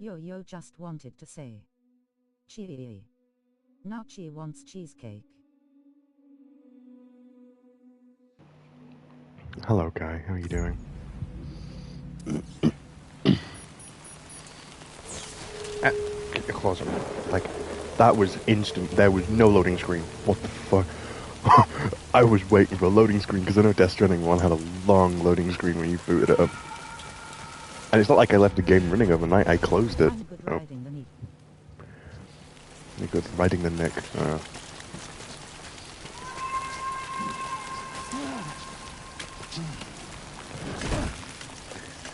Yo just wanted to say. Chee. Now she wants cheesecake. Hello, Kai. How are you doing? Get your claws on me. Like, that was instant. There was no loading screen. What the fuck? I was waiting for a loading screen because I know Death Stranding 1 had a long loading screen when you booted it up. And it's not like I left the game running overnight. I closed it. I'm good riding the Nick. You're good riding the Nick.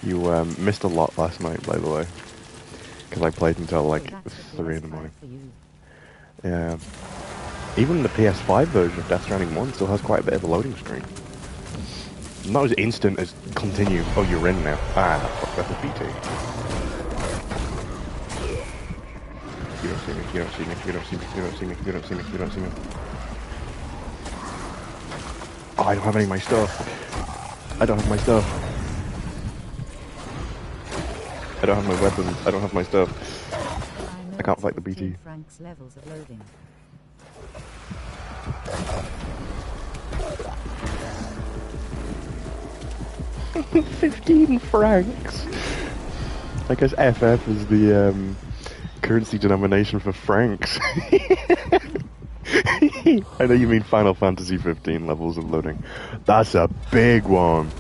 You missed a lot last night, by the way. Because I played until like 3 in the morning. Yeah. Even the PS5 version of Death Stranding 1 still has quite a bit of a loading screen. Not as instant as continue. Oh, you're in now. Ah, fuck, that's a BT. You don't see me, you don't see me, you don't see me, you don't see me, you don't see me, you don't see me. Oh, I don't have any of my stuff. I don't have my stuff. I don't have my weapons. I don't have my stuff. I can't fight the BT. Frank's levels of loading. $15 francs. I guess FF is the currency denomination for francs. I know you mean Final Fantasy 15 levels of loading. That's a big one.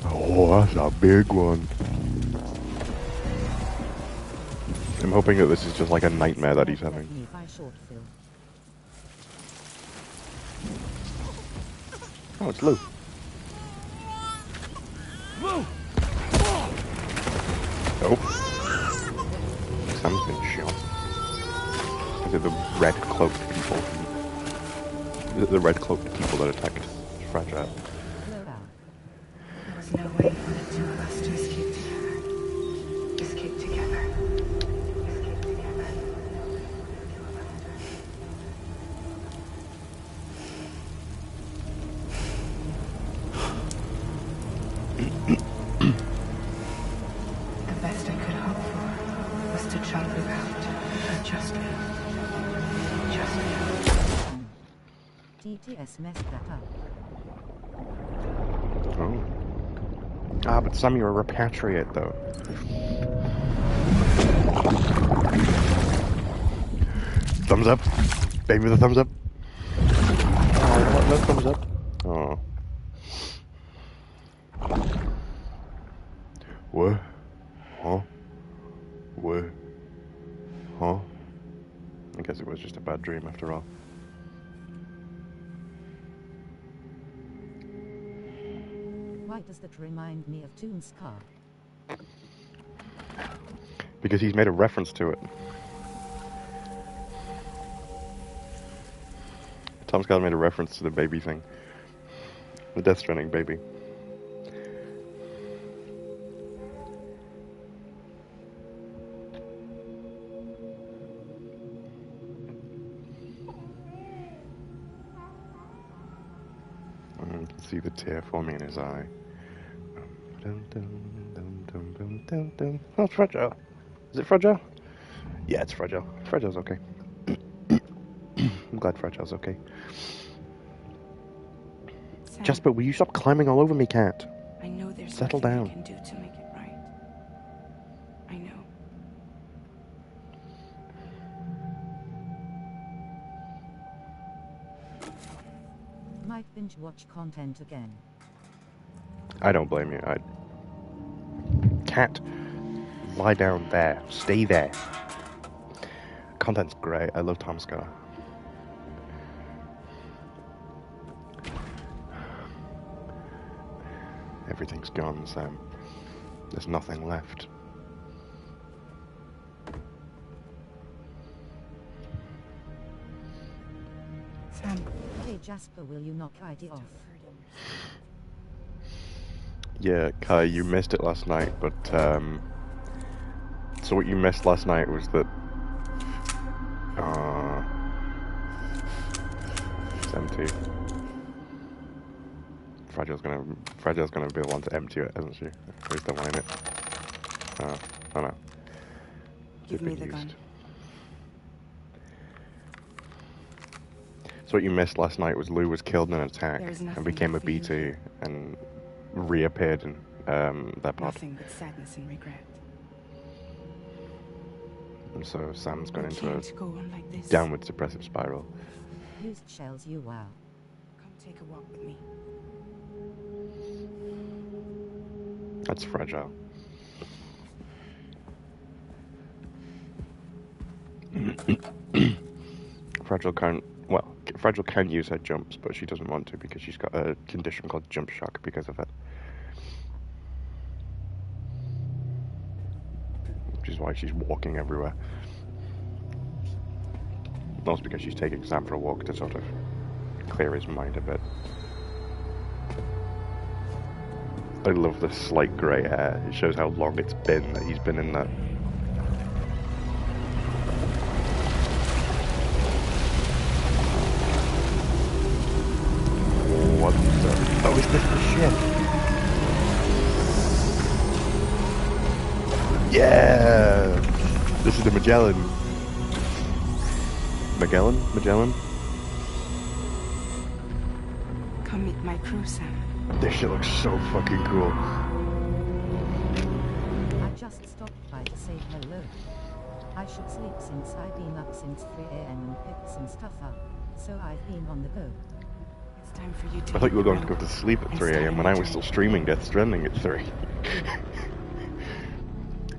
Oh, that's a big one. I'm hoping that this is just like a nightmare that he's having. Oh, it's Lou. Oh. Sam's been shot. Is it the red cloaked people? Is it the red cloaked people that attacked Fragile? There was no way for the two of us to escape together. Escape together. Escape together. The best I could hope for was to jump without and just live. Just live. TTS messed that up. Oh. Ah, but Sam, you're a repatriate, though. Thumbs up. Baby with a thumbs up. Oh, no thumbs up. Oh. What? Huh? What? Huh? I guess it was just a bad dream after all. Why does that remind me of Toon's car? Because he's made a reference to it. Tom Scott made a reference to the baby thing. The Death Stranding baby. You can see the tear forming in his eye. Oh, it's Fragile. Is it Fragile? Yeah, it's Fragile. Fragile's okay. I'm glad Fragile's okay. Sam, Jasper, will you stop climbing all over me, cat? I know there's Settle nothing down. I can do to make it right. I know. Might binge watch content again. I don't blame you. Cat, lie down there. Stay there. Content's great. I love Tom Scott. Everything's gone, Sam. There's nothing left. Sam, Hey Jasper, will you knock ID off? Yeah, Kai, you missed it last night, but, so what you missed last night was that, it's empty. Fragile's gonna be the one to empty it, isn't she? Please don't mind it. I know. Give me the gun. So what you missed last night was Lou was killed in an attack There's nothing and became a left for you BT here. and reappeared in their pod. Nothing but sadness and regret. And so Sam's gone into a Can't go on like this. downward depressive spiral. Used shells you wow. Come take a walk with me. That's fragile. Fragile can use her jumps, but she doesn't want to because she's got a condition called jump shock because of it. Which is why she's walking everywhere. Also because she's taking Sam for a walk to sort of clear his mind a bit. I love the slight grey hair. It shows how long it's been that he's been in that. What the... Oh, is this the ship? Yeah! This is the Magellan. Magellan? Come meet my crew, Sam. This shit looks so fucking cool. I just stopped by to say hello. I should sleep since I've been up since 3 AM and picked some stuff up, so I've been on the go. It's time for you to. I thought you were going to go to sleep at 3 AM when I was still streaming Death Stranding at 3.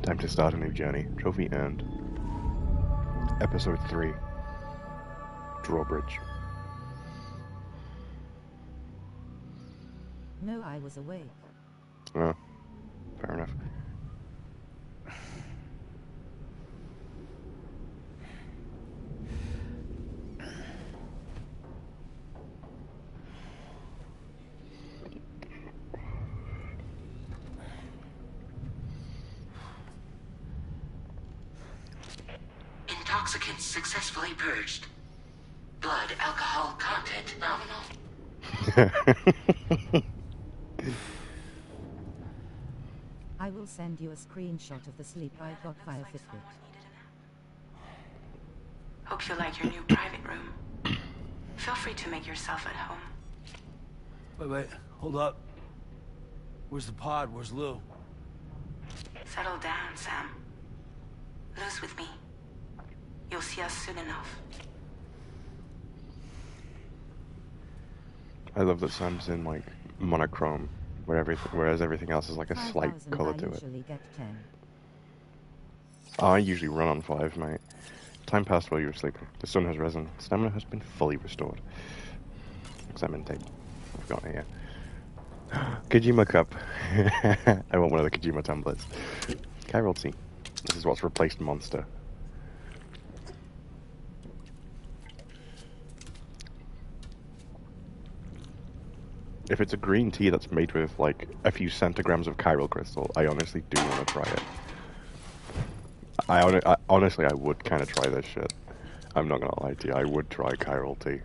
Time to start a new journey. Trophy earned. Episode 3. Drawbridge. No, I was awake. Oh, fair enough. Intoxicants successfully purged. Blood alcohol content nominal. I will send you a screenshot of the sleep I got via Fitbit. Hope you like your new private room. Feel free to make yourself at home. Wait, hold up. Where's the pod? Where's Lou? Settle down, Sam. Lou's with me. You'll see us soon enough. I love that Sam's in like monochrome, whereas everything else is like a slight 5,000 colour I to it. usually get 10. Oh, I usually run on 5, mate. Time passed while you were sleeping. The sun has risen. Stamina has been fully restored. Examine tape. I've got it here. Kojima cup. I want one of the Kojima tumblers. Casualty. This is what's replaced Monster. If it's a green tea that's made with like a few centigrams of chiral crystal, I honestly do want to try it. I honestly, I would kind of try this shit. I'm not gonna lie to you, I would try chiral tea.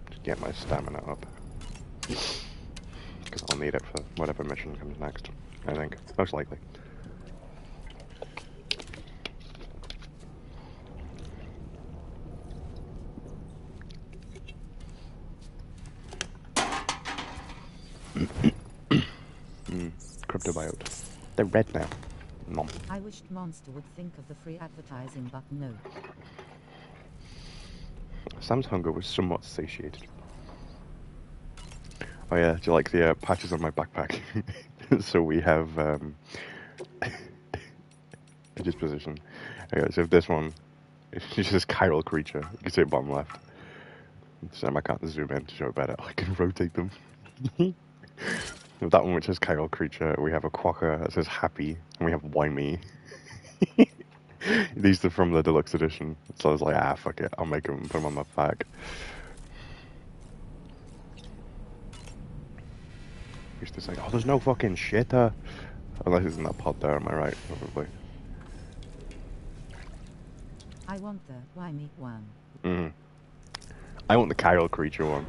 Just get my stamina up. Because I'll need it for whatever mission comes next, I think. Most likely. Cryptobiote. They're red now. Nom. I wished Monster would think of the free advertising, but no. Sam's hunger was somewhat satiated. Oh yeah, do you like the patches on my backpack? So we have a disposition. Okay, so this one, it's just this chiral creature. You can see it bottom left. Sam, I can't zoom in to show it better. I can rotate them. With that one which says chiral creature, we have a quokka that says happy, and we have why me. These are from the deluxe edition. So I was like, ah, fuck it, I'll make them, put them on my pack. Used to say, oh, there's no fucking shit there. Unless it's in that pot there, am I right? Probably. I want the why me one. I want the chiral creature one.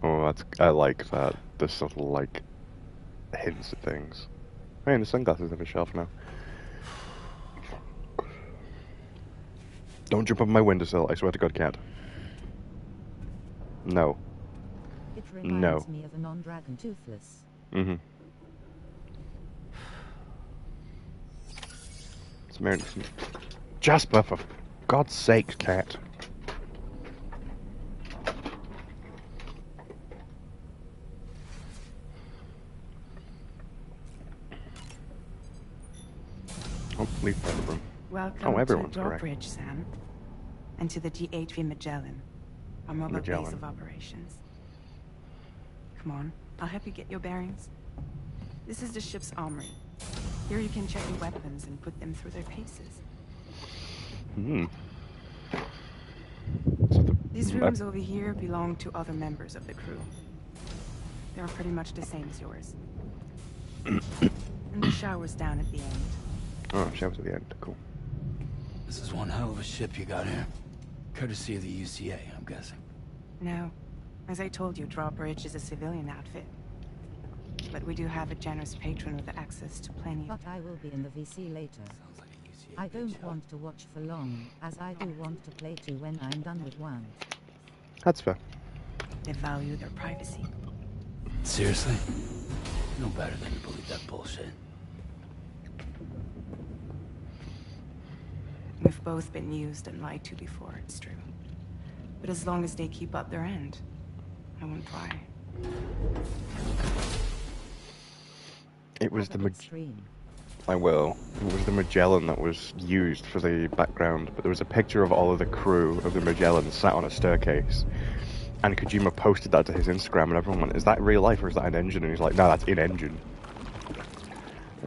Oh, I like that. The subtle, like, hints at things. Hey, and the sunglasses on the shelf now. Don't jump on my windowsill, I swear to God, cat. No. It reminds me of a non-dragon toothless. Jasper, for God's sake, cat. Oh, leave by the room. Welcome everyone's to correct. Drawbridge, Sam. And to the DHV Magellan, our mobile base of operations. Come on, I'll help you get your bearings. This is the ship's armory. Here you can check your weapons and put them through their paces. These rooms over here belong to other members of the crew. They're pretty much the same as yours. And the shower's down at the end. Oh, shower's at the end. Cool. This is one hell of a ship you got here. Courtesy of the UCA, I'm guessing. No. As I told you, Drawbridge is a civilian outfit. But we do have a generous patron with access to plenty of... But I will be in the VC later. Sounds like a UCA I don't job. want to watch for long, as I do want to play too when I'm done with one. That's fair. They value their privacy. Seriously? No better than to believe that bullshit. We've both been used and lied to before, it's true. But as long as they keep up their end, I won't cry. It was the Stream. I will. It was the Magellan that was used for the background, but there was a picture of all of the crew of the Magellan sat on a staircase. And Kojima posted that to his Instagram, and everyone went, "Is that real life or is that an engine?" And he's like, "No, that's in engine."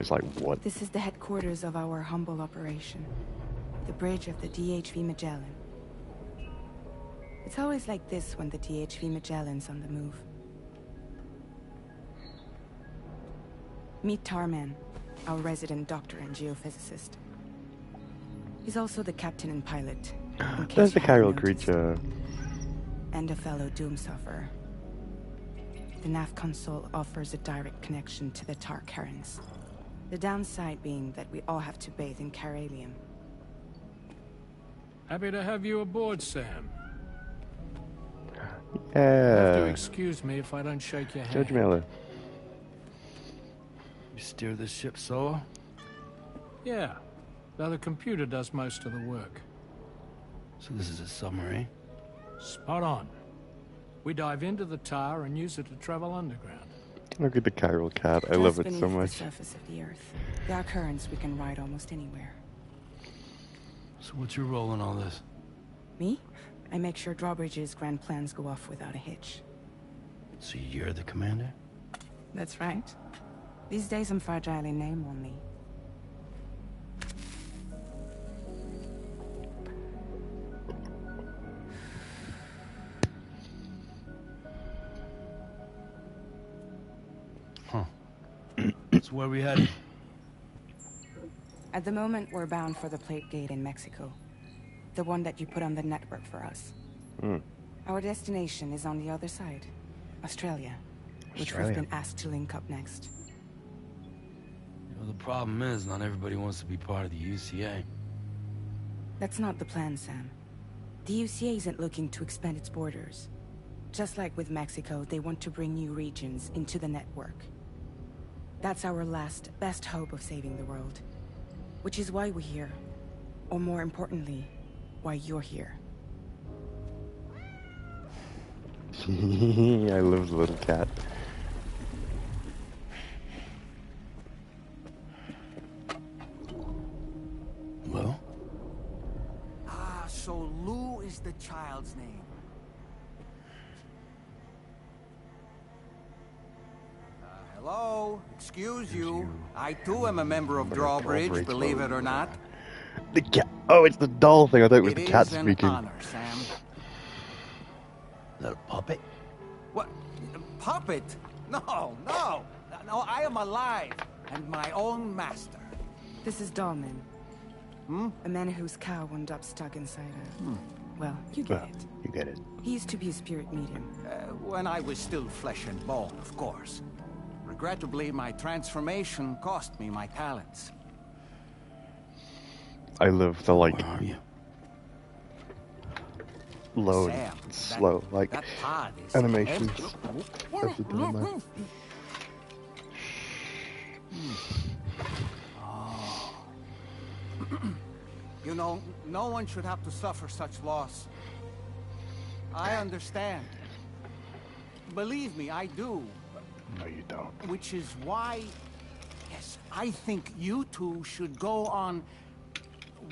It's like, what? This is the headquarters of our humble operation. The bridge of the DHV Magellan. It's always like this when the DHV Magellan's on the move. Meet Tarman, our resident doctor and geophysicist. He's also the captain and pilot. There's the chiral creature. And a fellow doomsufferer. The nav console offers a direct connection to the tar currents. The downside being that we all have to bathe in caralium. Happy to have you aboard, Sam. You have to Yeah. excuse me if I don't shake your hand. Judge Miller. You steer this ship solo? Yeah, though the computer does most of the work. So this is a submarine? Spot on. We dive into the tar and use it to travel underground. Look at the chiral cat. I love it so Just beneath much. the surface of the Earth, there are currents we can ride almost anywhere. So what's your role in all this? Me? I make sure Drawbridge's grand plans go off without a hitch. So you're the commander? That's right. These days I'm fragile in name only. Huh. That's where we headed. At the moment, we're bound for the plate gate in Mexico. The one that you put on the network for us. Our destination is on the other side. Australia. Which we've been asked to link up next. You know, the problem is, not everybody wants to be part of the UCA. That's not the plan, Sam. The UCA isn't looking to expand its borders. Just like with Mexico, they want to bring new regions into the network. That's our last, best hope of saving the world. Which is why we're here. Or more importantly, why you're here. I love the little cat. Well? Ah, so Lou is the child's name. Hello? Excuse you. I too am a member of Drawbridge, believe it or not. The cat. Oh, it's the doll thing. I thought it was the cat It is an speaking. honor, Sam. Is that a puppet? What? Puppet? No, no. No, I am alive. and my own master. This is Dahlman. Hmm? A man whose cow wound up stuck inside a... Well, you get it. You get it. He used to be a spirit medium. When I was still flesh and bone, of course. Regrettably, my transformation cost me my talents. I love the, like, Where are you? low Sam, and slow, like, that pod is animations heavy. of the Dahlman. You know, no one should have to suffer such loss. I understand. Believe me, I do. No, you don't. Which is why, yes, I think you two should go on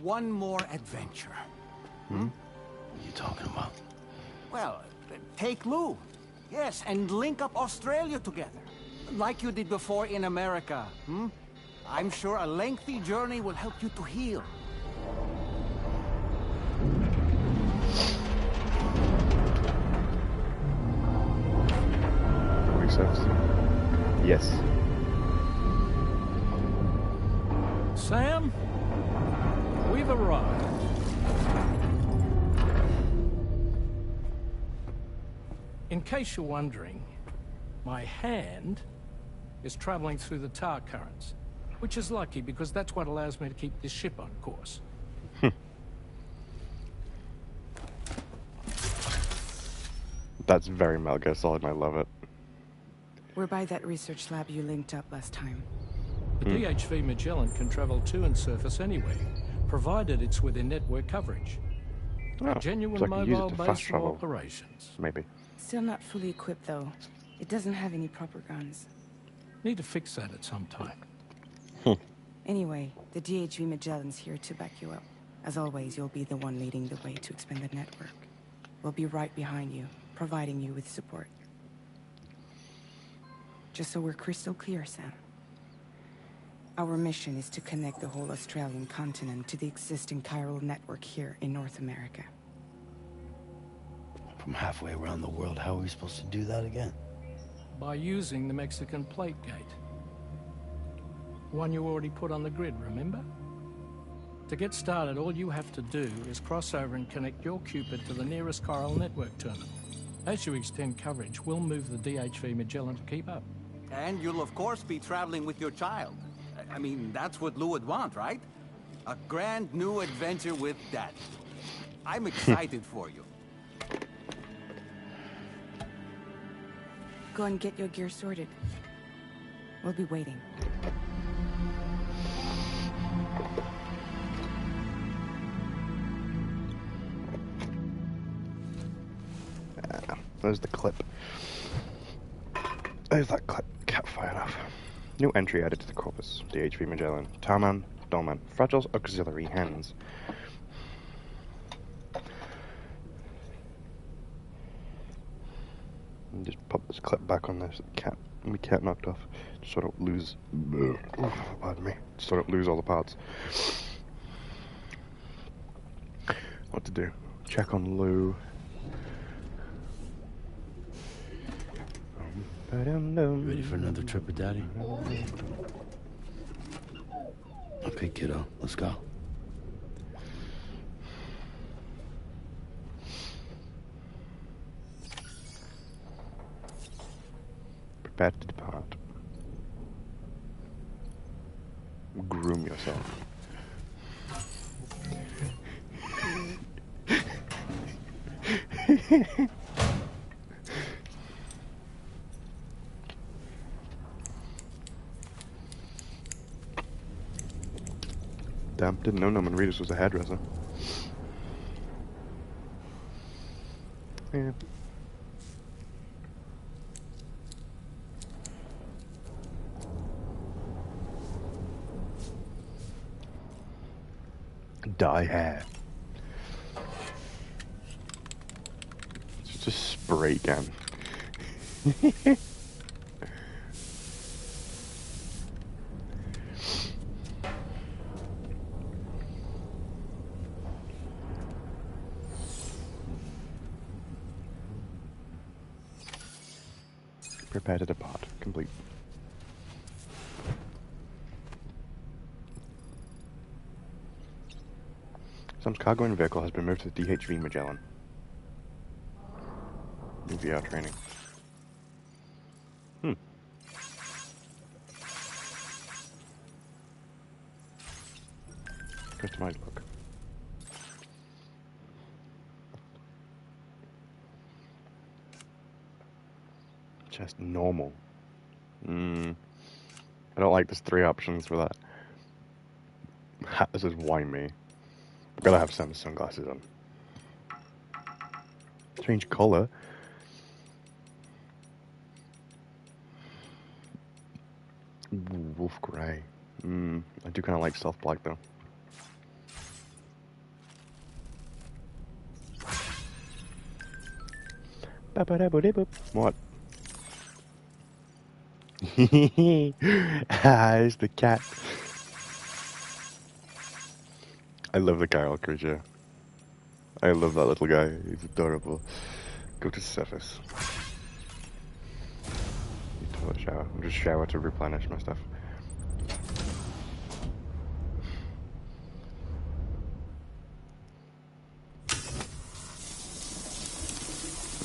one more adventure. What are you talking about? Well, take Lou. Yes, and link up Australia together. Like you did before in America. I'm sure a lengthy journey will help you to heal. Yes. Sam, we've arrived. In case you're wondering, my hand is traveling through the tar currents, which is lucky because that's what allows me to keep this ship on course. That's very Metal Gear Solid and I love it. We're by that research lab you linked up last time. The DHV Magellan can travel to and surface anywhere, provided it's within network coverage. Oh, A genuine so I can use it mobile to base fast of travel. operations. Maybe. Still not fully equipped, though. It doesn't have any proper guns. Need to fix that at some time. Anyway, the DHV Magellan's here to back you up. As always, you'll be the one leading the way to expand the network. We'll be right behind you, providing you with support. Just so we're crystal clear, Sam. Our mission is to connect the whole Australian continent to the existing chiral network here in North America. From halfway around the world, how are we supposed to do that again? By using the Mexican plate gate. One you already put on the grid, remember? To get started, all you have to do is cross over and connect your Cupid to the nearest chiral network terminal. As you extend coverage, we'll move the DHV Magellan to keep up. And you'll of course be traveling with your child. I mean, that's what Lou would want, right? A grand new adventure with Dad. I'm excited for you. Go and get your gear sorted. We'll be waiting. There's the clip. There's that clip. Cat fired off. New entry added to the corpus. DHV Magellan. Tarman, Dolman. Fragile's auxiliary hands. And just pop this clip back on this cat. We cat knocked off. Just so I don't lose. Pardon me. Just so I don't lose all the parts. What to do? Check on Lou. Ready for another trip with Daddy? Okay, kiddo, let's go. Prepare to depart. Groom yourself. Damn, didn't know Norman Reedus was a hairdresser. Yeah. Dye hair. It's just a spray can. Prepare to depart. Complete. Sam's cargo vehicle has been moved to the DHV Magellan. VR training. Customized look. Just normal. I don't like there's 3 options for that. This is why me. I've gotta have some sunglasses on. Change color. Ooh, wolf grey. I do kind of like soft black though. What? It's the cat. I love the Kyle creature. I love that little guy. He's adorable. Go to surface. Toilet shower. I'll just shower to replenish my stuff.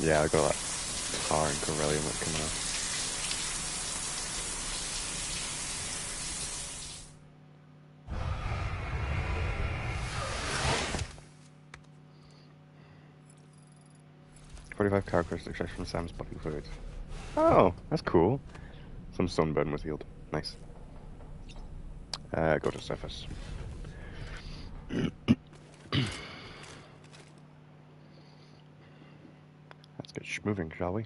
Yeah, I got that tar and Corellium that's coming out. "45 characteristics extract from Sam's body fluids." Oh, that's cool. Some sunburn was healed. Nice. Go to surface. Let's get moving, shall we?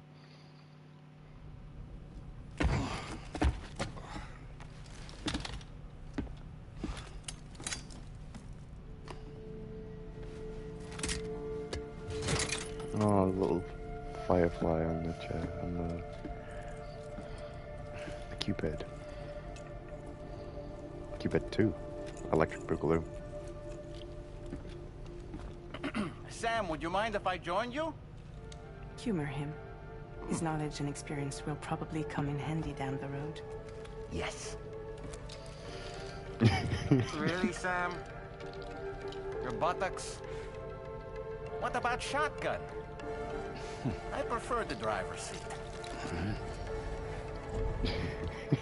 Oh, a little firefly on the chair, on the Cupid. Cupid 2. Electric Boogaloo. Sam, would you mind if I joined you? Humor him. His knowledge and experience will probably come in handy down the road. Yes. Really, Sam? Your buttocks? What about shotgun? I prefer the driver's seat.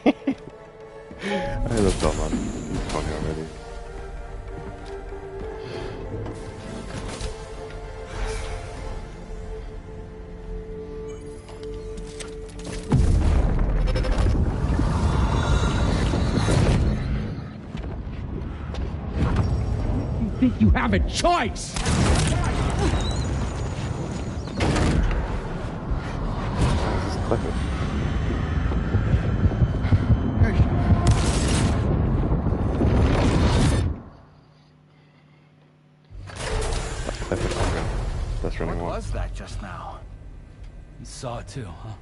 I love that man. He's funny already. You think you have a choice? Clifford. That's running What one. was that just now? You saw it too, huh?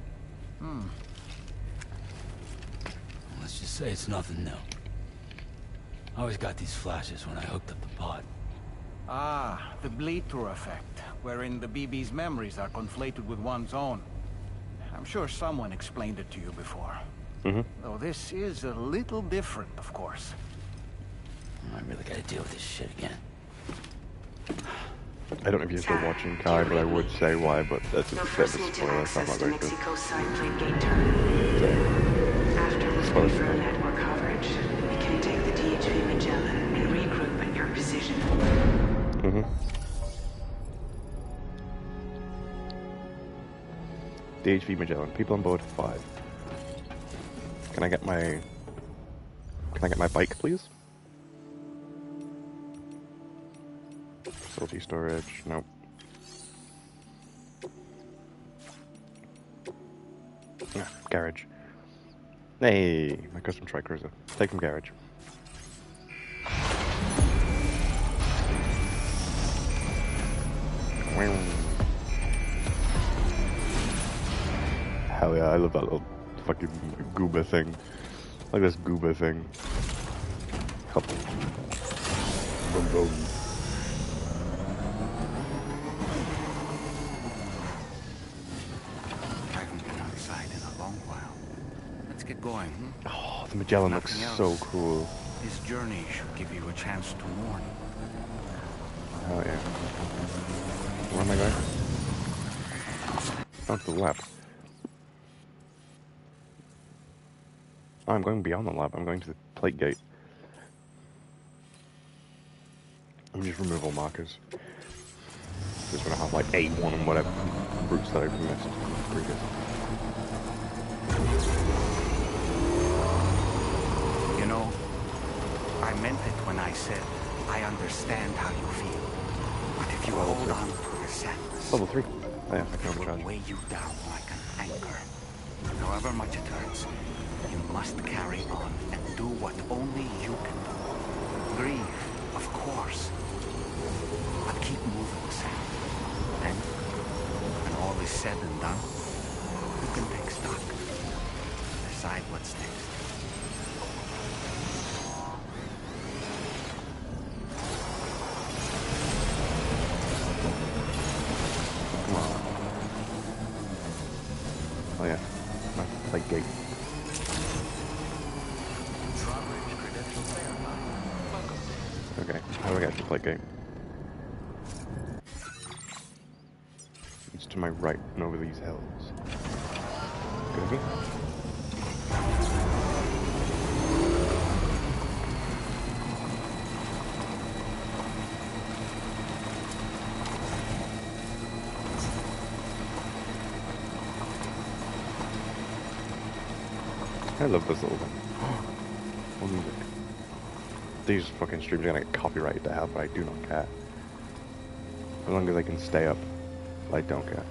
Let's just say it's nothing new. I always got these flashes when I hooked up the pod. Ah, the bleed-through effect, wherein the BB's memories are conflated with one's own. I'm sure someone explained it to you before. Though this is a little different, of course. I really gotta deal with this shit again. I don't know if you're still watching Kai, but I would say why, but that's a bit of a spoiler, so I'm not going to. Mexico side plate gate terminal. After looking for network coverage, we can take the DHV Magellan and regroup at your position. DHV Magellan. People on board 5. Can I get my bike, please? Facility storage. Nope. Ah, garage. Hey, my custom tri-cruiser. Take him garage. Hell yeah, I love that little fucking gooba thing. Like this gooba thing. Hop. Boom boom. I haven't been outside in a long while. Let's get going, Oh, the Magellan looks so cool. This journey should give you a chance to mourn. Oh yeah. Where am I going? Oh, to the lab. Oh, I'm going beyond the lab. I'm going to the plate gate. Let me just remove all markers. Just gonna have like A1 and whatever routes that I've missed previous. You know, I meant it when I said I understand how you feel. But if you hold on to the sadness, Level 3. Oh yeah, I can it will overcharge. weigh you down like an anchor. However much it hurts, you must carry on and do what only you can do. Grieve, of course. But keep moving, Sam. Then, when all is said and done, you can take stock. Decide what's next. Come on. Oh yeah, nice plate gate. Okay, how do I get to the plate gate? It's to my right and over these hills. Good of me? I love this little thing. What music? These fucking streams are gonna get copyrighted to hell, but I do not care. As long as I can stay up, I don't care.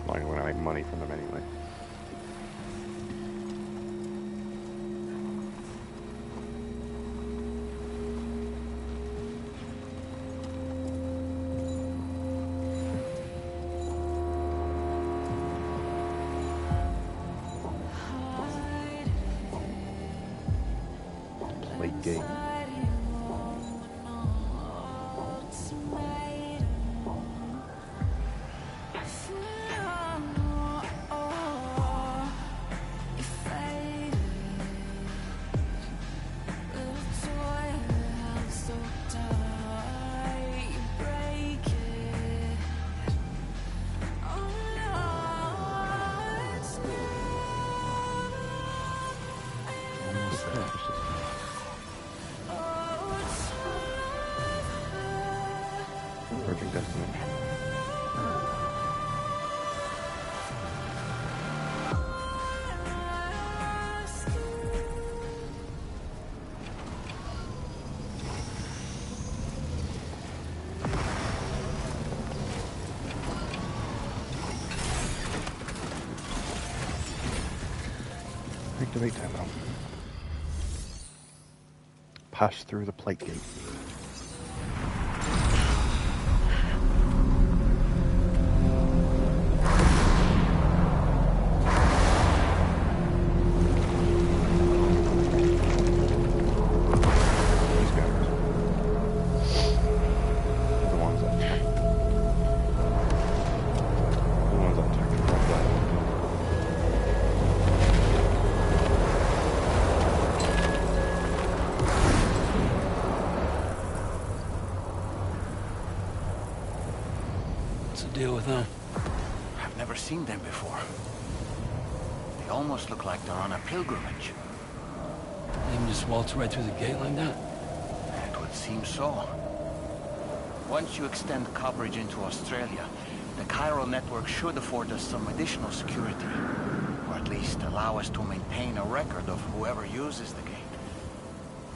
Like when I make money from them anyway. Plate game. Approaching destination. Activate demo. Pass through the plate gate. Deal with them. I've never seen them before. They almost look like they're on a pilgrimage. You can just waltz right through the gate like that? It would seem so. Once you extend coverage into Australia, the chiral network should afford us some additional security. Or at least allow us to maintain a record of whoever uses the gate.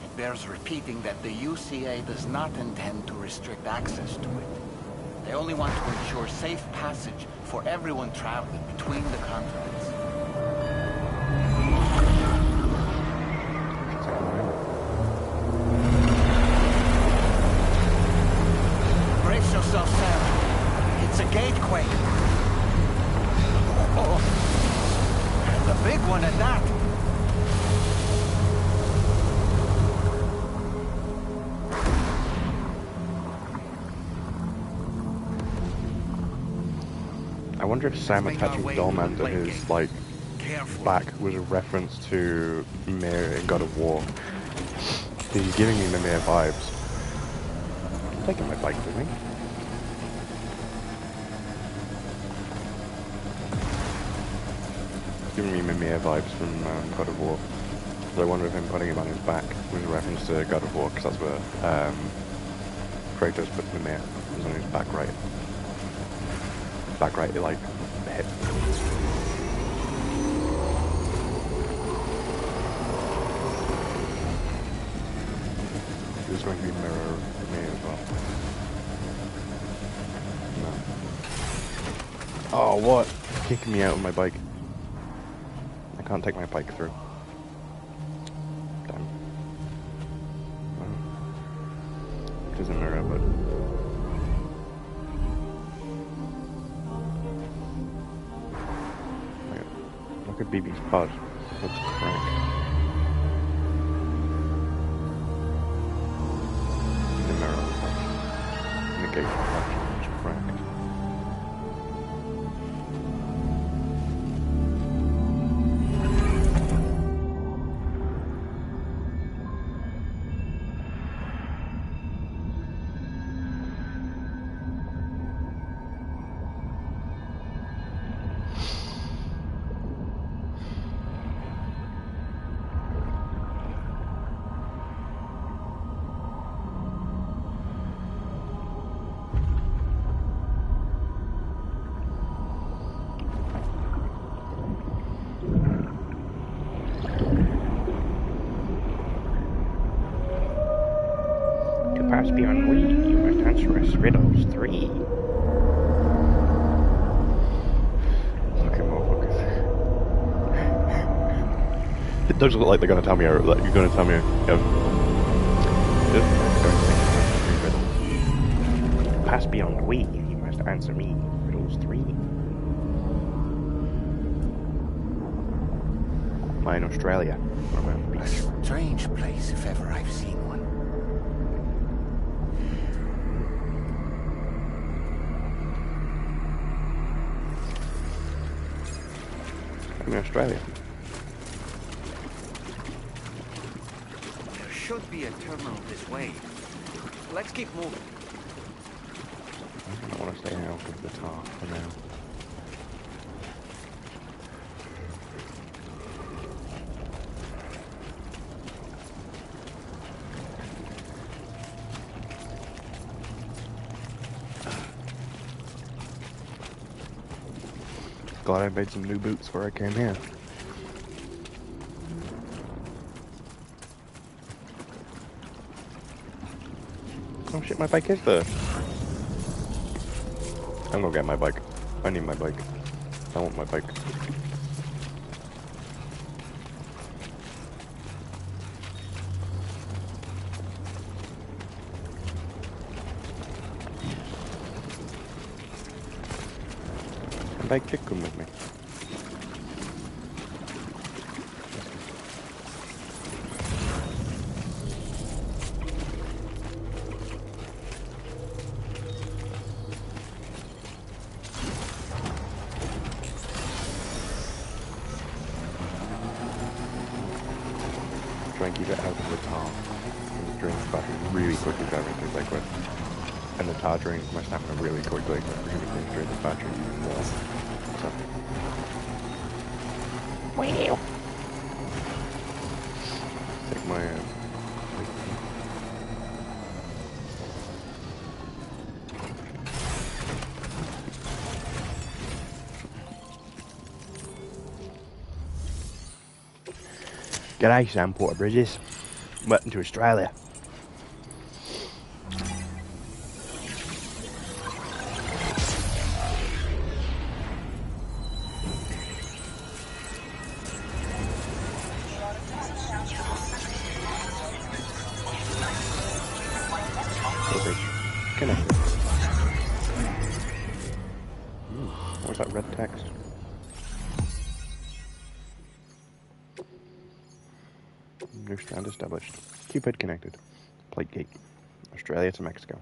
It bears repeating that the UCA does not intend to restrict access to it. They only want to ensure safe passage for everyone traveling between the continents. Brace yourself, Sam. It's a gatequake. Oh, and a big one at that. I wonder if Sam attaching Dolman to his, like, back was a reference to Mimir in God of War. He's giving me Mimir vibes. taking my bike with me. Giving me Mimir vibes from God of War. So I wonder if him putting him on his back was a reference to God of War, because that's where Kratos put Mimir. It was on his back right. Back right, like, hip. There's going to be a mirror for me as well. No. Oh, what? It's kicking me out of my bike. I can't take my bike through. Damn. Well, it is a mirror, but... Look at BB's pod. That's crank. The mirror. Negation function is cracked. Pass beyond we, you must answer us riddles 3. Fucking motherfuckers. It does look like they're gonna tell me, like, you're gonna tell me, Pass beyond we, you must answer me riddles 3. Am I in Australia? Or am I on the A beach? strange place if ever I've seen one. I'm in Australia. There should be a terminal this way. Let's keep moving. I want to stay out of the tar for now. Glad I made some new boots before I came here. Oh shit, my bike is there. I'm gonna get my bike. I need my bike. I want my bike. My bike did come with me. Try and keep it out of the tar. It drains the battery really quickly with everything liquid. And the tar drains my stamina really quickly. Everything drains the battery even more. So. Wow. Take my G'day, Sam Porter Bridges. Welcome to Australia. connected. What's that red text? New strand established. Cupid connected. Plate gate. Australia to Mexico.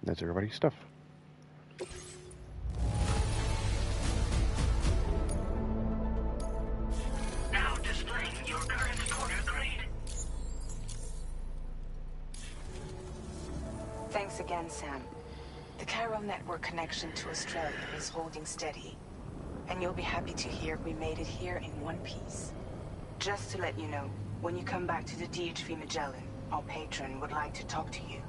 That's everybody's stuff. Now displaying Thanks again, Sam. The Chiral network connection to Australia is holding steady. And you'll be happy to hear we made it here in one piece. Just to let you know, when you come back to the DHV Magellan, our patron would like to talk to you.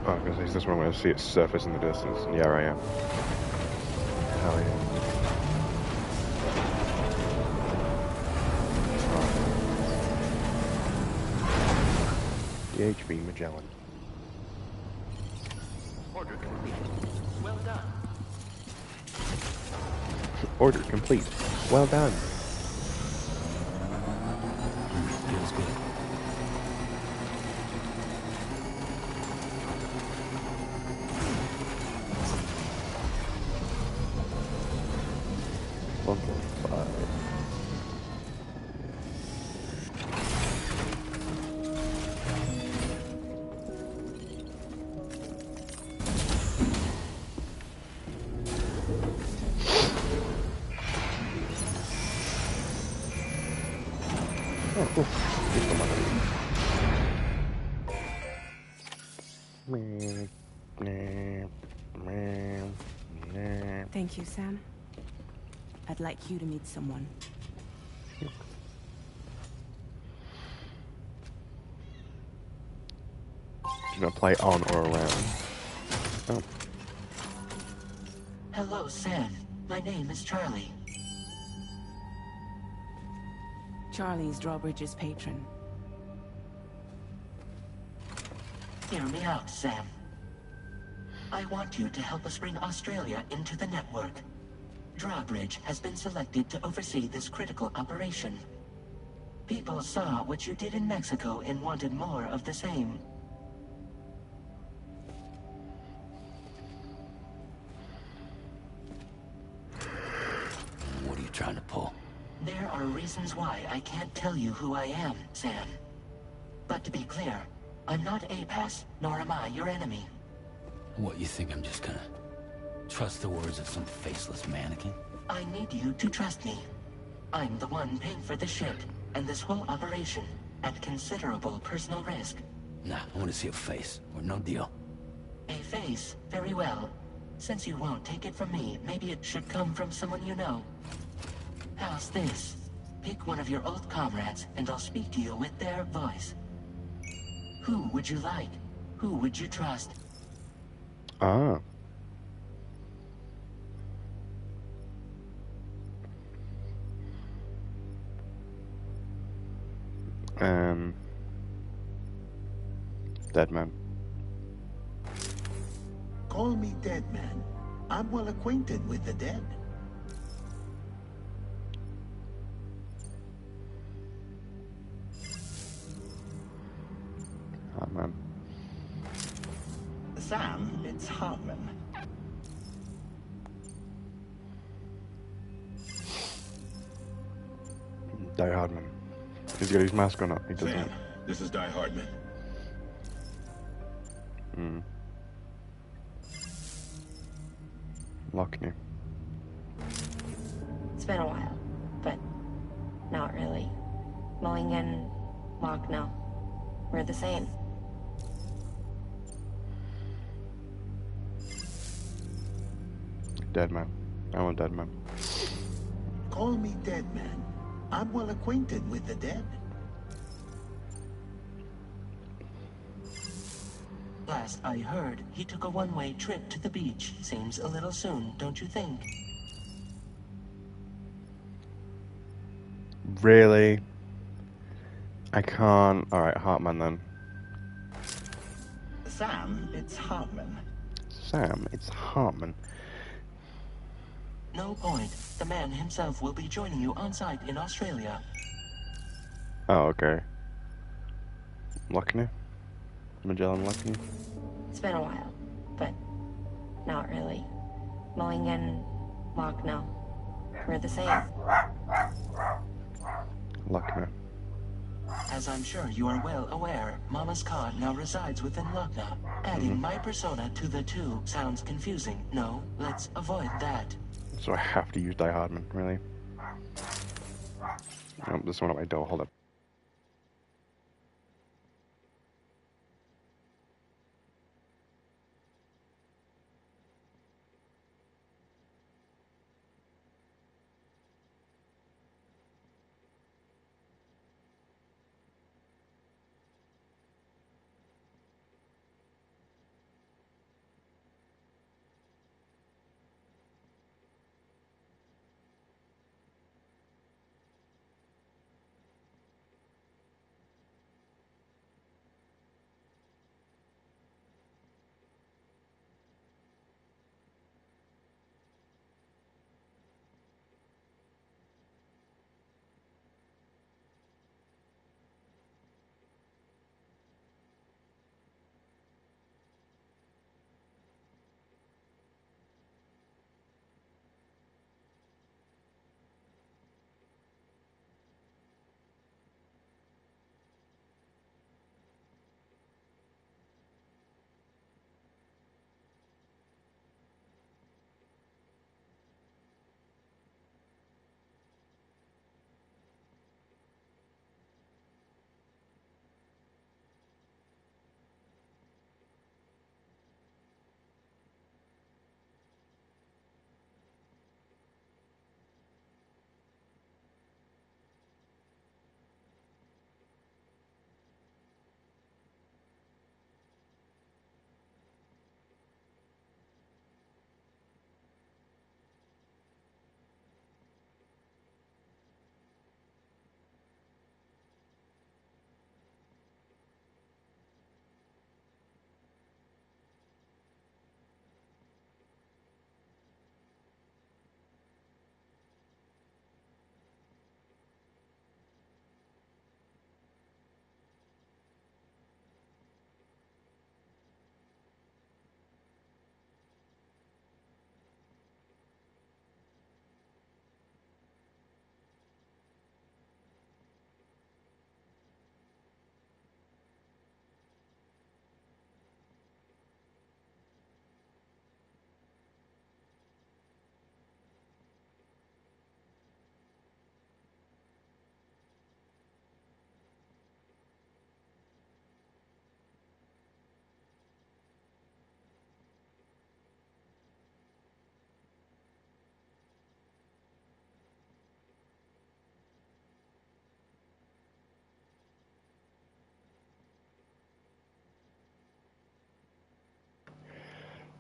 Oh, because is this one where I see its surface in the distance? Yeah, I am. Hell yeah. DHV Magellan. Order complete. Well done. Order complete. Well done. Feels good. Oh, cool. Thank you, Sam. I'd like you to meet someone. Do not play on or around. Oh. Hello, Sam. My name is Charlie. Charlie's Drawbridge's patron. Hear me out, Sam. I want you to help us bring Australia into the network. Drawbridge has been selected to oversee this critical operation. People saw what you did in Mexico and wanted more of the same. What are you trying to pull? There are reasons why I can't tell you who I am, Sam. But to be clear, I'm not APAS, nor am I your enemy. What, you think I'm just gonna trust the words of some faceless mannequin? I need you to trust me. I'm the one paying for the ship and this whole operation at considerable personal risk. Nah, I want to see a face, or no deal. A face? Very well. Since you won't take it from me, maybe it should come from someone you know. How's this? Pick one of your old comrades, and I'll speak to you with their voice. Who would you like? Who would you trust? Ah. Dead man. Call me Dead Man. I'm well acquainted with the dead. Hartman. Sam, it's Hartman. Die Hardman. He's got his mask on. He doesn't. Sam, this is Die Hardman. Lockney. It's been a while, but not really. Mulligan, Lockno, we're the same. Dead man. I want Dead man. Call me Dead Man. I'm well acquainted with the dead. Last I heard, he took a one-way trip to the beach. Seems a little soon, don't you think? Really? I can't. Alright, Hartman then. Sam, it's Hartman. Sam, it's Hartman. No point. The man himself will be joining you on site in Australia. Oh, okay. Lockney? Magellan Lockney? It's been a while, but not really. Mulligan, Lockno, we're the same. Lockney. As I'm sure you are well aware, Mama's car now resides within Lockna. Adding my persona to the two sounds confusing. No, let's avoid that. So I have to use Die Hardman, really? Oh, this one at my door, hold up.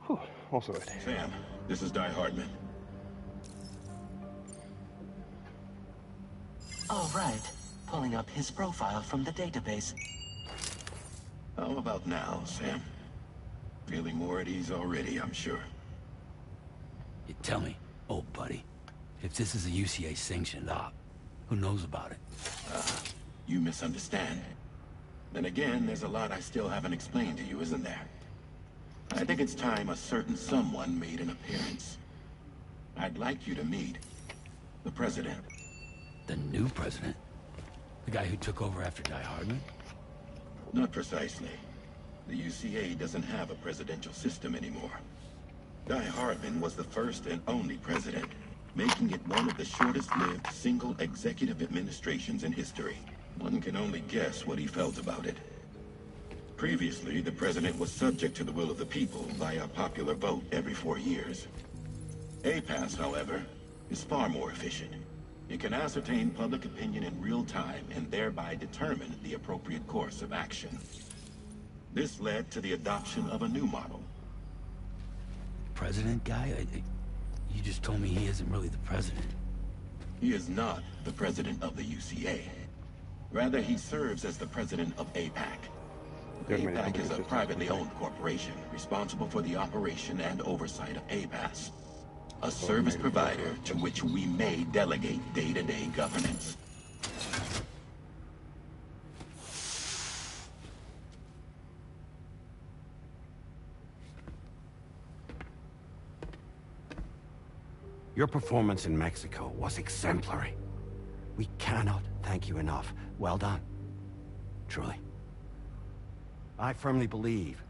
Whew, also it. Sam, this is Di Hardman. All right. Pulling up his profile from the database. How about now, Sam? Feeling more at ease already, I'm sure. You tell me, old buddy, if this is a UCA sanctioned op, who knows about it? You misunderstand. Then again, there's a lot I still haven't explained to you, isn't there? I think it's time a certain someone made an appearance. I'd like you to meet the president. The new president? The guy who took over after Di Hardman? Not precisely. The UCA doesn't have a presidential system anymore. Di Hardman was the first and only president, making it one of the shortest-lived single executive administrations in history. One can only guess what he felt about it. Previously, the president was subject to the will of the people via popular vote every 4 years. APAS, however, is far more efficient. It can ascertain public opinion in real time and thereby determine the appropriate course of action. This led to the adoption of a new model. President guy? You just told me he isn't really the president. He is not the president of the UCA. Rather, he serves as the president of APAC. APAC is a privately owned corporation responsible for the operation and oversight of APAS, a service provider to which we may delegate day-to-day governance. Your performance in Mexico was exemplary. We cannot thank you enough. Well done. Truly. I firmly believe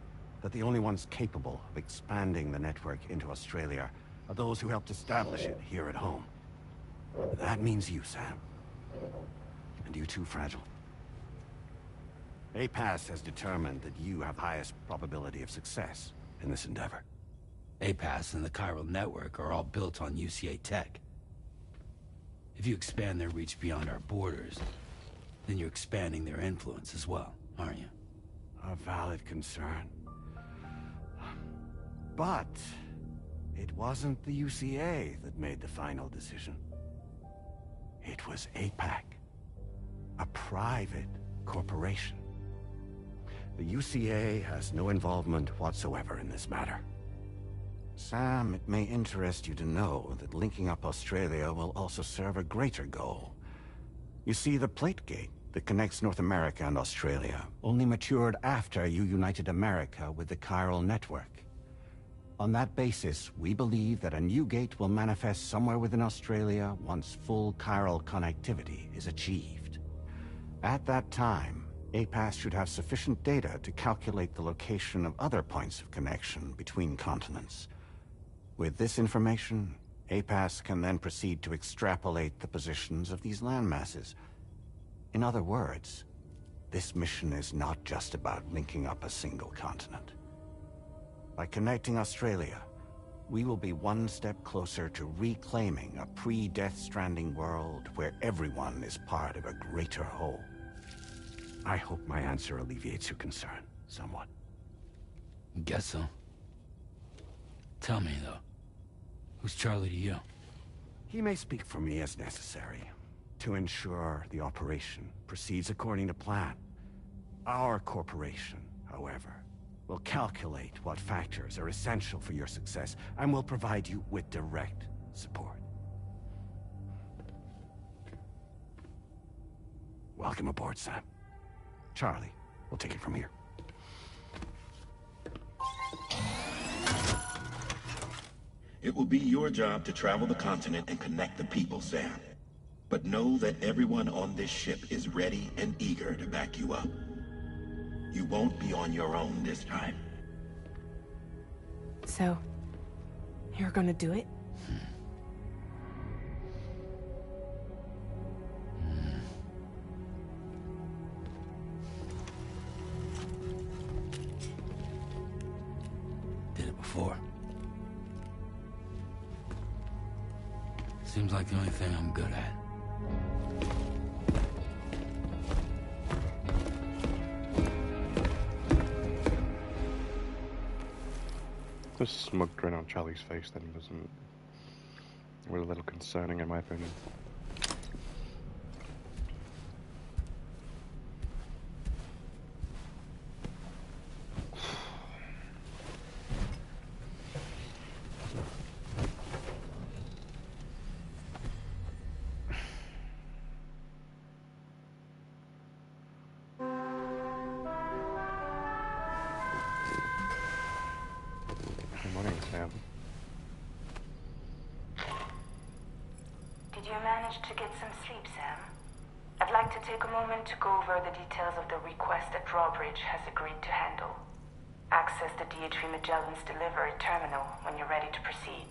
that the only ones capable of expanding the network into Australia are those who helped establish it here at home. That means you, Sam. And you too, Fragile. APAS has determined that you have the highest probability of success in this endeavor. APAS and the chiral network are all built on UCA tech. If you expand their reach beyond our borders, then you're expanding their influence as well, aren't you? A valid concern. But it wasn't the UCA that made the final decision. It was APAC, a private corporation. The UCA has no involvement whatsoever in this matter. Sam, it may interest you to know that linking up Australia will also serve a greater goal. You see, the plate gate that connects North America and Australia only matured after you united America with the chiral network. On that basis, we believe that a new gate will manifest somewhere within Australia once full chiral connectivity is achieved. At that time, APAS should have sufficient data to calculate the location of other points of connection between continents. With this information, APAS can then proceed to extrapolate the positions of these landmasses. In other words, this mission is not just about linking up a single continent. By connecting Australia, we will be one step closer to reclaiming a pre-Death Stranding world where everyone is part of a greater whole. I hope my answer alleviates your concern somewhat. Guess so. Tell me, though, who's Charlie to you? He may speak for me as necessary to ensure the operation proceeds according to plan. Our corporation, however, will calculate what factors are essential for your success and will provide you with direct support. Welcome aboard, Sam. Charlie, we'll take it from here. It will be your job to travel the continent and connect the people, Sam. But know that everyone on this ship is ready and eager to back you up. You won't be on your own this time. So, you're gonna do it? Did it before. Seems like the only thing I'm good at. The smug grin on Charlie's face then wasn't a little concerning in my opinion. Good morning, Sam. Did you manage to get some sleep, Sam? I'd like to take a moment to go over the details of the request that Drawbridge has agreed to handle. Access the DHV Magellan's delivery terminal when you're ready to proceed.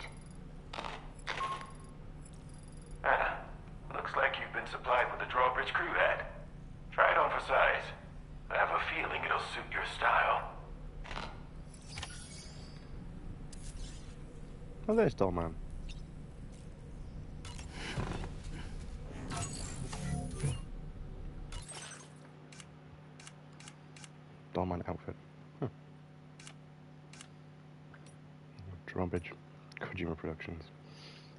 Looks like you've been supplied with the Drawbridge crew hat. Try it on for size. I have a feeling it'll suit your style. Oh, there's Dollman. Dollman outfit. Huh. Drawbridge, Kojima Productions.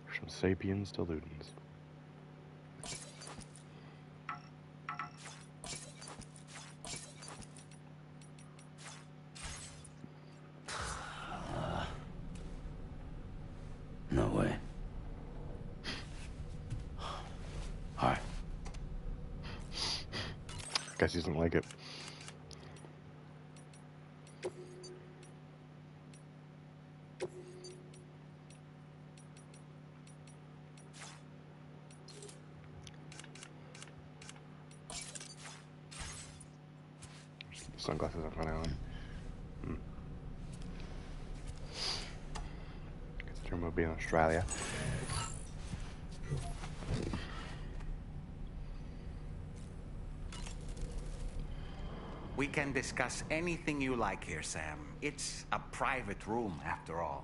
From Sapiens to Ludens. No way. Alright. Guess he doesn't like it. Sunglasses on front island. Considering we'll be in Australia. We can discuss anything you like here, Sam. It's a private room, after all.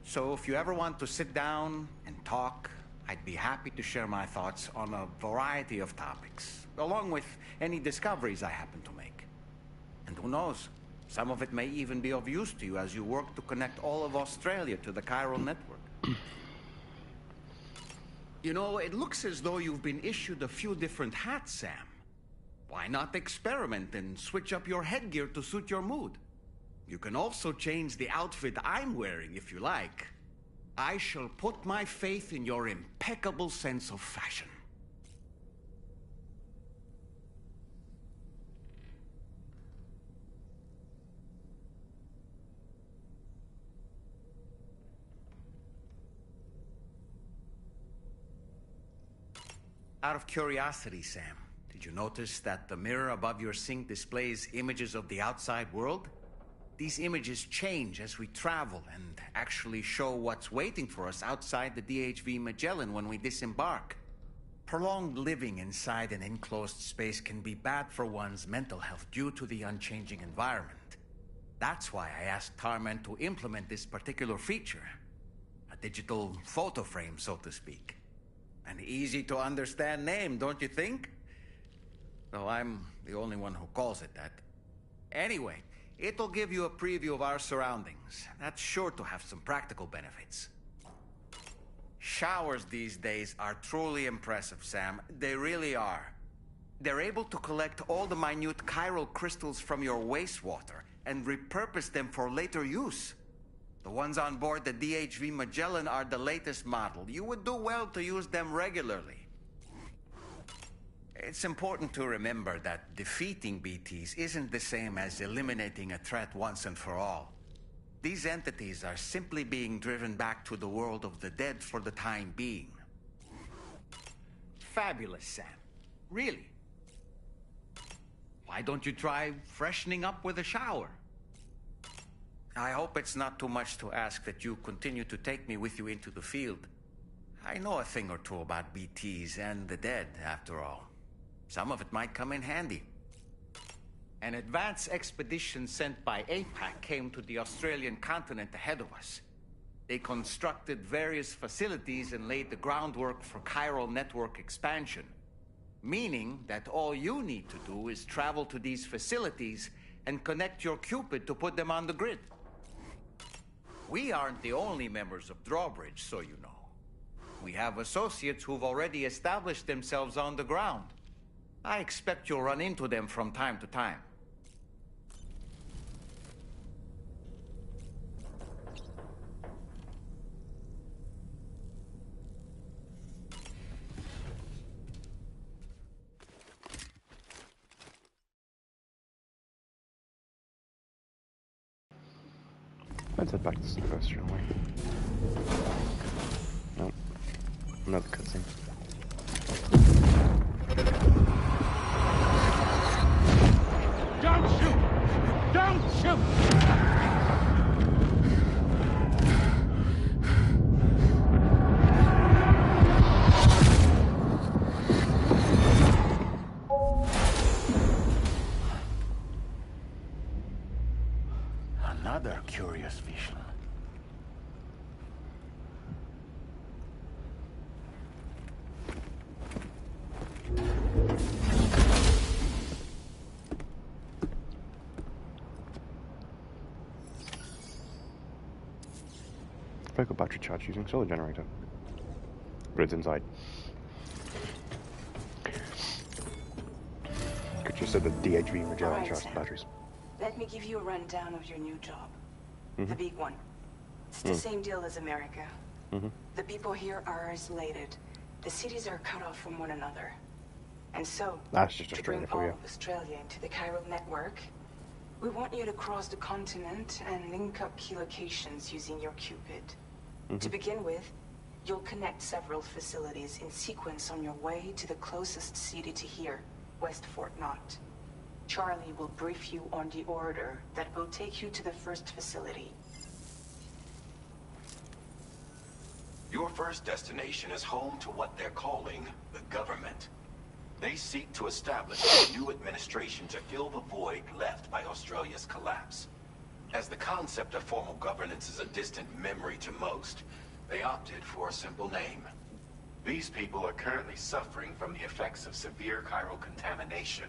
So if you ever want to sit down and talk, I'd be happy to share my thoughts on a variety of topics, along with any discoveries I happen to make. And who knows, some of it may even be of use to you as you work to connect all of Australia to the chiral network. You know, it looks as though you've been issued a few different hats, Sam. Why not experiment and switch up your headgear to suit your mood? You can also change the outfit I'm wearing if you like. I shall put my faith in your impeccable sense of fashion. Out of curiosity, Sam, did you notice that the mirror above your sink displays images of the outside world? These images change as we travel and actually show what's waiting for us outside the DHV Magellan when we disembark. Prolonged living inside an enclosed space can be bad for one's mental health due to the unchanging environment. That's why I asked Tarman to implement this particular feature. A digital photo frame, so to speak. An easy-to-understand name, don't you think? Though I'm the only one who calls it that. Anyway, it'll give you a preview of our surroundings. That's sure to have some practical benefits. Showers these days are truly impressive, Sam. They really are. They're able to collect all the minute chiral crystals from your wastewater and repurpose them for later use. The ones on board the DHV Magellan are the latest model. You would do well to use them regularly. It's important to remember that defeating BTs isn't the same as eliminating a threat once and for all. These entities are simply being driven back to the world of the dead for the time being. Fabulous, Sam. Really. Why don't you try freshening up with a shower? I hope it's not too much to ask that you continue to take me with you into the field. I know a thing or two about BTs and the dead, after all. Some of it might come in handy. An advance expedition sent by APAC came to the Australian continent ahead of us. They constructed various facilities and laid the groundwork for chiral network expansion. Meaning that all you need to do is travel to these facilities and connect your Cupid to put them on the grid. We aren't the only members of Drawbridge, so you know. We have associates who've already established themselves on the ground. I expect you'll run into them from time to time. Let's head back to the coast, shall we? Nope. Another cutscene. Don't shoot! Don't shoot! Another curious vision. Vehicle battery charge using solar generator. But it's inside. Could you set the DHV Magellan charge the batteries? Let me give you a rundown of your new job. The big one. It's the same deal as America. The people here are isolated. The cities are cut off from one another. And so, that's just to bring Australia for all you. of Australia into the chiral network, we want you to cross the continent and link up key locations using your Cupid. To begin with, you'll connect several facilities in sequence on your way to the closest city to here, West Fort Knott. Charlie will brief you on the order that will take you to the first facility. Your first destination is home to what they're calling the government. They seek to establish a new administration to fill the void left by Australia's collapse. As the concept of formal governance is a distant memory to most, they opted for a simple name. These people are currently suffering from the effects of severe chiral contamination.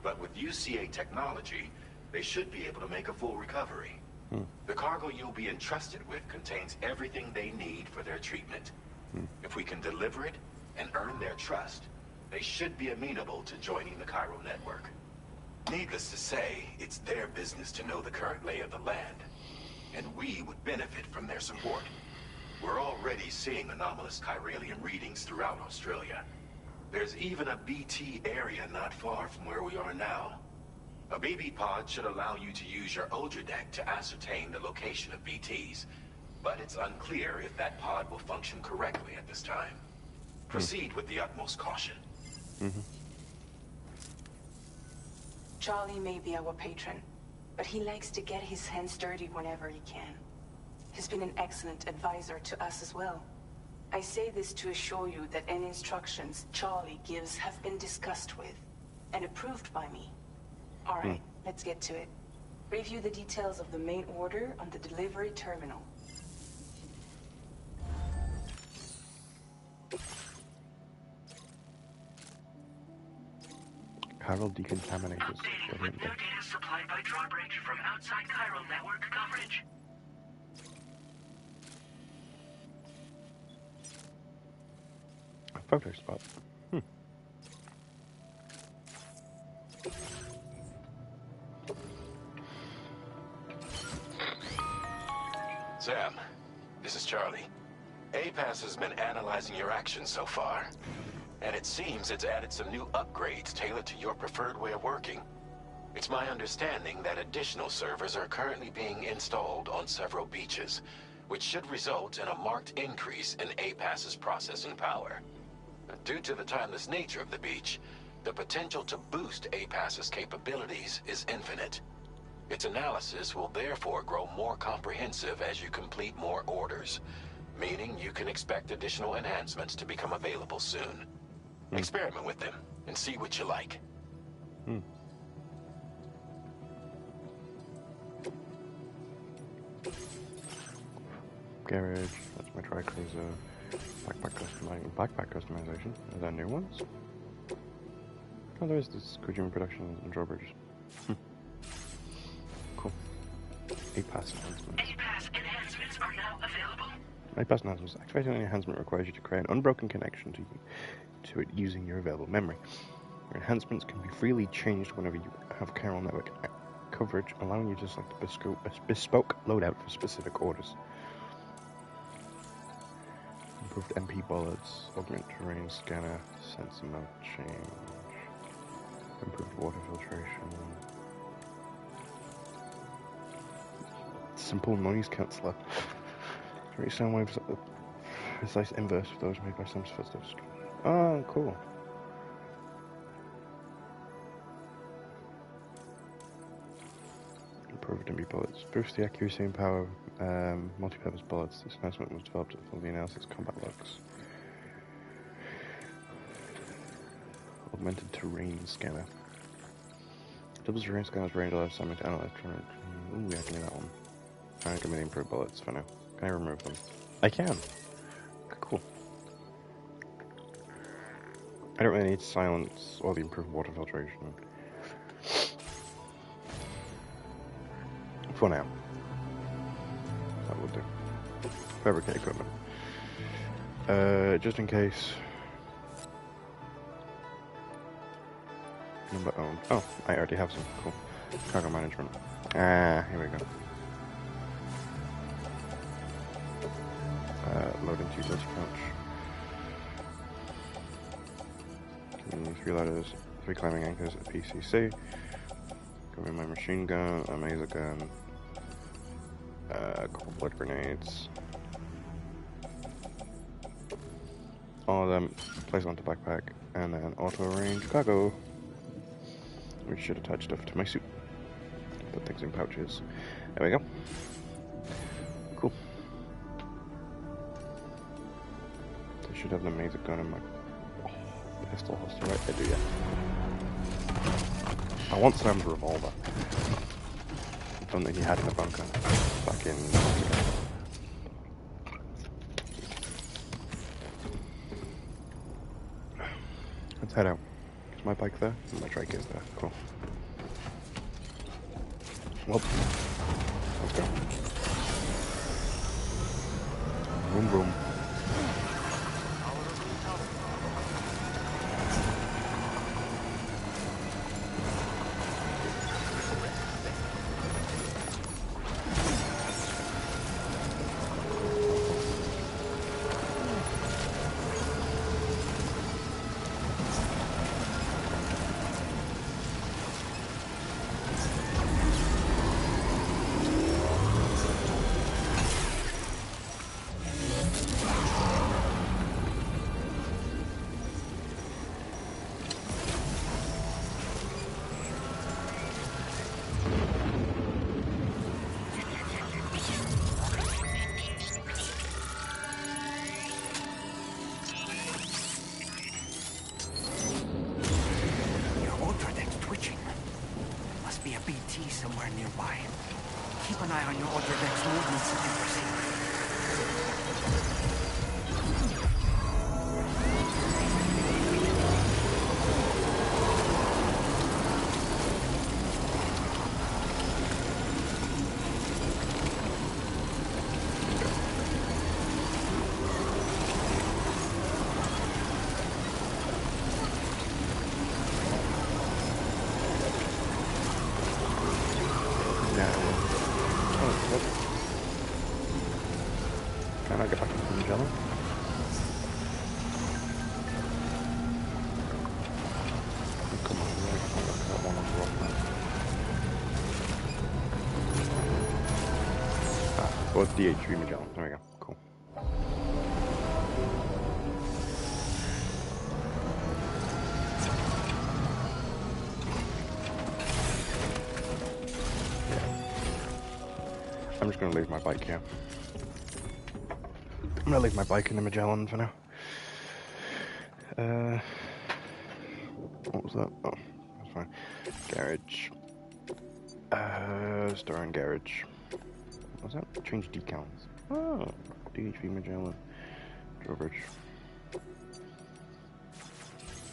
But with UCA technology, they should be able to make a full recovery. The cargo you'll be entrusted with contains everything they need for their treatment. If we can deliver it and earn their trust, they should be amenable to joining the chiral network. Needless to say, it's their business to know the current lay of the land, and we would benefit from their support. We're already seeing anomalous chiralian readings throughout Australia. There's even a BT area not far from where we are now. A BB pod should allow you to use your Ultra deck to ascertain the location of BTs, but it's unclear if that pod will function correctly at this time. Proceed with the utmost caution. Charlie may be our patron, but he likes to get his hands dirty whenever he can. He's been an excellent advisor to us as well. I say this to assure you that any instructions Charlie gives have been discussed with and approved by me. All right, let's get to it. Review the details of the main order on the delivery terminal. Chiral decontaminators. Updating with new data supplied by Drawbridge from outside chiral network coverage. A photo spot. Sam, this is Charlie. APAS has been analyzing your actions so far, and it seems it's added some new upgrades tailored to your preferred way of working. It's my understanding that additional servers are currently being installed on several beaches, which should result in a marked increase in APAS's processing power. Due to the timeless nature of the beach, the potential to boost APAS's capabilities is infinite. Its analysis will therefore grow more comprehensive as you complete more orders, meaning you can expect additional enhancements to become available soon. Experiment with them and see what you like. Garage, that's my tri-cruiser. Backpack customization. Are there new ones? Oh, there is this Kojima production and Drawbridge. Cool. A-Pass enhancements. A-Pass enhancements are now available. A-Pass enhancements. Activating an enhancement requires you to create an unbroken connection to it using your available memory. Your enhancements can be freely changed whenever you have chiral network coverage, allowing you to select a bespoke loadout for specific orders. Improved MP bullets, augment terrain scanner, sensor mode change, improved water filtration, simple noise canceller. Create sound waves at the precise inverse of those made by some footsteps. Oh, cool. Improved MP bullets. Boost the accuracy and power of multi-purpose bullets. This enhancement was developed for the analysis combat logs. Augmented terrain scanner. Double terrain scanner's range allows someone to analyze terrain. Ooh, yeah, give me that one. Alright, give me the improved bullets for now. Can I remove them? I can! Cool. I don't really need to silence or the improved water filtration. For now. That will do. Fabricate equipment. Just in case. Number owned. Oh, I already have some. Cool. Cargo management. Here we go. Load into utility pouch. Give me 3 ladders, 3 climbing anchors, a PCC. Give me my machine gun, a maser gun, a couple blood grenades. All of them place onto backpack, and then auto range cargo. We should attach stuff to my suit. Put things in pouches. There we go. Cool. I should have the maser gun in my pistol holster right there, do ya? I want Sam's revolver. Something he had in the bunker back in Mexico. Let's head out. Is my bike there? My trike is there. Cool. Well, let's go. Boom, boom. Somewhere nearby. Keep an eye on your other deck's movements if you proceed. Can I get back into the Magellan? Come on, I can't get that one on the rock now. Well, it's DH3 Magellan. There we go. Cool. I'm just going to leave my bike here. I'm going to leave my bike in the Magellan for now. What was that? Oh, that's fine. Garage. Store and garage. What was that? Change decals. Oh, DHV Magellan. Drawbridge.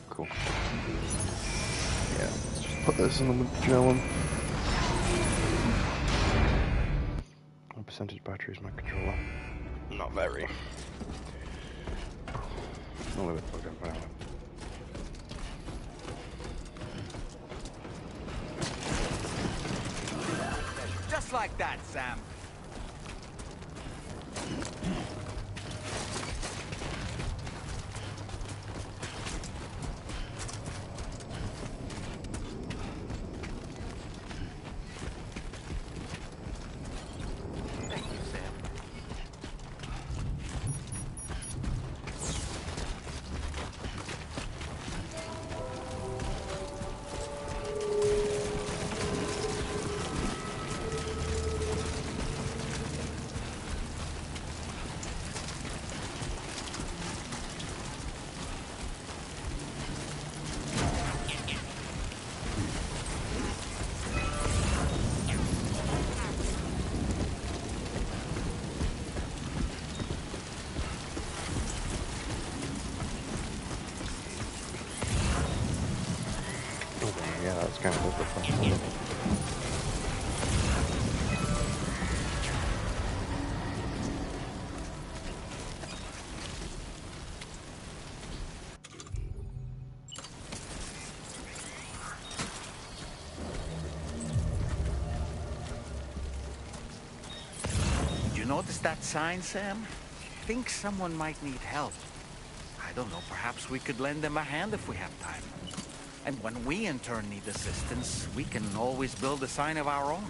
Cool. Yeah, let's just put this in the Magellan. percentage battery is my controller? Not very. I'll leave it plugged in for now. Just like that, Sam. Yeah, that's kind of different. You notice that sign, Sam? Think someone might need help. I don't know, perhaps we could lend them a hand if we have time. And when we in turn need assistance, we can always build a sign of our own.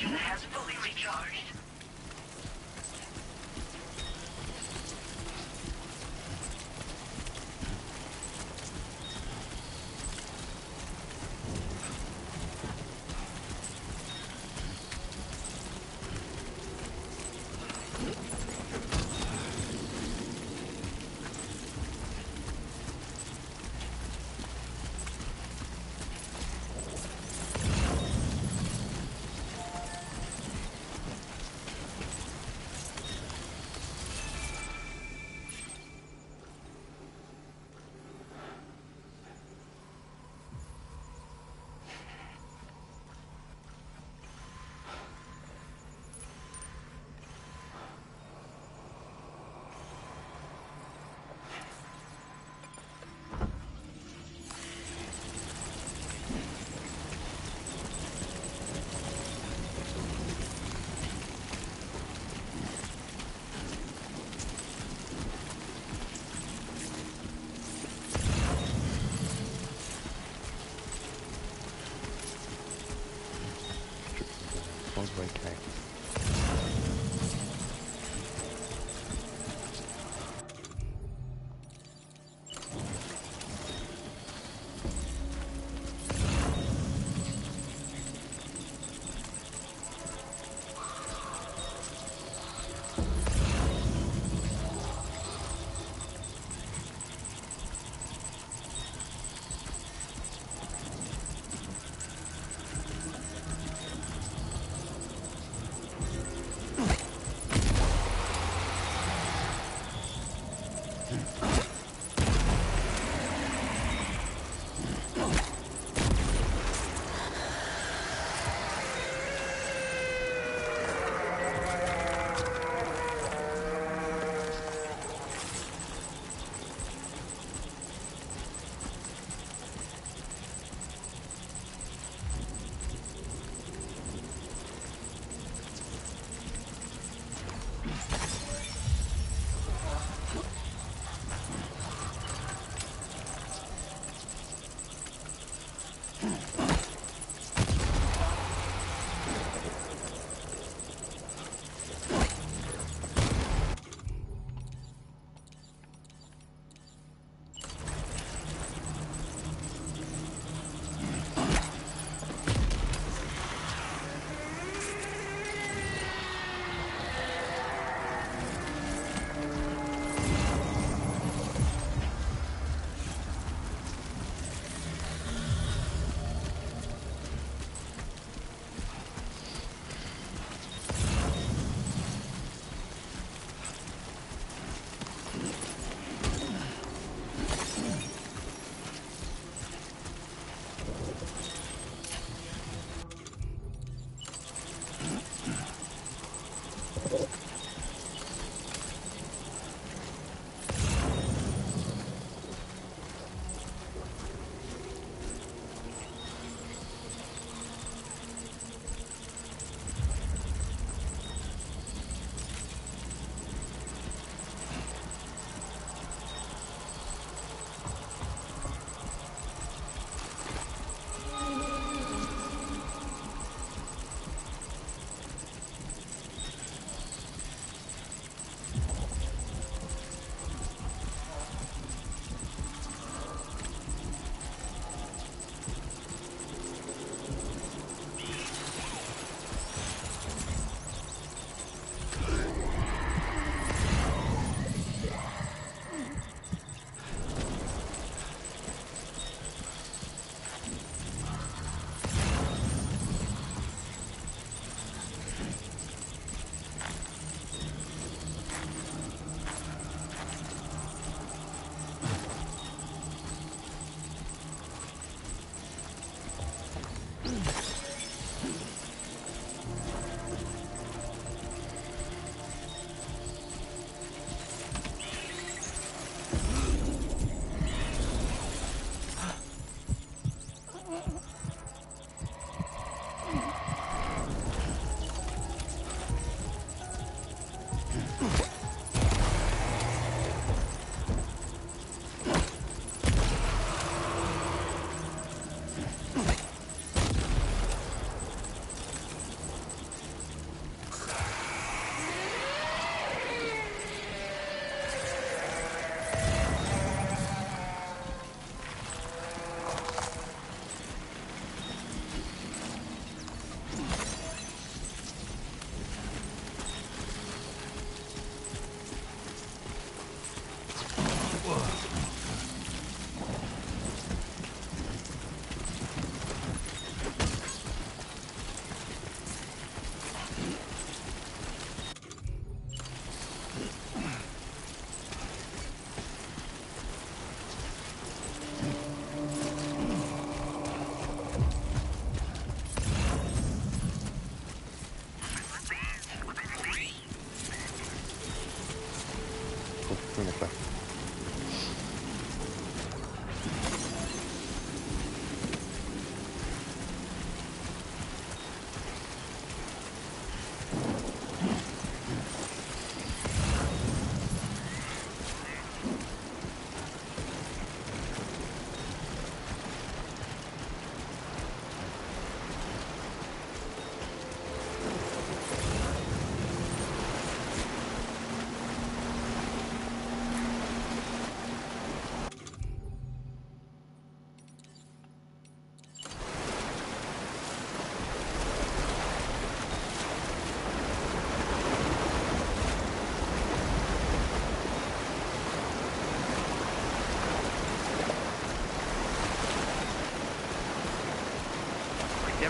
Has fully recharged. Causeway K.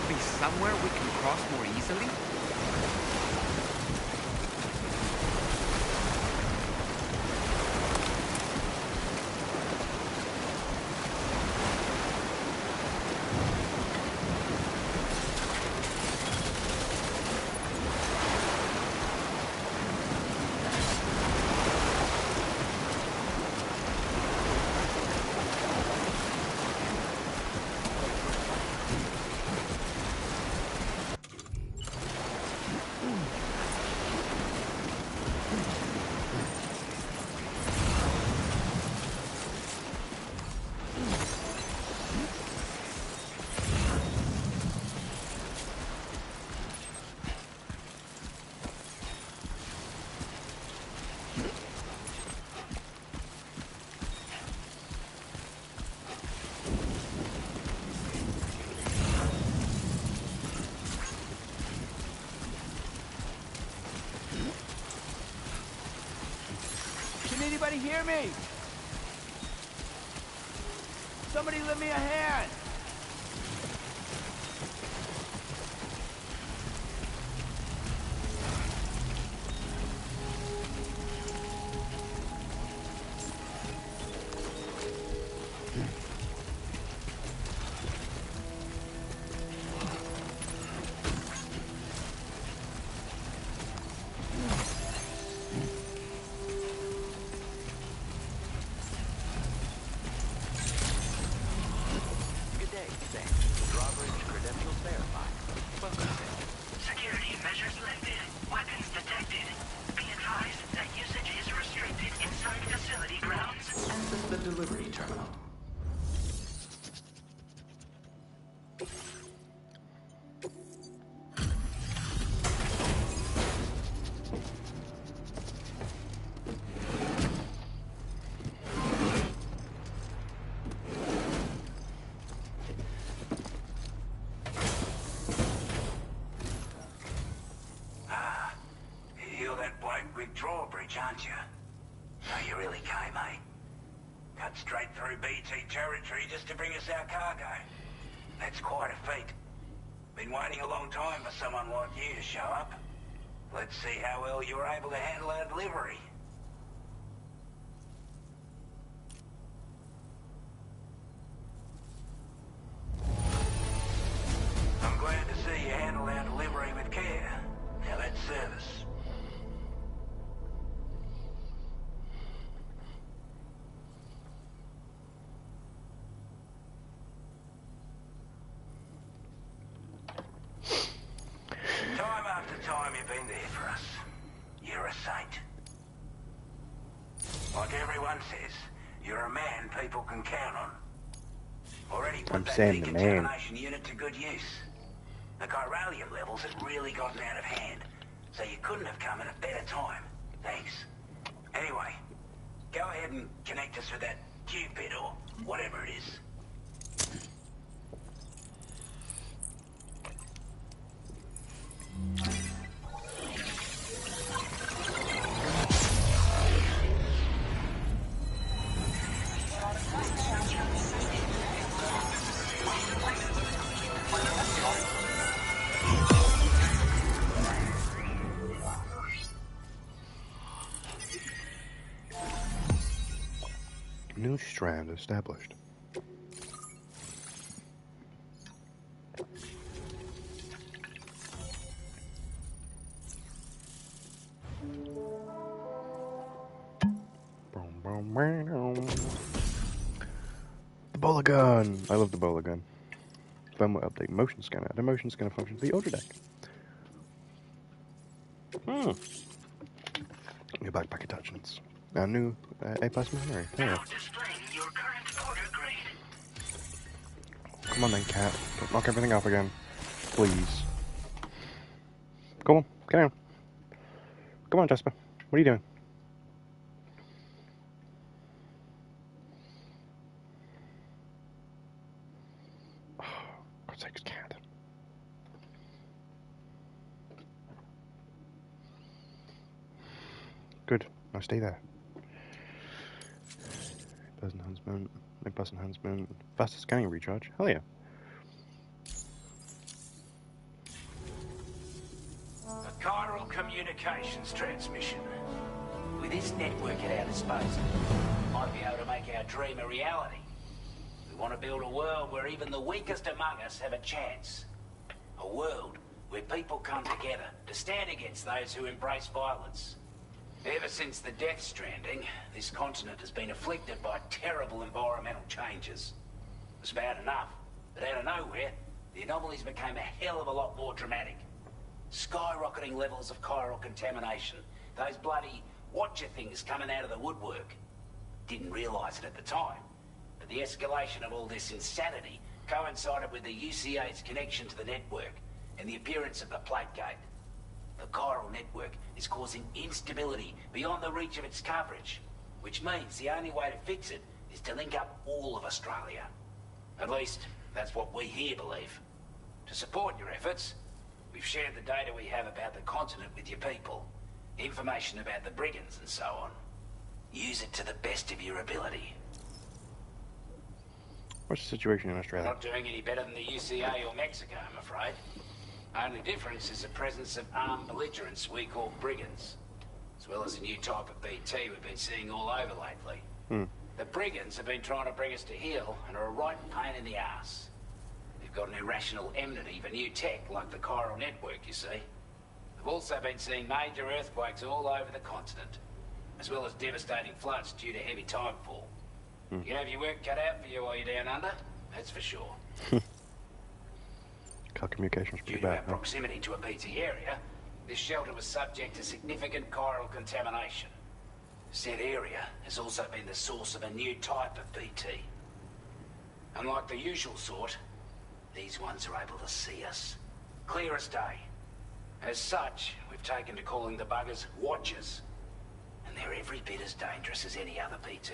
there be somewhere we can cross more easily? Can anybody hear me? Somebody lend me a hand! Security measures lifted. Weapons detected. Be advised that usage is restricted inside facility grounds. Access the delivery terminal. You're that bloke with drawbridge, aren't you? So you really came, eh? Cut straight through BT territory just to bring us our cargo. That's quite a feat. Been waiting a long time for someone like you to show up. Let's see how well you were able to handle our delivery. I'm glad to see you handle our delivery with care. Now that's service. Time after time you've been there for us. You're a saint. Like everyone says, you're a man people can count on. Already put that Sam the man. decontamination unit to good use. The chiralium levels had really gotten out of hand, so you couldn't have come at a better time. Thanks. Anyway, go ahead and connect us with that Cupid or whatever it is. New strand established. The bowler gun! I love the bowler gun. Firmware update. Motion scanner. Add a motion scanner function to the audio deck. New backpack attachments. Our new A-Pass memory. Now displaying your current order grade. Come on then, cat. Don't knock everything off again. Please. Come on, carry on. Come on, Jasper. What are you doing? Oh, God's sakes, cat. Good. Now stay there. Buzz enhancement. No buzz enhancement. Faster scanning recharge. Hell yeah. communications transmission. With this network at our disposal, we might be able to make our dream a reality. We want to build a world where even the weakest among us have a chance. A world where people come together to stand against those who embrace violence. Ever since the Death Stranding, this continent has been afflicted by terrible environmental changes. It was bad enough, but out of nowhere, the anomalies became a hell of a lot more dramatic. Skyrocketing levels of chiral contamination, those bloody Watcher things coming out of the woodwork. Didn't realise it at the time, but the escalation of all this insanity coincided with the UCA's connection to the network and the appearance of the plate gate. The chiral network is causing instability beyond the reach of its coverage, which means the only way to fix it is to link up all of Australia. At least, that's what we here believe. To support your efforts, we've shared the data we have about the continent with your people. Information about the brigands and so on. Use it to the best of your ability. What's the situation in Australia? Not doing any better than the UCA or Mexico, I'm afraid. Only difference is the presence of armed belligerents we call brigands, as well as a new type of BT we've been seeing all over lately. The brigands have been trying to bring us to heel and are a right pain in the ass. They've got an irrational enmity for new tech like the chiral network, you see. We've also been seeing major earthquakes all over the continent, as well as devastating floods due to heavy tidefall. You have your work cut out for you while you're down under, that's for sure. Car communication's Due pretty to our bad, huh? proximity to a BT area, this shelter was subject to significant chiral contamination. Said area has also been the source of a new type of BT. Unlike the usual sort, these ones are able to see us. Clear as day. As such, we've taken to calling the buggers Watchers. And they're every bit as dangerous as any other BT.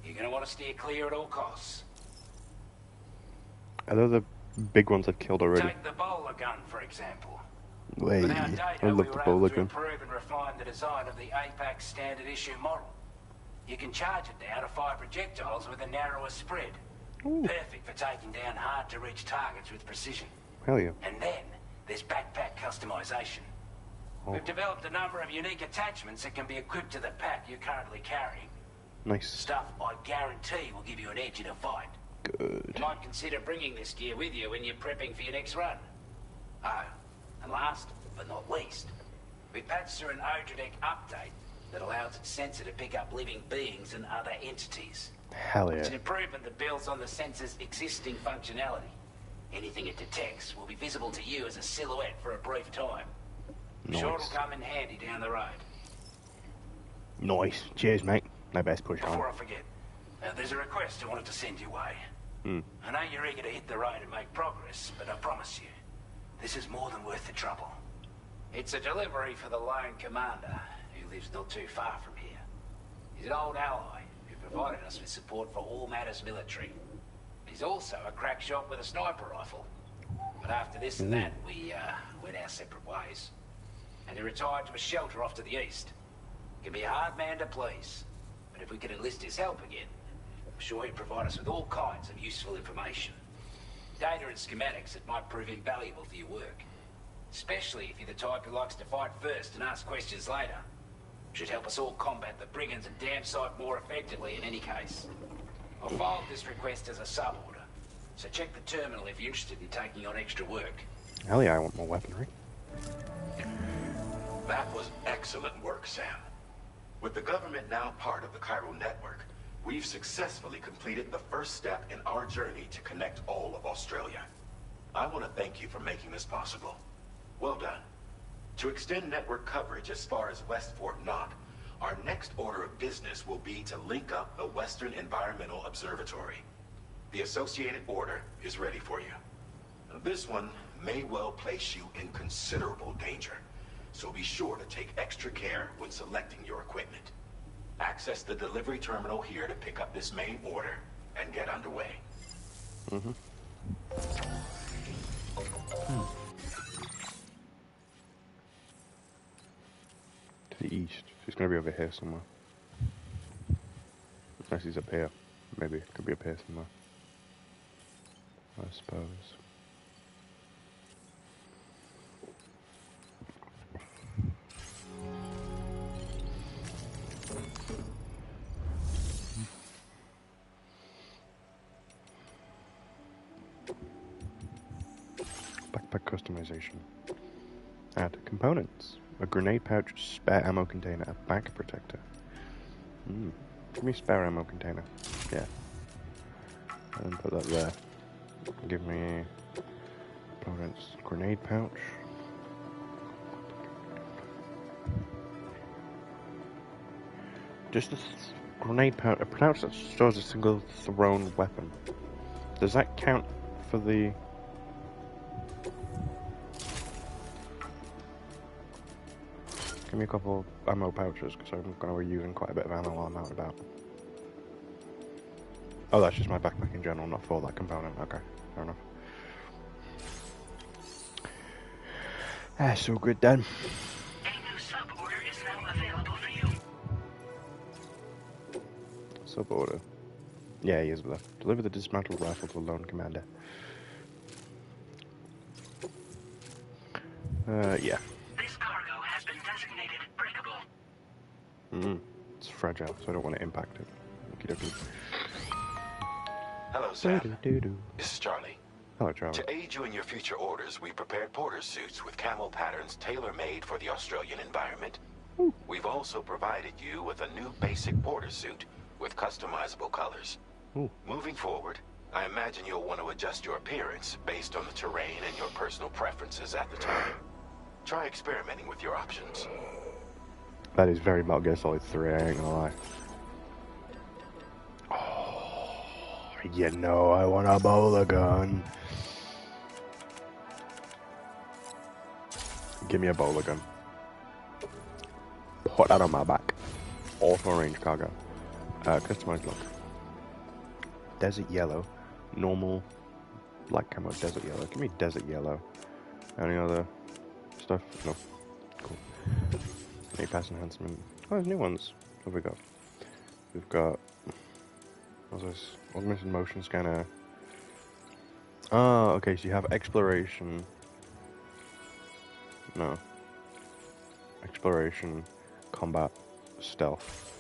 You're going to want to steer clear at all costs. Are those the big ones I've killed already? Take the bowler gun, for example. Wait, With our I data, love we the were bowler able to gun. improve and refine the design of the APAC standard issue model. You can charge it now to fire projectiles with a narrower spread. Perfect for taking down hard-to-reach targets with precision. Hell yeah. And then, there's backpack customization. We've developed a number of unique attachments that can be equipped to the pack you're currently carrying. Nice. Stuff I guarantee will give you an edge in a fight. Good. You might consider bringing this gear with you when you're prepping for your next run. Oh, and last but not least, we patched through an Odradek update that allows its sensor to pick up living beings and other entities. Hell It's an yeah. improvement that builds on the sensor's existing functionality. Anything it detects will be visible to you as a silhouette for a brief time. Nice. Sure it'll come in handy down the road. Nice. Cheers, mate. No best push Before I on. forget, there's a request I wanted to send your way. I know you're eager to hit the road and make progress, but I promise you, this is more than worth the trouble. It's a delivery for the lone commander, who lives not too far from here. He's an old ally who provided us with support for all matters military. He's also a crack shot with a sniper rifle. But after this and that, we went our separate ways. And he retired to a shelter off to the east. He can be a hard man to please, but if we could enlist his help again, I'm sure he'd provide us with all kinds of useful information. Data and schematics that might prove invaluable for your work. Especially if you're the type who likes to fight first and ask questions later. Should help us all combat the brigands and damn sight more effectively in any case. I'll filed this request as a sub-order, so check the terminal if you're interested in taking on extra work. Hell yeah, I want more weaponry. That was excellent work, Sam. With the government now part of the chiral network, we've successfully completed the first step in our journey to connect all of Australia. I want to thank you for making this possible. Well done. To extend network coverage as far as West Fort Knox, our next order of business will be to link up the Western Environmental Observatory. The associated order is ready for you. This one may well place you in considerable danger, so be sure to take extra care when selecting your equipment. Access the delivery terminal here to pick up this main order and get underway. To the east. She's gonna be over here somewhere. Unless he's up here. Maybe it could be up here somewhere. I suppose. backpack customization. Add components. A grenade pouch, spare ammo container, a back protector. Give me a spare ammo container. Yeah. And put that there. Give me components. Grenade pouch. Just a grenade pouch. A pouch that stores a single thrown weapon. Does that count for the... Give me a couple ammo pouches, because I'm going to be using quite a bit of ammo while I'm out and about. Oh, that's just my backpack in general, not for that component. Okay, fair enough. That's so good then. A new sub-order is now available for you. Sub-order. Yeah, he is there. Deliver the dismantled rifle to a lone commander. Yeah. This cargo has been designated breakable. It's fragile, so I don't want to impact it. Okie dokie. Hello, Sam. This is Charlie. Hello, Charlie. To aid you in your future orders, we prepared porter suits with camo patterns tailor-made for the Australian environment. Ooh. We've also provided you with a new basic porter suit with customizable colors. Ooh. Moving forward, I imagine you'll want to adjust your appearance based on the terrain and your personal preferences at the time. Try experimenting with your options. That is very Metal Gear Solid 3, I ain't gonna lie. Oh, you know I want a bowler gun. Give me a bowler gun. Put that on my back. Auto range cargo. Customized look. Desert yellow. Normal. Black camo. Desert yellow. Give me desert yellow. Any other stuff? No. Cool. Any pass enhancement? Oh, there's new ones. What have we got? We've got... What's this? Augmented motion scanner. Oh, okay, so you have exploration. No. Exploration, combat, stealth.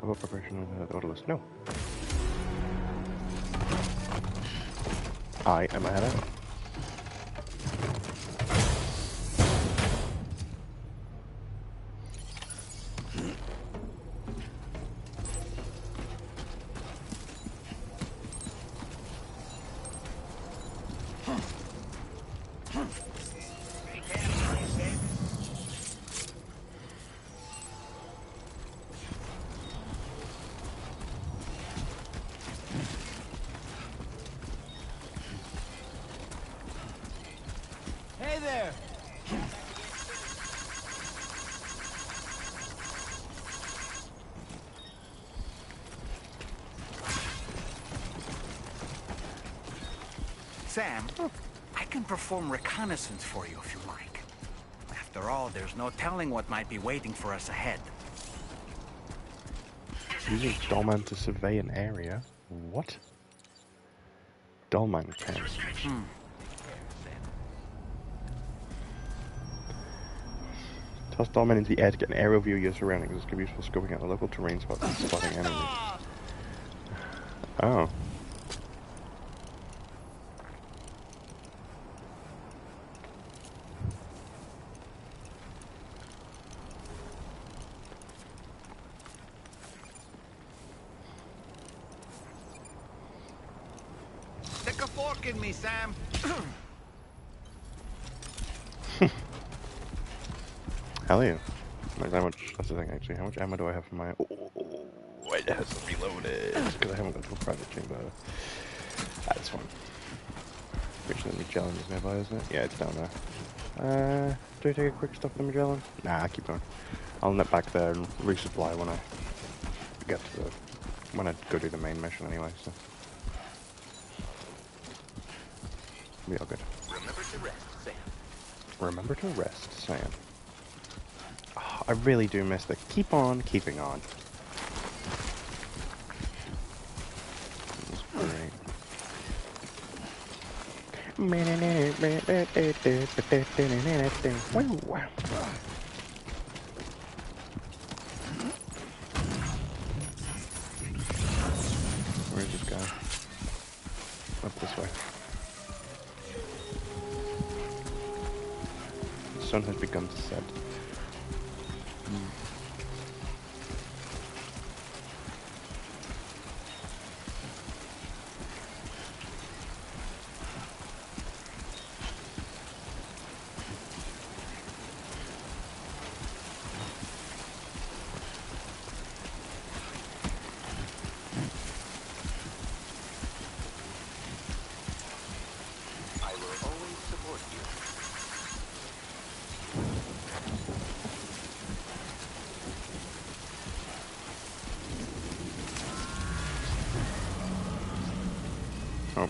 How about preparation of the order list? No. I am ahead of it. Hey there! Sam, I can perform reconnaissance for you if you like. After all, there's no telling what might be waiting for us ahead. Using Dollman to survey an area? What? Dollman can. Toss Dollman into the air to get an aerial view of your surroundings. This can be useful scoping out the local terrain spots and spotting enemies. Oh. Stick a fork in me, Sam. Hell yeah. Like how much, that's the thing actually, how much ammo do I have for my... Oh, it has to be loaded, because I haven't got to a private chamber. That's fine. Pretty sure the Magellan is nearby, isn't it? Yeah, it's down there. Do I take a quick stop at the Magellan? Nah, I keep going. I'll nip back there and resupply when I get to the... when I go do the main mission anyway, so... Be all good. Remember to rest, Sam. Remember to rest, Sam. Oh, I really do miss the keep on keeping on. That's great. Where's this guy? Up this way. sun has begun to set. I will always support you. Oh.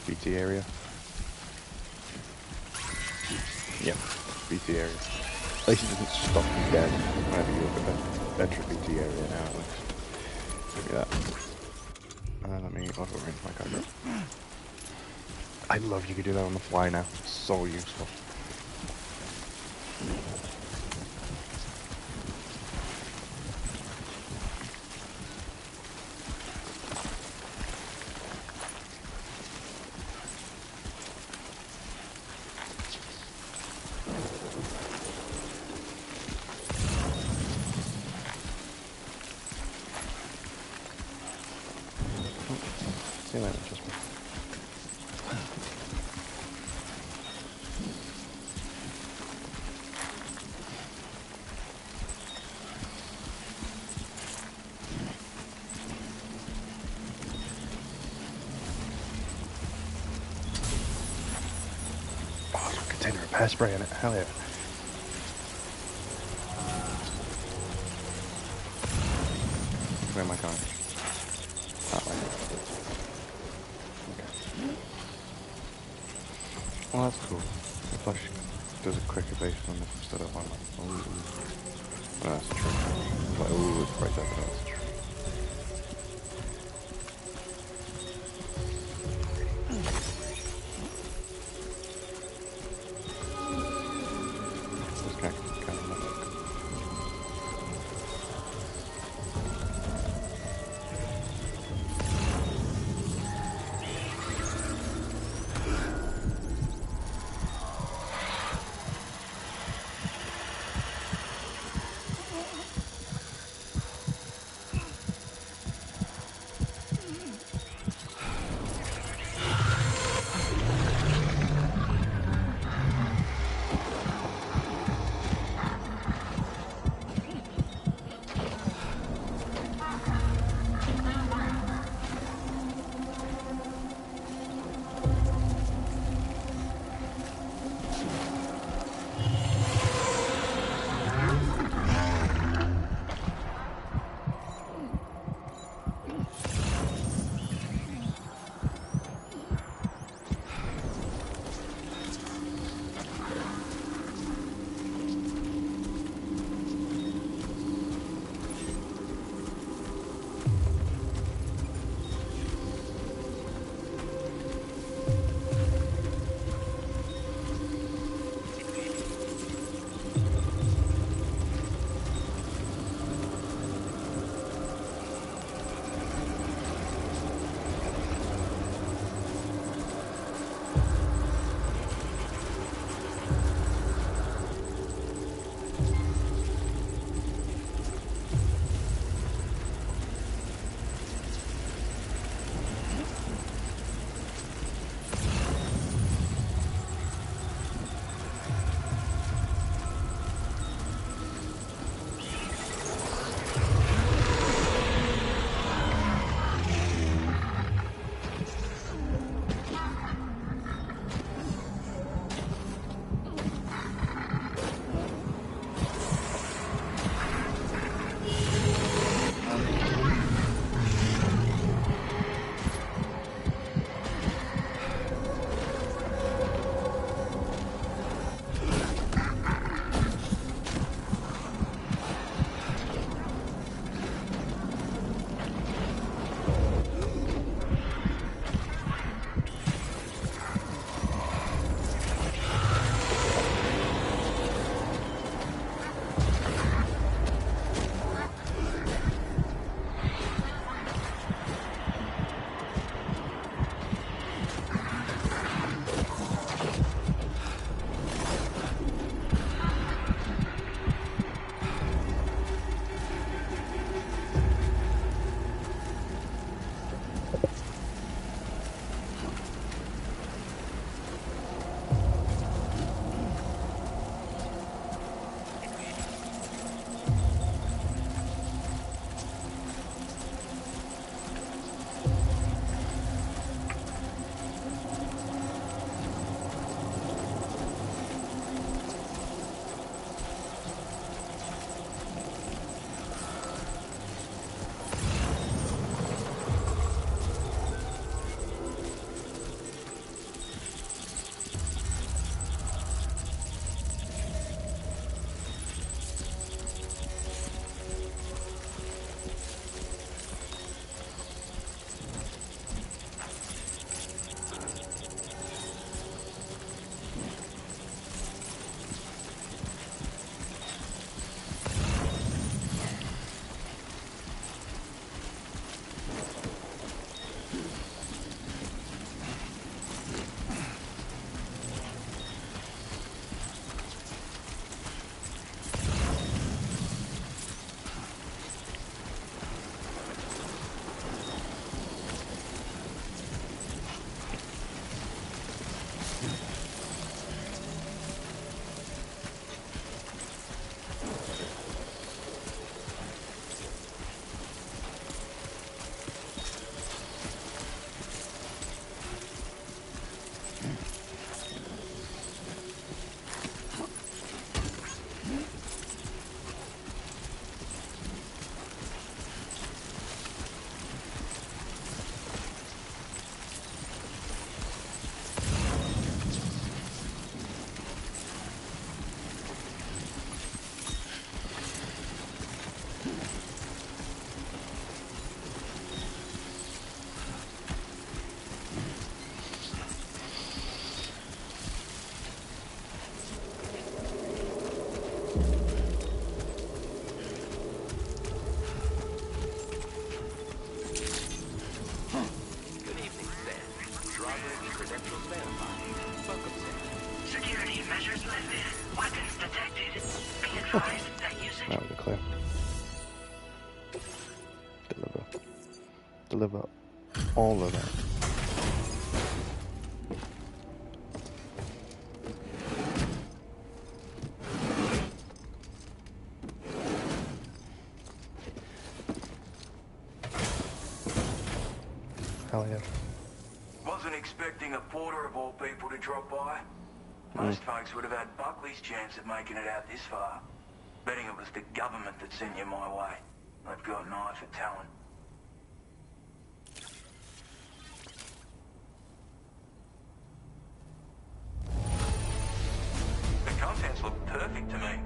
BT area. Yep, BT area. At least it doesn't stop you dead whenever you enter BT area now, at least. Give me that. Let me over range my cargo. I love you can do that on the fly now. It's so useful. See you later, just me. Oh, there's a container of pear spray in it. Hell yeah. Where am I going? That way. Okay. Well, that's cool. The flash does a quicker base on this instead of one. Oh, that's true. Like, oh, it's right there, but that's true. This guy can kind of look. deliver all of that. Hell yeah. Wasn't expecting a porter of all people to drop by. Most folks would have had Buckley's chance of making it out this far. Betting it was the government that sent you my way. They've got an eye for talent. The contents look perfect to me.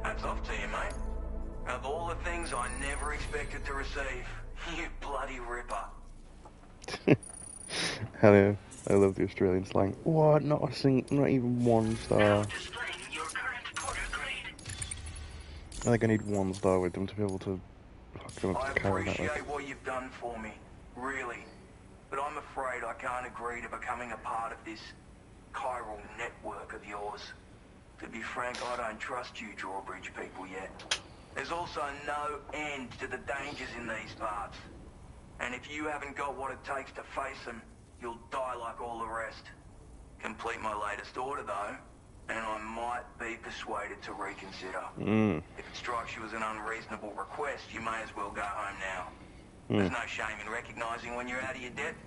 Hats off to you, mate. Of all the things I never expected to receive, you bloody ripper. Hell yeah. I love the Australian slang. What? Not even 1 star. I think I need 1 star with them to be able to fucking carry that. I appreciate what you've done for me, really. But I'm afraid I can't agree to becoming a part of this chiral network of yours. To be frank, I don't trust you drawbridge people yet. There's also no end to the dangers in these parts. And if you haven't got what it takes to face them, you'll die like all the rest. Complete my latest order, though, and I might be persuaded to reconsider. If it strikes you as an unreasonable request, you may as well go home now. There's no shame in recognizing when you're out of your depth.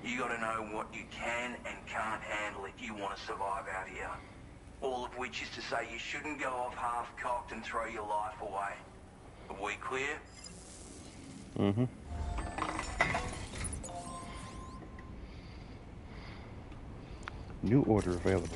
You gotta know what you can and can't handle if you want to survive out here. All of which is to say you shouldn't go off half-cocked and throw your life away. Are we clear? Mm-hmm. New order available.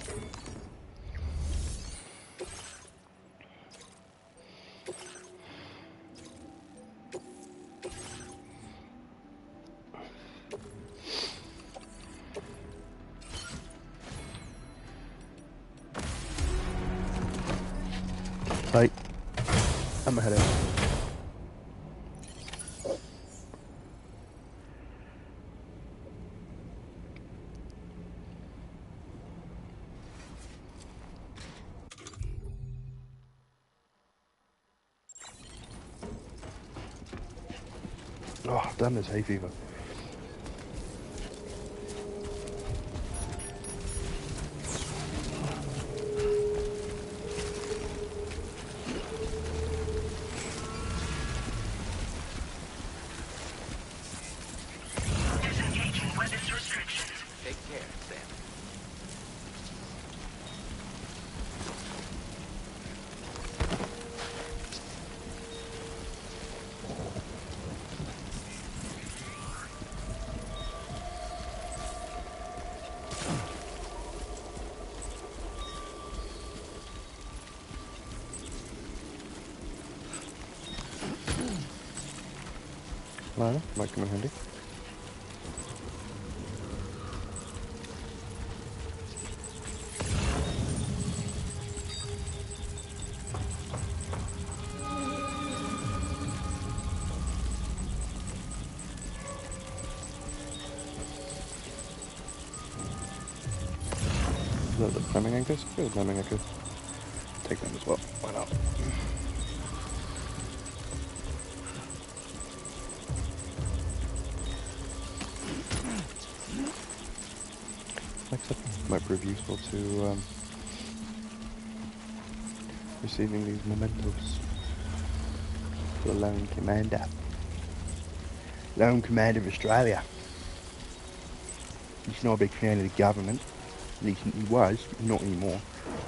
Right. I'm ahead of it. Oh, damn this hay fever. Disengaging weapons restrictions. Take care, Sam. Well, might come in handy. Is that the Fleming anchors? Good Fleming anchors. Take them as well. Why not? Might prove useful to receiving these mementos for the Lone Commander. Lone Commander of Australia. He's not a big fan of the government. At least he was, not anymore.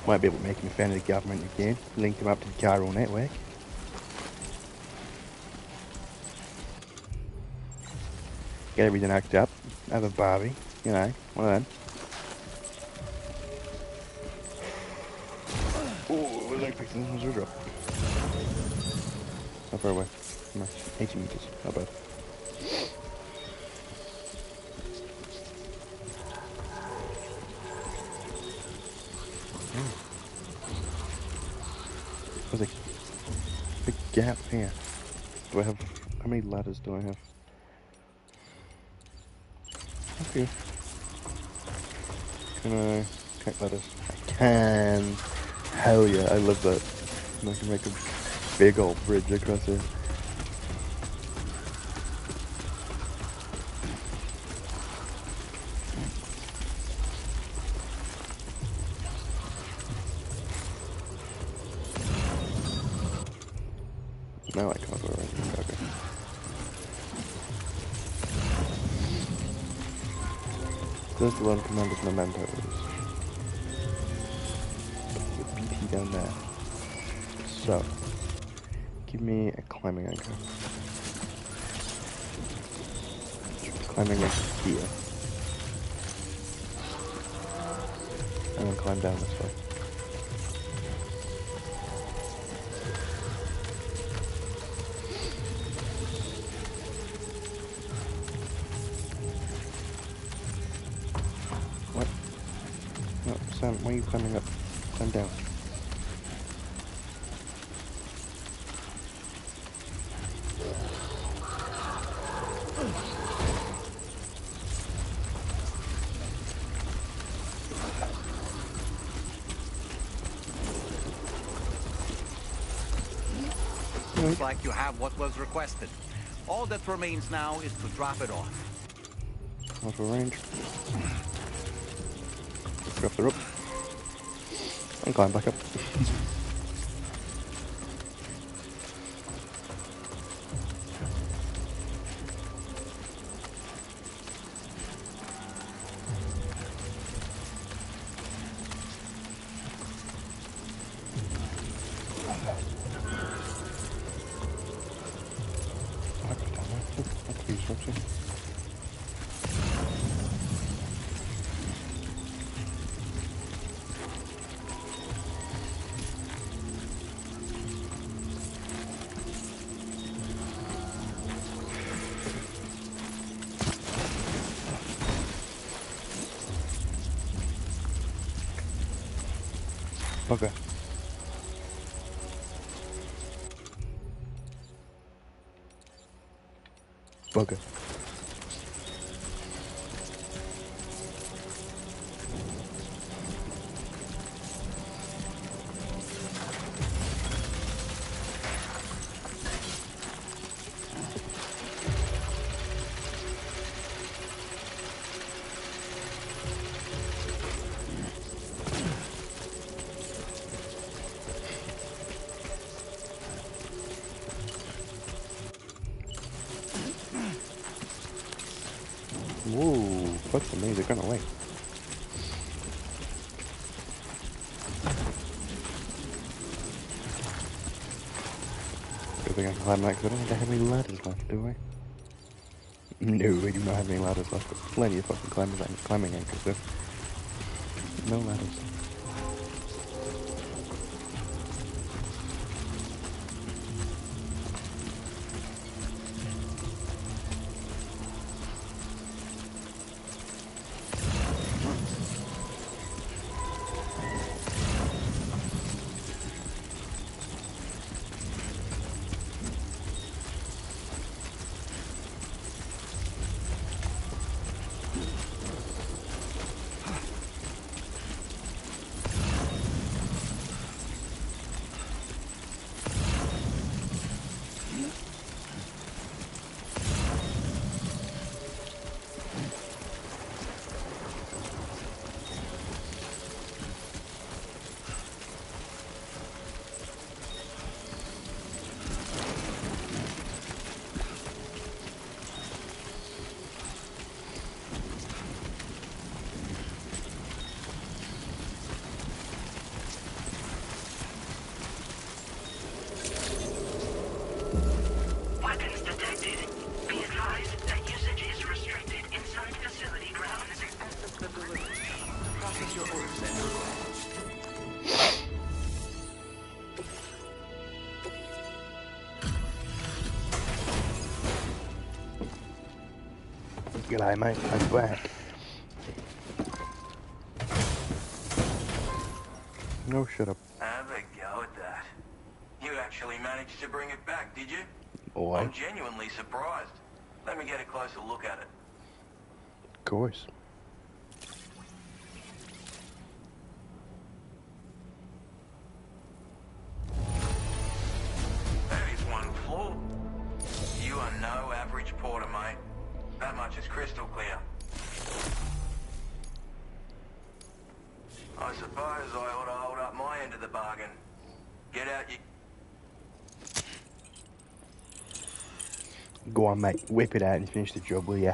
Might be able to make him a fan of the government again. Link him up to the chiral network. Get everything hacked up. Have a Barbie. You know, one of them. Oh, was I picking this? Was a drop? How far away? Nice. 80 meters. Not bad. There's a big gap here. Do I have... How many ladders do I have? Okay. Can I connect ladders? I can. Hell yeah, I love that. And I can make a big old bridge across here. No, I can't do it right. Okay. There's the one commander's mementos. The BT down there. So, give me a climbing anchor. Climbing anchor here. And then climb down this way. What? No, Sam, why are you climbing up? Climb down. Looks like you have what was requested. All that remains now is to drop it off. Out of range. Drop the rope. And climb back up. Okay. Bugger. Whoa, fuck me, they're gonna wait. Good thing I can climb that because I don't think I have any ladders left, do I? No, I do not have any ladders left, but plenty of fucking climbing anchors though. No ladders. G'day mate, I'm back. No, shut up. Have a go at that. You actually managed to bring it back, did you? Boy. I'm genuinely surprised. Let me get a closer look at it. Of course. That is one flaw. You are no average porter, mate. That much is crystal clear. I suppose I ought to hold up my end of the bargain. Get out you... Go on, mate. Whip it out and finish the job, will ya?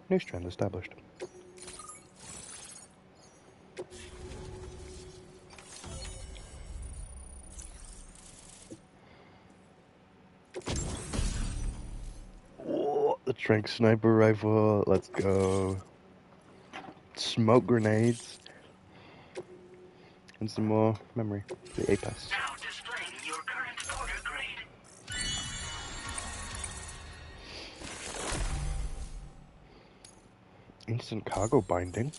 New strand established. Whoa, the Trank sniper rifle. Let's go. Smoke grenades. And some more memory. The APAS. Now displaying your current order grade. Instant cargo binding.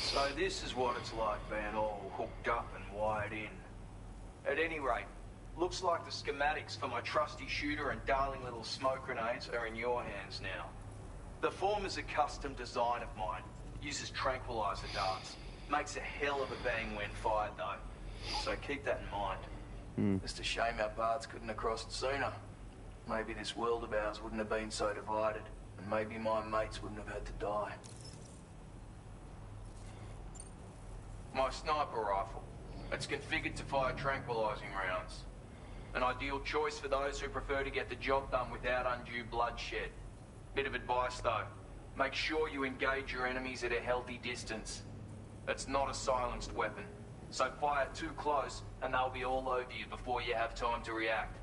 So this is what it's like being all hooked up and wired in. At any rate, looks like the schematics for my trusty shooter and darling little smoke grenades are in your hands now. The former's a custom design of mine. Uses tranquilizer darts. Makes a hell of a bang when fired though. So keep that in mind. Just a shame our paths couldn't have crossed sooner. Maybe this world of ours wouldn't have been so divided. And maybe my mates wouldn't have had to die. My sniper rifle. It's configured to fire tranquilizing rounds. An ideal choice for those who prefer to get the job done without undue bloodshed. Bit of advice though. Make sure you engage your enemies at a healthy distance. It's not a silenced weapon. So fire too close and they'll be all over you before you have time to react.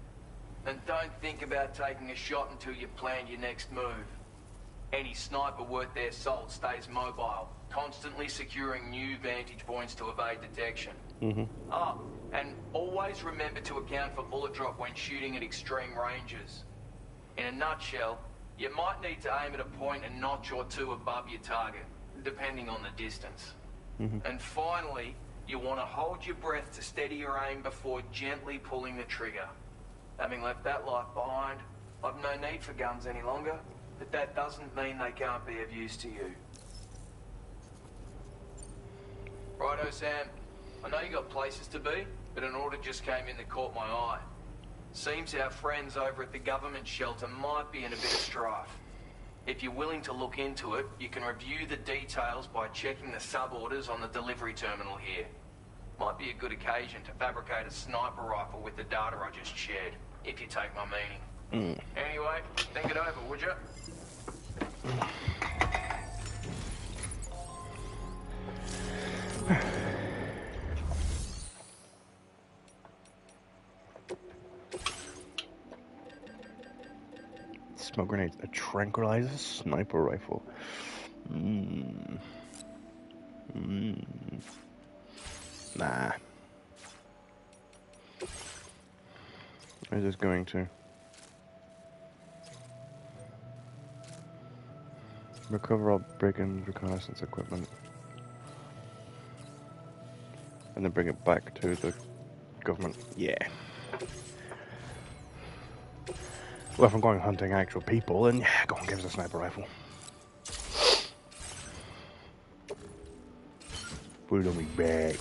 And don't think about taking a shot until you've planned your next move. Any sniper worth their salt stays mobile, constantly securing new vantage points to evade detection. Ah, and always remember to account for bullet drop when shooting at extreme ranges. In a nutshell, you might need to aim at a point a notch or two above your target, depending on the distance. And finally, you want to hold your breath to steady your aim before gently pulling the trigger. Having left that life behind, I've no need for guns any longer, but that doesn't mean they can't be of use to you. Righto, Sam. I know you got places to be, but an order just came in that caught my eye. Seems our friends over at the government shelter might be in a bit of strife. If you're willing to look into it, you can review the details by checking the sub-orders on the delivery terminal here. Might be a good occasion to fabricate a sniper rifle with the data I just shared, if you take my meaning. Anyway, think it over, would you? Smoke grenades, a tranquilizer sniper rifle. Nah. I'm just going to recover all break-in reconnaissance equipment and then bring it back to the government. Yeah. Well, if I'm going hunting actual people, then yeah, go and give us a sniper rifle. Put it on me back.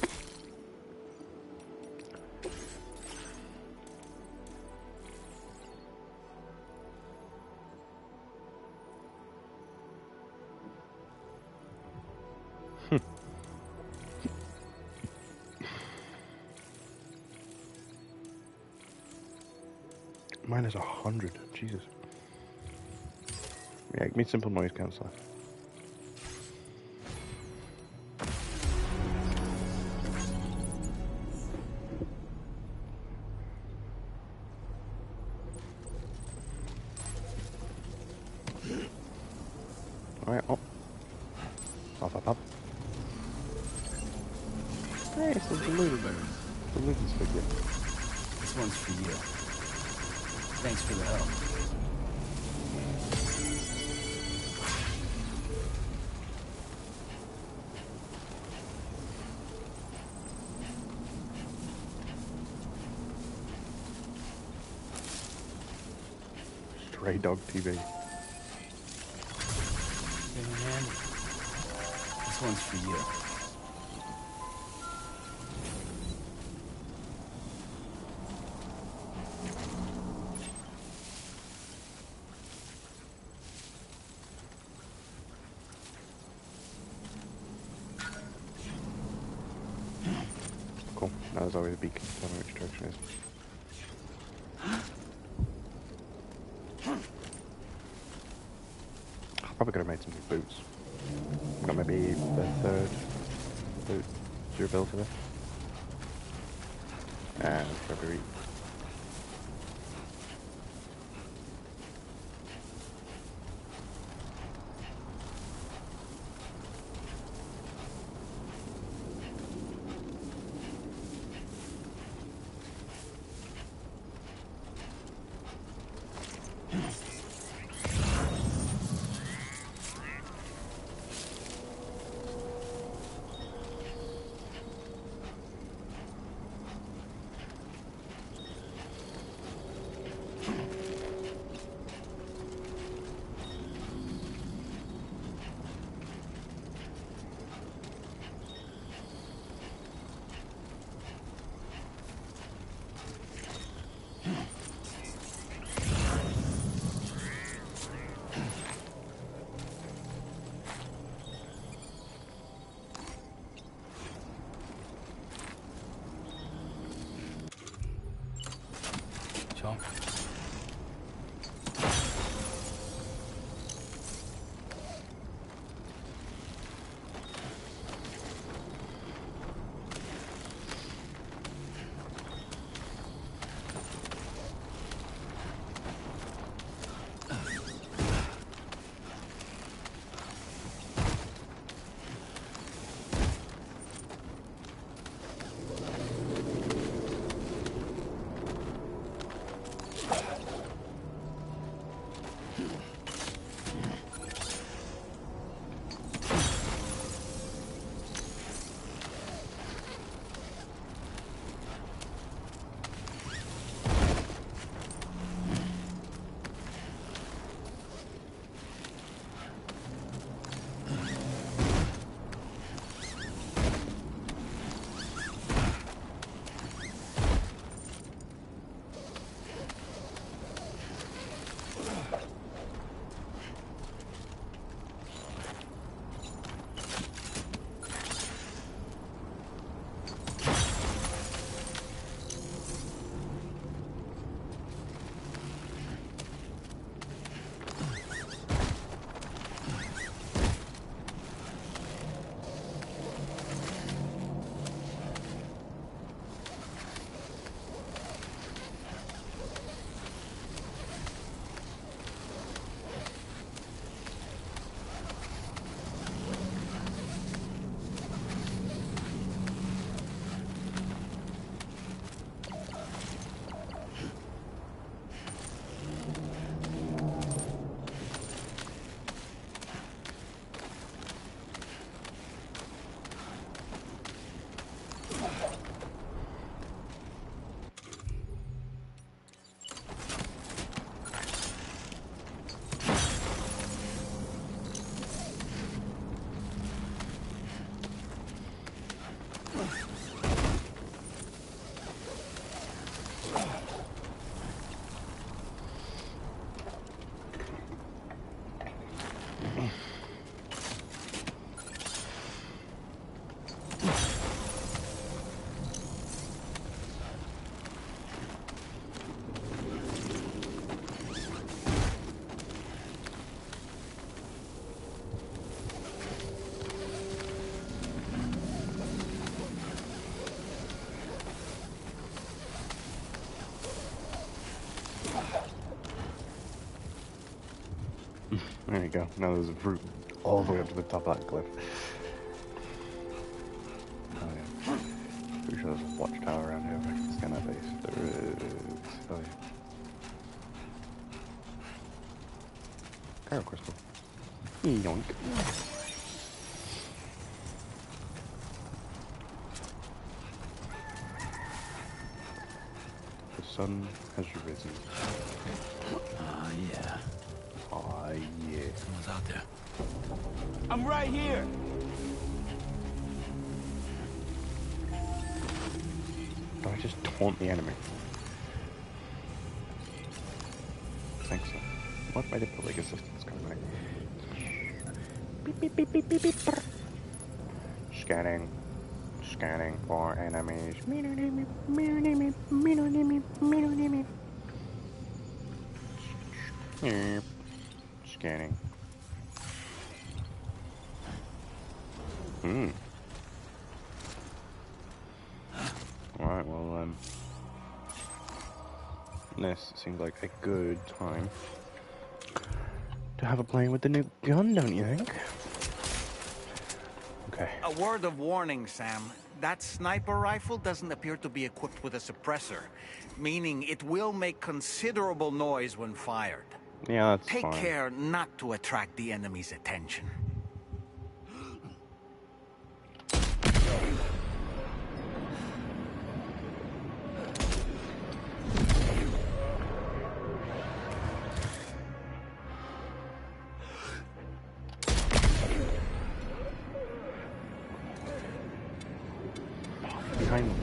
Mine is 100. Jesus. Yeah, give me simple noise canceller. Alright, up. Up. Hey, it's a balloon. Balloon's figure. This one's for you. Thanks for the help. Stray dog TV. This one's for you. Cool. That was always a beacon. I don't know which direction it is. Probably could have made some new boots. Got maybe the third boot durability there. And February. Sure. There you go. Now there's a route all the way up to the top of that cliff. Oh yeah. Pretty sure there's a watchtower around here if I can scan that base. There is. Oh yeah. Carol crystal. Yoink. The sun has risen. Yeah. Oh, yeah. Someone's out there. I'm right here. just taunt the enemy. Thanks. What by the public assistance company? Beep beep beep beep beep beep. Scanning. Scanning for enemies. Scanning. Alright, well, this seems like a good time to have a play with the new gun, don't you think? Okay. A word of warning, Sam. That sniper rifle doesn't appear to be equipped with a suppressor, meaning it will make considerable noise when fired. Yeah, that's Take fine. care not to attract the enemy's attention. Behind me.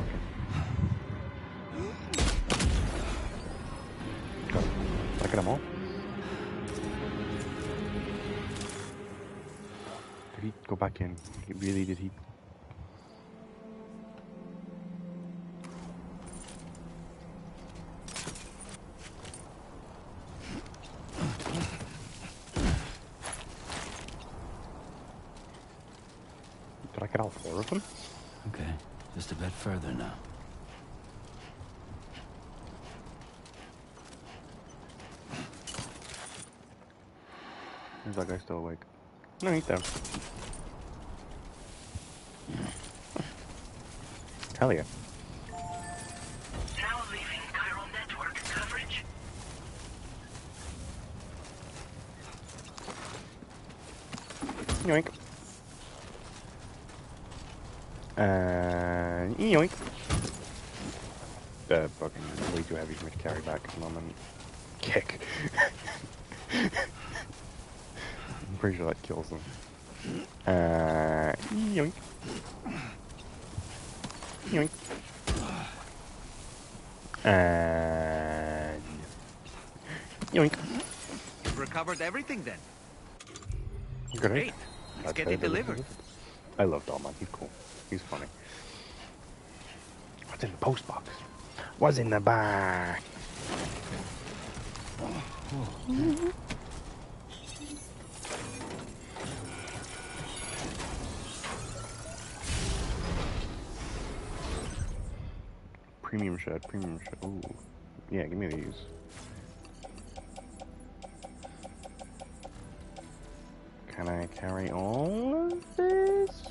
Go. Did I get them all? Did he go back in? Really, did he? Did I get all 4 of them? Okay, just a bit further now. Is that guy still awake? No, he's down. Hell yeah. Now leaving chiral network coverage. Yoink. Yoink. Fucking way too heavy for me to carry back at the moment. Kick. I'm pretty sure that kills them. Yoink. Yoink. And yoink. You've recovered everything then. Great. Let's get it delivered. I love Dolman. He's cool. He's funny. What's in the post box? What's in the bag? Premium shed, premium shed. Ooh. Yeah, give me these. Can I carry all of this?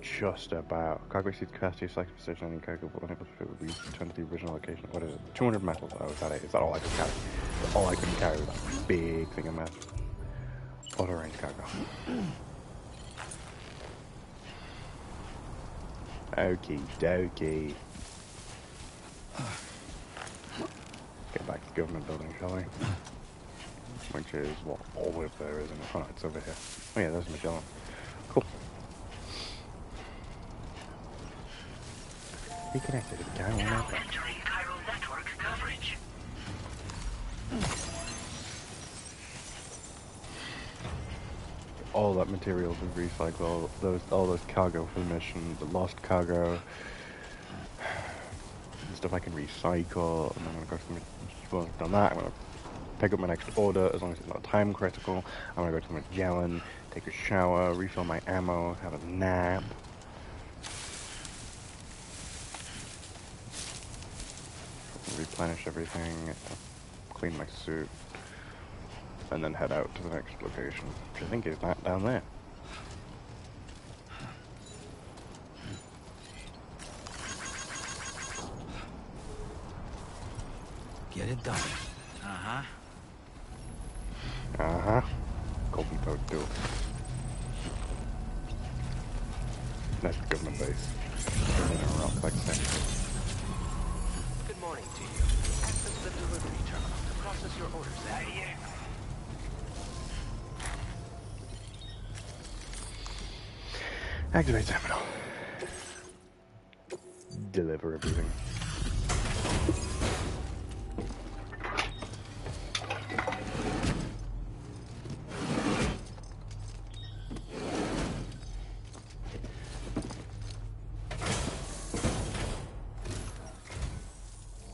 Just about. Cargo seats capacity, select position, any cargo will enable to be returned to the original location. What is it? 200 metals. Oh, is that it? Is that all I could carry? All I couldn't carry was that big thing of metal. Auto range cargo. Okie dokie. Get back to the government building, shall we? Which is, well, all the way up there, isn't it? Oh no, it's over here. Oh yeah, there's Magellan. Cool. Reconnected to the Chiral network. Entering chiral network coverage. All that material to recycle, all those cargo for the mission, the lost cargo, stuff I can recycle, and then I'm gonna go to the, well, I've done that, I'm gonna pick up my next order, as long as it's not time critical. I'm gonna go to the Magellan, take a shower, refill my ammo, have a nap. Replenish everything, clean my suit, and then head out to the next location, which I think is that down there. Get it done. Uh-huh. Uh-huh. Golden Toad too. Nice government base. Good morning to you. Access the delivery terminal to process your orders. Activate terminal. deliver everything.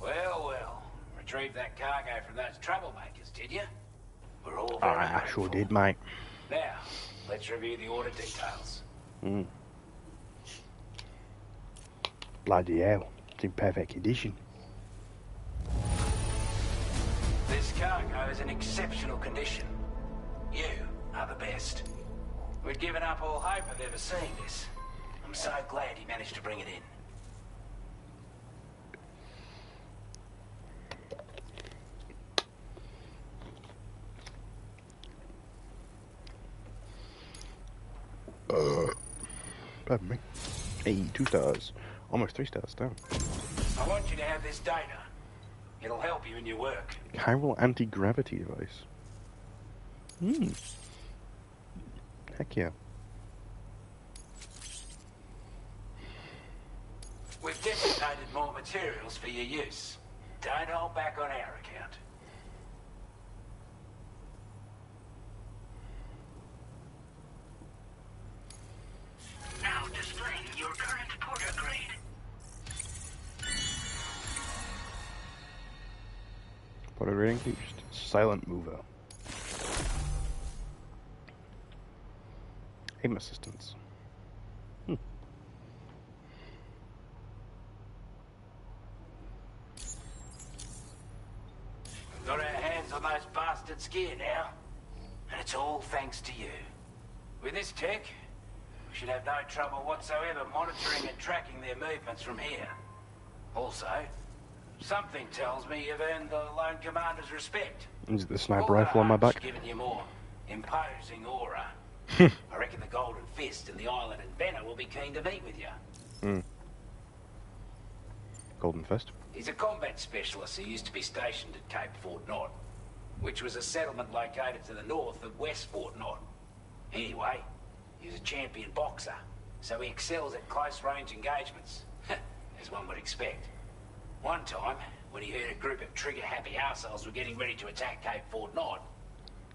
Well. Retrieved that cargo from those troublemakers, did you? We're all very I sure did, mate. Now, let's review the order details. Bloody hell, it's in perfect condition. This cargo is in exceptional condition. You are the best. We'd given up all hope of ever seeing this. I'm so glad you managed to bring it in. Pardon me. Hey, 2 stars. Almost 3 stars down. I want you to have this data. It'll help you in your work. Chiral anti-gravity device. Heck yeah. We've designated more materials for your use. Don't hold back on our account. Now displaying your current porter grade. Porter grade increased. Silent mover. Aim assistance. Got our hands on those bastards' gear now. And it's all thanks to you. With this tech, we should have no trouble whatsoever monitoring and tracking their movements from here. Also, something tells me you've earned the Lone Commander's respect. Is the sniper rifle on my back? Giving you more imposing aura. I reckon the Golden Fist and the Island Inventor will be keen to meet with you. Golden Fist? He's a combat specialist who used to be stationed at Cape Fort Knot, which was a settlement located to the north of West Fort Knot. Anyway, he's a champion boxer, so he excels at close-range engagements, as one would expect. One time, when he heard a group of trigger-happy arseholes were getting ready to attack Cape Fort Knot,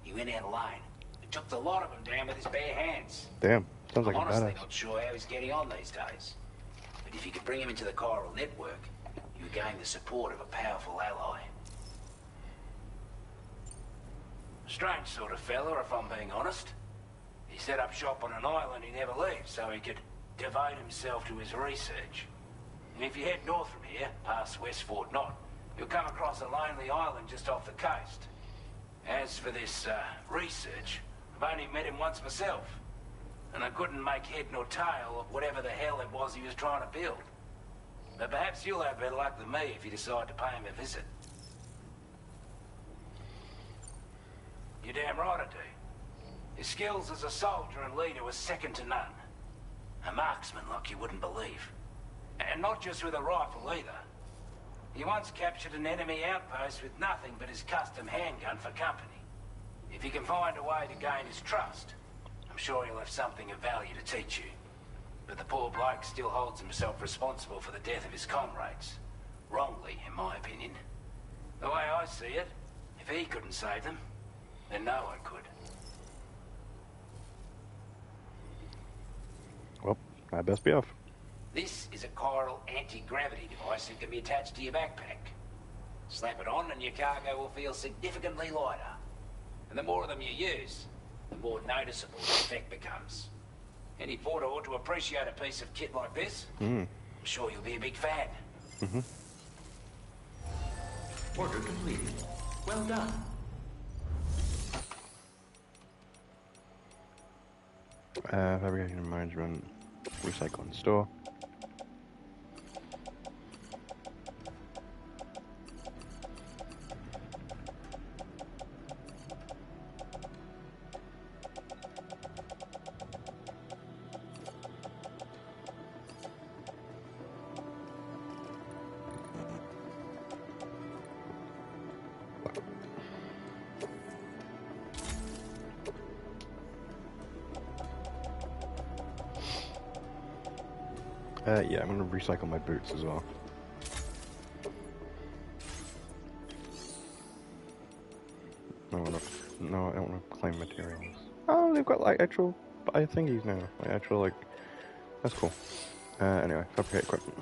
he went out alone and took the lot of them down with his bare hands. Damn, sounds like I'm a honestly badass. not sure how he's getting on these days. But if you could bring him into the chiral network, you would gain the support of a powerful ally. Strange sort of fella, if I'm being honest. He set up shop on an island he never leaves so he could devote himself to his research. And if you head north from here, past West Fort Knot, you'll come across a lonely island just off the coast. As for this research, I've only met him once myself, and I couldn't make head nor tail of whatever the hell it was he was trying to build. But perhaps you'll have better luck than me if you decide to pay him a visit. You're damn right I do. His skills as a soldier and leader were second to none. A marksman like you wouldn't believe. And not just with a rifle either. He once captured an enemy outpost with nothing but his custom handgun for company. If you can find a way to gain his trust, I'm sure he'll have something of value to teach you. But the poor bloke still holds himself responsible for the death of his comrades. Wrongly, in my opinion. The way I see it, if he couldn't save them, then no one could. Well, I best be off. This is a chiral anti-gravity device that can be attached to your backpack. Slap it on and your cargo will feel significantly lighter. And the more of them you use, the more noticeable the effect becomes. Any porter ought to appreciate a piece of kit like this. I'm sure you'll be a big fan. Order completed. Well done. Fabrication management, recycling store. Yeah, I'm gonna recycle my boots as well. No, I don't want to claim materials. Oh, they've got like actual thingies now. Like actual like, that's cool. Anyway, fabricate equipment.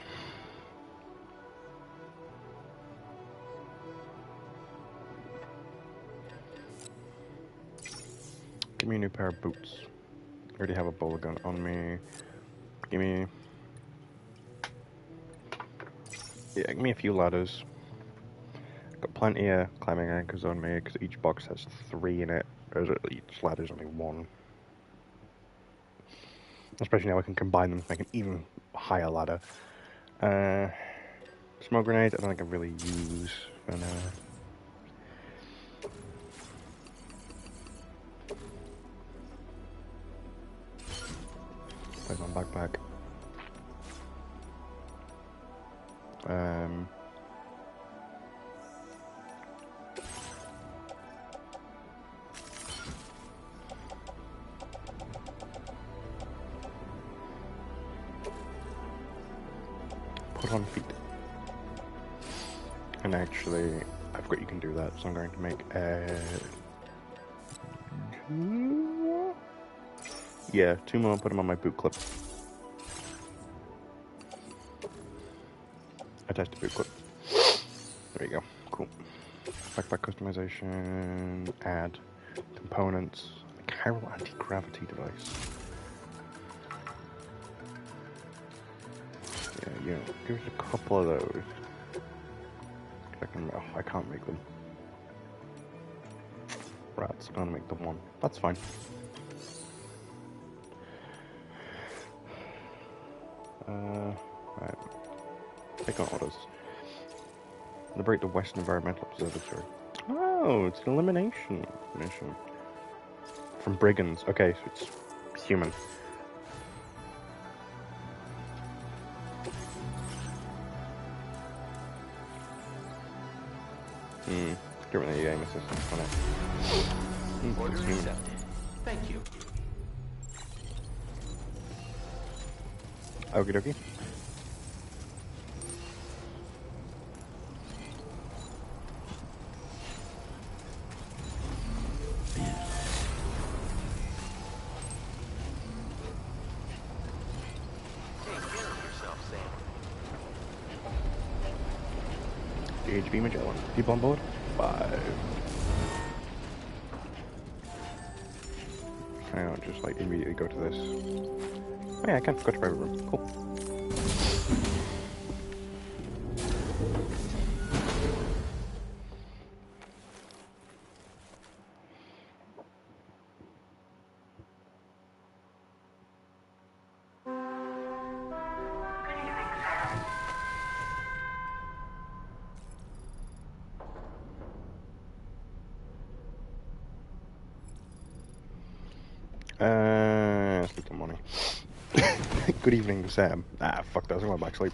Give me a new pair of boots. I already have a bowler gun on me. Give me a few ladders. Got plenty of climbing anchors on me because each box has 3 in it. Whereas each ladder's only 1. Especially now I can combine them to make an even higher ladder. Smoke grenades I don't think I really use for now. Place on backpack. Put on feet. And actually, I forgot you can do that, so I'm going to make two more, put them on my boot clip. Attach the boot clip. There you go, cool. Backpack customization, add components, chiral anti-gravity device. Yeah, give us a couple of those. I can't make them. Rats, gonna make them 1. That's fine. Right. Take on orders. Liberate the Western Environmental Observatory. Oh, it's an elimination mission. From brigands. Okay, so it's human. Get rid of the aim assistance on it. Order accepted. Thank you. Okie dokie. DHB Magellan. People on board? 5. Hang on, just like immediately go to this. Oh yeah, I can. Go to private room. Cool. Sleep till morning. Good evening, Sam. Ah, fuck that, I was going back to sleep.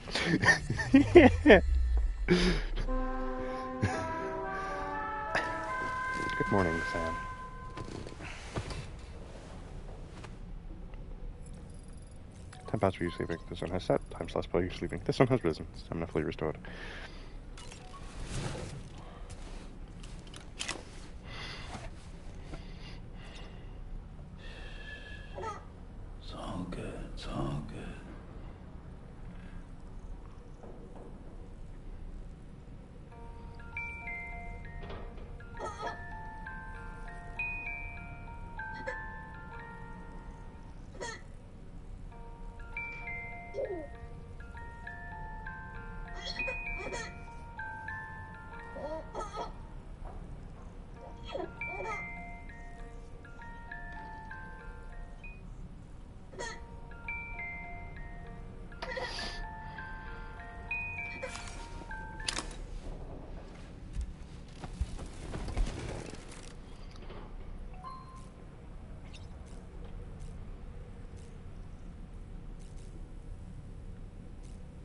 Good morning, Sam. Time past for you sleeping. The sun has set. Time slash for you sleeping. The sun has risen. Stamina fully restored. It's all good. It's all good.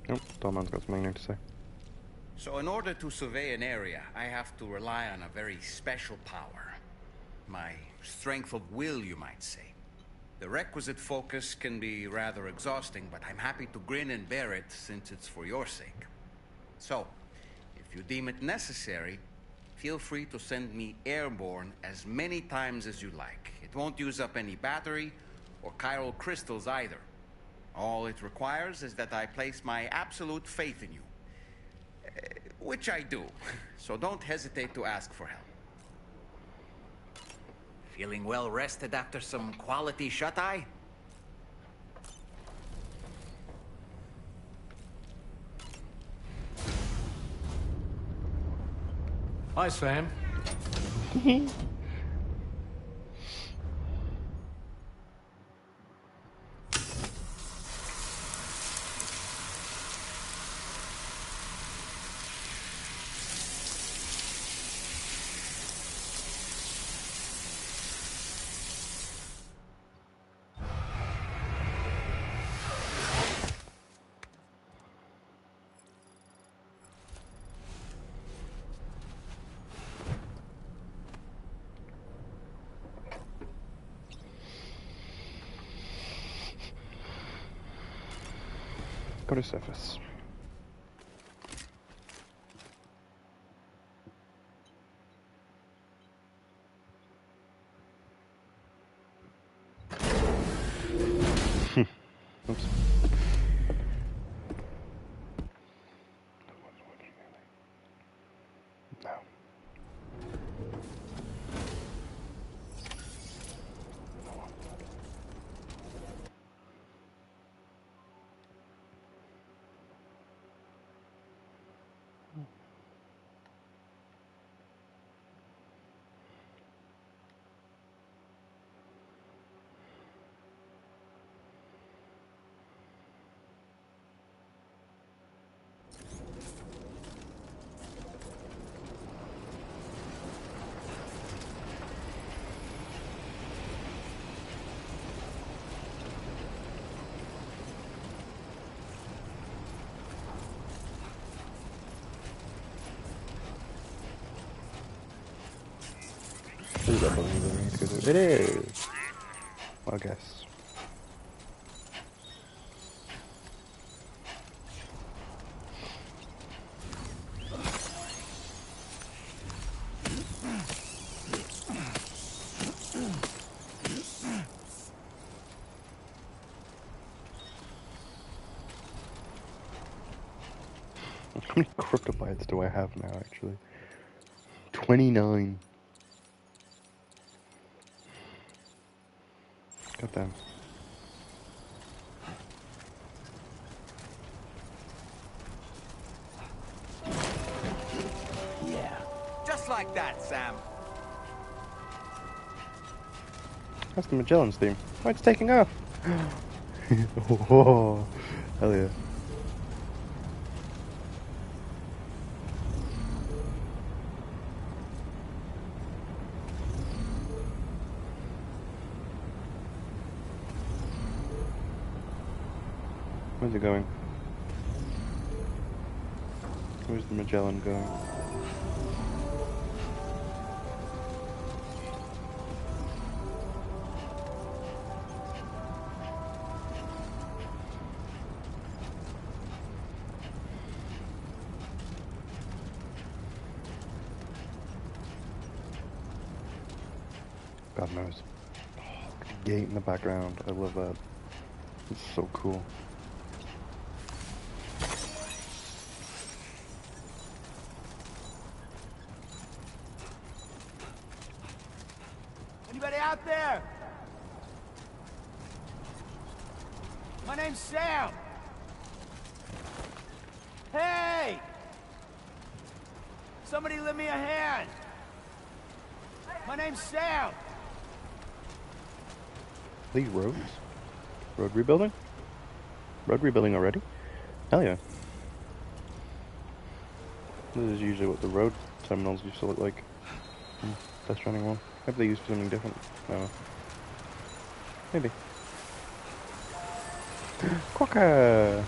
Nope, Dolman's got something new to say. So in order to survey an area, I have to rely on a very special power. My strength of will, you might say. The requisite focus can be rather exhausting, but I'm happy to grin and bear it since it's for your sake. So, if you deem it necessary, feel free to send me airborne as many times as you like. It won't use up any battery or chiral crystals either. All it requires is that I place my absolute faith in you. Which I do, so don't hesitate to ask for help. Feeling well rested after some quality shut-eye? Hi, Sam. Go to surface. Oops. No. Is that what we need to go to? It is! Well, I guess. How many cryptobytes do I have now, actually? 29. God damn. Yeah. Just like that, Sam. That's the Magellan's theme. Oh, it's taking off! Oh, hell yeah. Where's it going? Where's the Magellan going? God knows. Oh, the gate in the background. I love that. It's so cool. Anybody out there? My name's Sam. Hey! Somebody lend me a hand. My name's Sam. These roads? Road rebuilding? Road rebuilding already? Hell yeah. This is usually what the road terminals used to look like in Death Stranding 1. Maybe they used something different. No. Maybe. Quokka!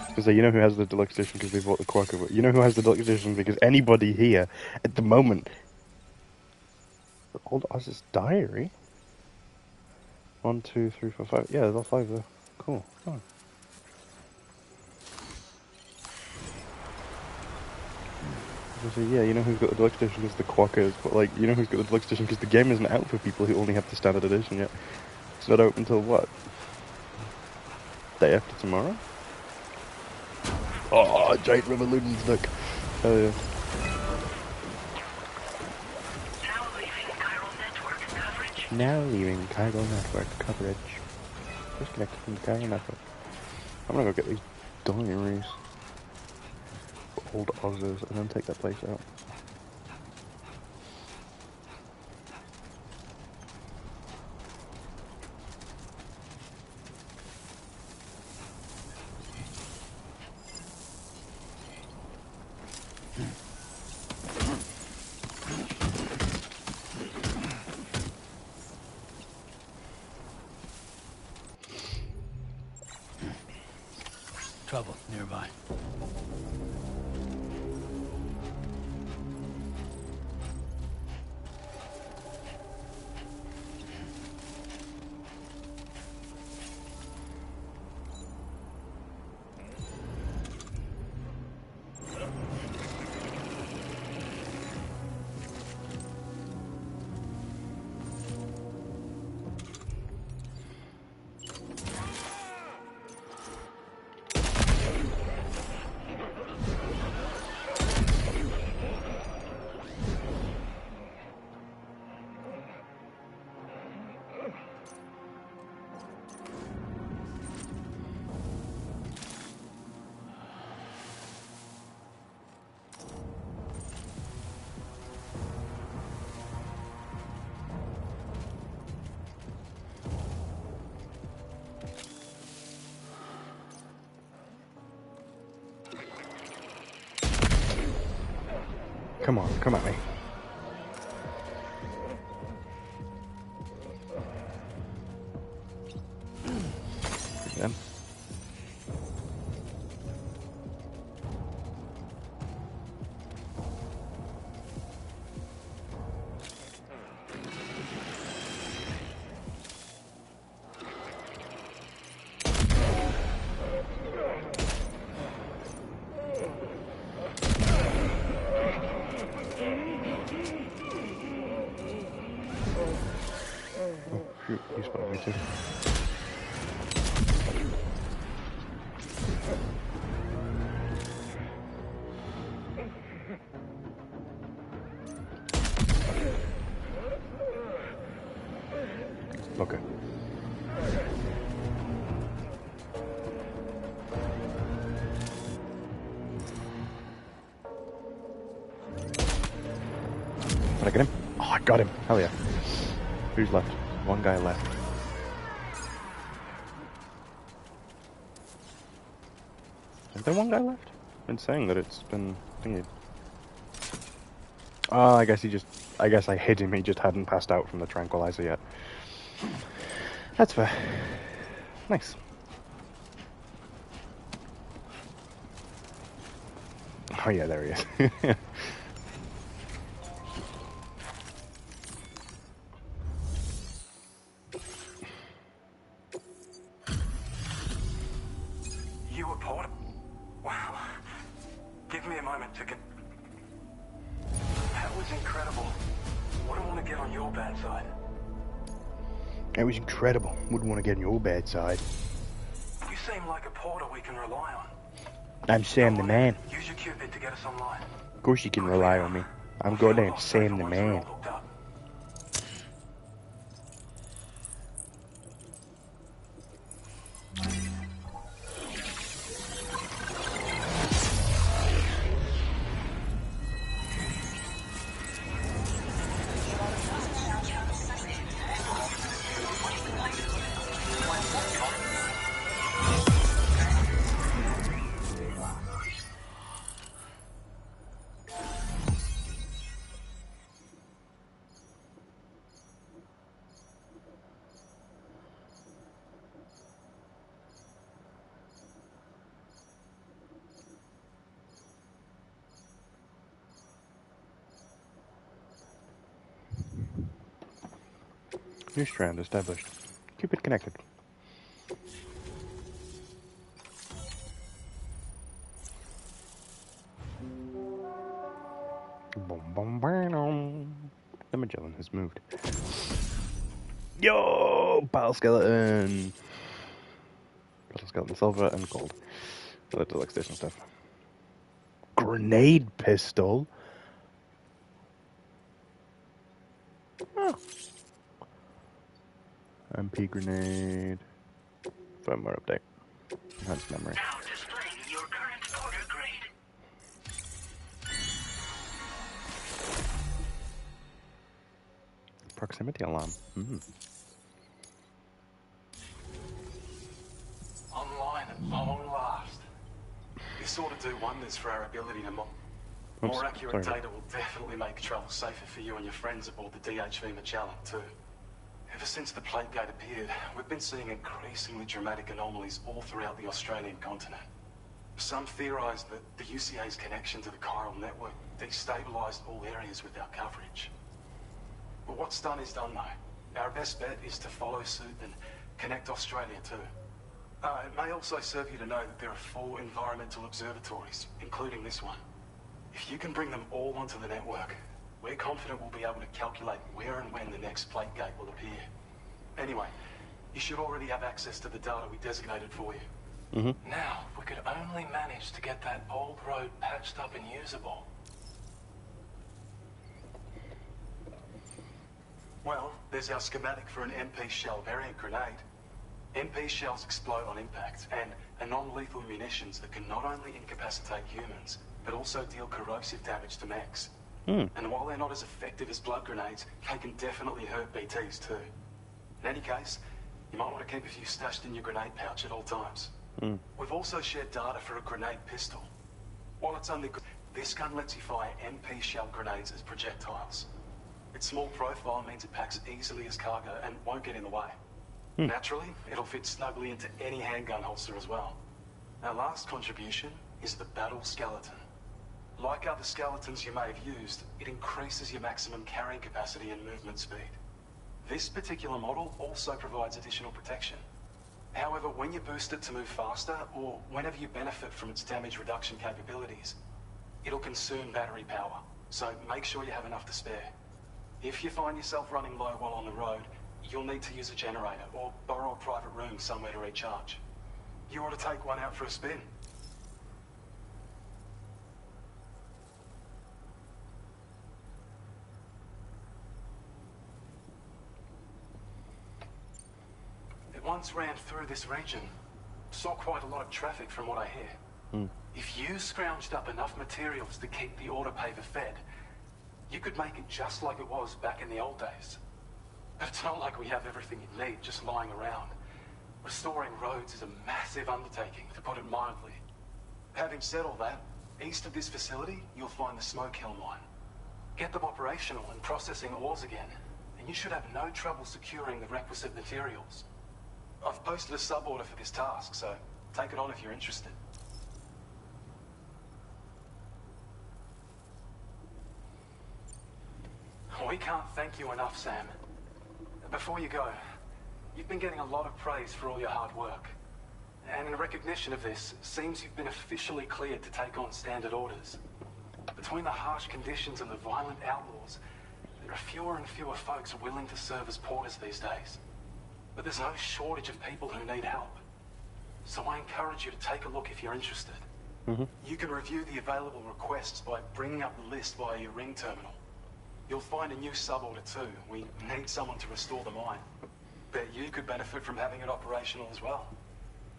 Because you know who has the deluxe edition because they bought the Quokka, but you know who has the deluxe edition because anybody here at the moment Old Oz's diary? 1, 2, 3, 4, 5. Yeah, there's all 5 there. Cool. Oh. So yeah, you know who's got the deluxe edition because the Quackers, but like, you know who's got the deluxe edition because the game isn't out for people who only have the standard edition yet. It's not out until what? Day after tomorrow? Oh, giant revolution stick. Hell yeah. Now leaving Chiral Network coverage. Disconnected from the Chiral Network. I'm gonna go get these diaries. Old Oz's and then take that place out. Trouble nearby. Come on, come at me. Again. Shoot, he spotted me too. Okay. Did I get him? Oh, I got him. Hell yeah. Who's left? One guy left. Is there one guy left? I've been saying that it's been thingy. Oh, I guess I hit him, he just hadn't passed out from the tranquilizer yet. That's fair. Nice. Oh yeah, there he is. You were part of... Wow. Give me a moment to get... That was incredible. Wouldn't want to get on your bad side. It was incredible. Wouldn't want to get on your bad side. You seem like a porter we can rely on. I'm Sam the Man. Use your Cupid to get us online. Of course you can rely on me. I'm goddamn Sam the Man. New strand established. Keep it connected. Boom, boom, boom. The Magellan has moved. Yo! Battle skeleton! Battle skeleton silver and gold. So that's like station stuff. Grenade pistol? Oh. MP grenade. Firmware update. Enhanced memory. Now displaying your current order grade. Proximity alarm. Online at long last. This ought to do wonders for our ability to more accurate data will definitely make travel safer for you and your friends aboard the DHV Magellan too. Ever since the plate gate appeared, we've been seeing increasingly dramatic anomalies all throughout the Australian continent. Some theorise that the UCA's connection to the chiral network destabilised all areas with our coverage. But what's done is done though. Our best bet is to follow suit and connect Australia too. It may also serve you to know that there are 4 environmental observatories, including this one. If you can bring them all onto the network, we're confident we'll be able to calculate where and when the next plate gate will appear. Anyway, you should already have access to the data we designated for you. Now, if we could only manage to get that old road patched up and usable. Well, there's our schematic for an MP shell variant grenade. MP shells explode on impact, and are non-lethal munitions that can not only incapacitate humans, but also deal corrosive damage to mechs. And while they're not as effective as blood grenades, they can definitely hurt BTs too. In any case, you might want to keep a few stashed in your grenade pouch at all times. We've also shared data for a grenade pistol. While it's only good, this gun lets you fire MP shell grenades as projectiles. Its small profile means it packs easily as cargo and won't get in the way. Naturally, it'll fit snugly into any handgun holster as well. Our last contribution is the battle skeleton. Like other skeletons you may have used, it increases your maximum carrying capacity and movement speed. This particular model also provides additional protection. However, when you boost it to move faster, or whenever you benefit from its damage reduction capabilities, it'll consume battery power, so make sure you have enough to spare. If you find yourself running low while on the road, you'll need to use a generator or borrow a private room somewhere to recharge. You ought to take one out for a spin. It once ran through this region. Saw quite a lot of traffic from what I hear. If you scrounged up enough materials to keep the autopaver fed, you could make it just like it was back in the old days. But it's not like we have everything you need just lying around. Restoring roads is a massive undertaking, to put it mildly. Having said all that, east of this facility, you'll find the Smoke Hill mine. Get them operational and processing ores again, and you should have no trouble securing the requisite materials. I've posted a sub-order for this task, so take it on if you're interested. We can't thank you enough, Sam. Before you go, you've been getting a lot of praise for all your hard work. And in recognition of this, it seems you've been officially cleared to take on standard orders. Between the harsh conditions and the violent outlaws, there are fewer and fewer folks willing to serve as porters these days. But there's no shortage of people who need help. So I encourage you to take a look if you're interested. You can review the available requests by bringing up the list via your ring terminal. You'll find a new sub-order too. We need someone to restore the mine. Bet you could benefit from having it operational as well.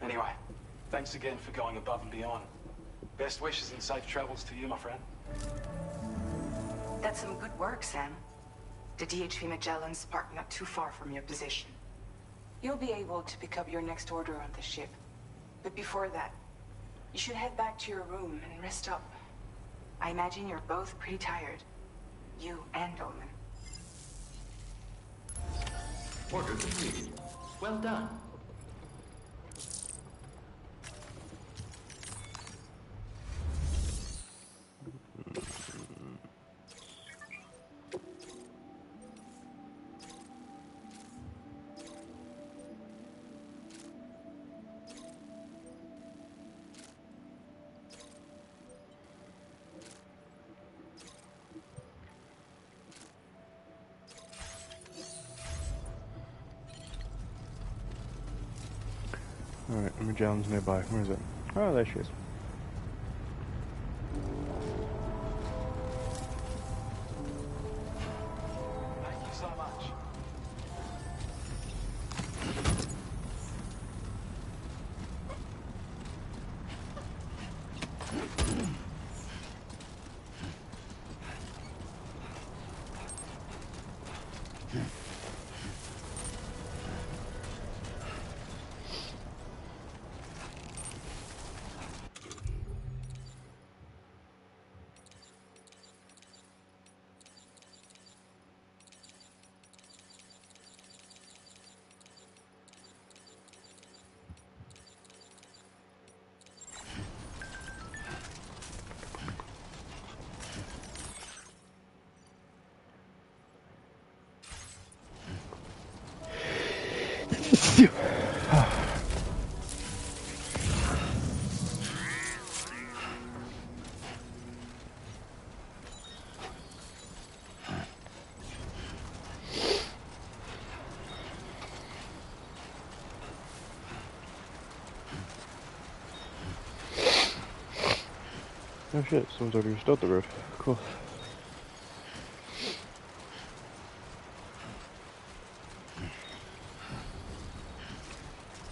Anyway, thanks again for going above and beyond. Best wishes and safe travels to you, my friend. That's some good work, Sam. The DHV Magellan's parked not too far from your position. You'll be able to pick up your next order on the ship. But before that, you should head back to your room and rest up. I imagine you're both pretty tired. You and Dolman. Order completed. Well done. Alright, Magellan's nearby. Where is it? Oh, there she is. Thank you so much. Oh shit, someone's already restored the road. Cool.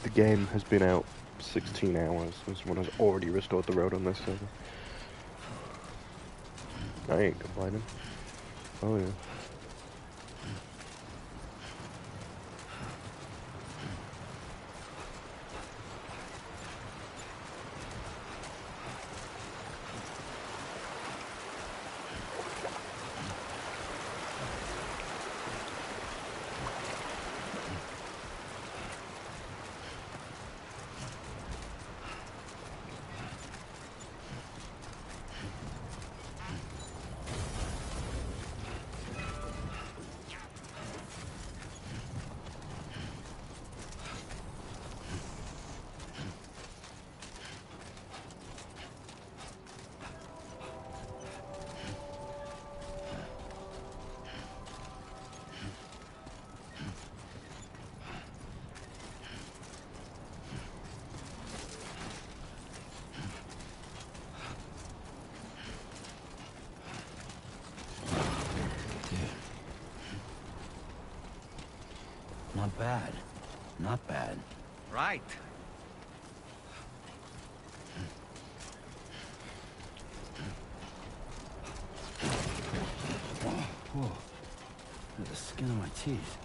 The game has been out 16 hours and someone has already restored the road on this server. I ain't complaining. Oh yeah. Not bad. Not bad. Right. Whoa. The skin of my teeth.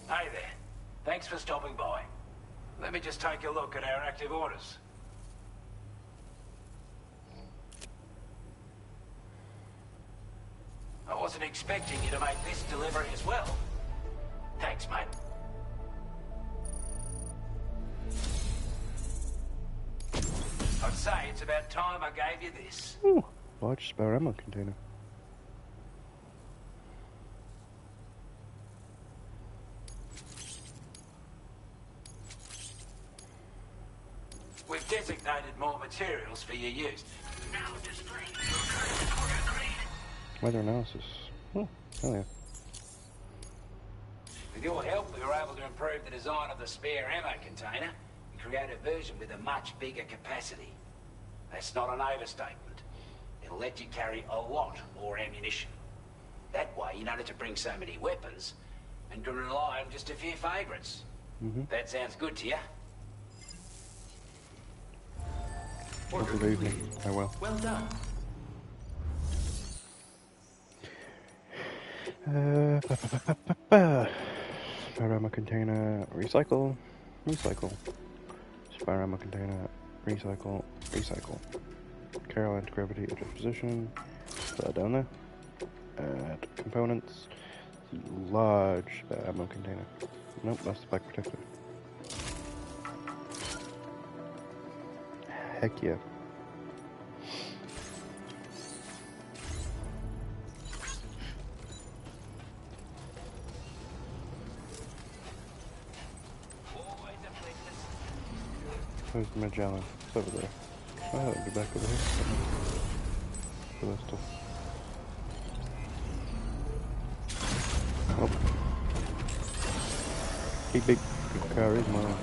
Hey there. Thanks for stopping by. Let me just take a look at our active orders. I wasn't expecting you to make this delivery as well. Thanks, mate. I'd say it's about time I gave you this. Ooh, large spare ammo container. We've designated more materials for your use. Now display your current order grade. Weather analysis. Oh, hell yeah. With your help, we were able to improve the design of the spare ammo container and create a version with a much bigger capacity. That's not an overstatement. It'll let you carry a lot more ammunition. That way, you don't have to bring so many weapons, and can rely on just a few favourites. That sounds good to you? Good evening. I will. Well done. Spare ammo container, recycle, recycle. Spare ammo container, recycle, recycle. Carol anti-gravity adjust position. Put that down there. Add components. Large spare ammo container. Nope, that's the back protector. Heck yeah. Where's Magellan? It's over there. Oh, it'll be back over here. For that stuff. Oh. Beep beep. The car is mine.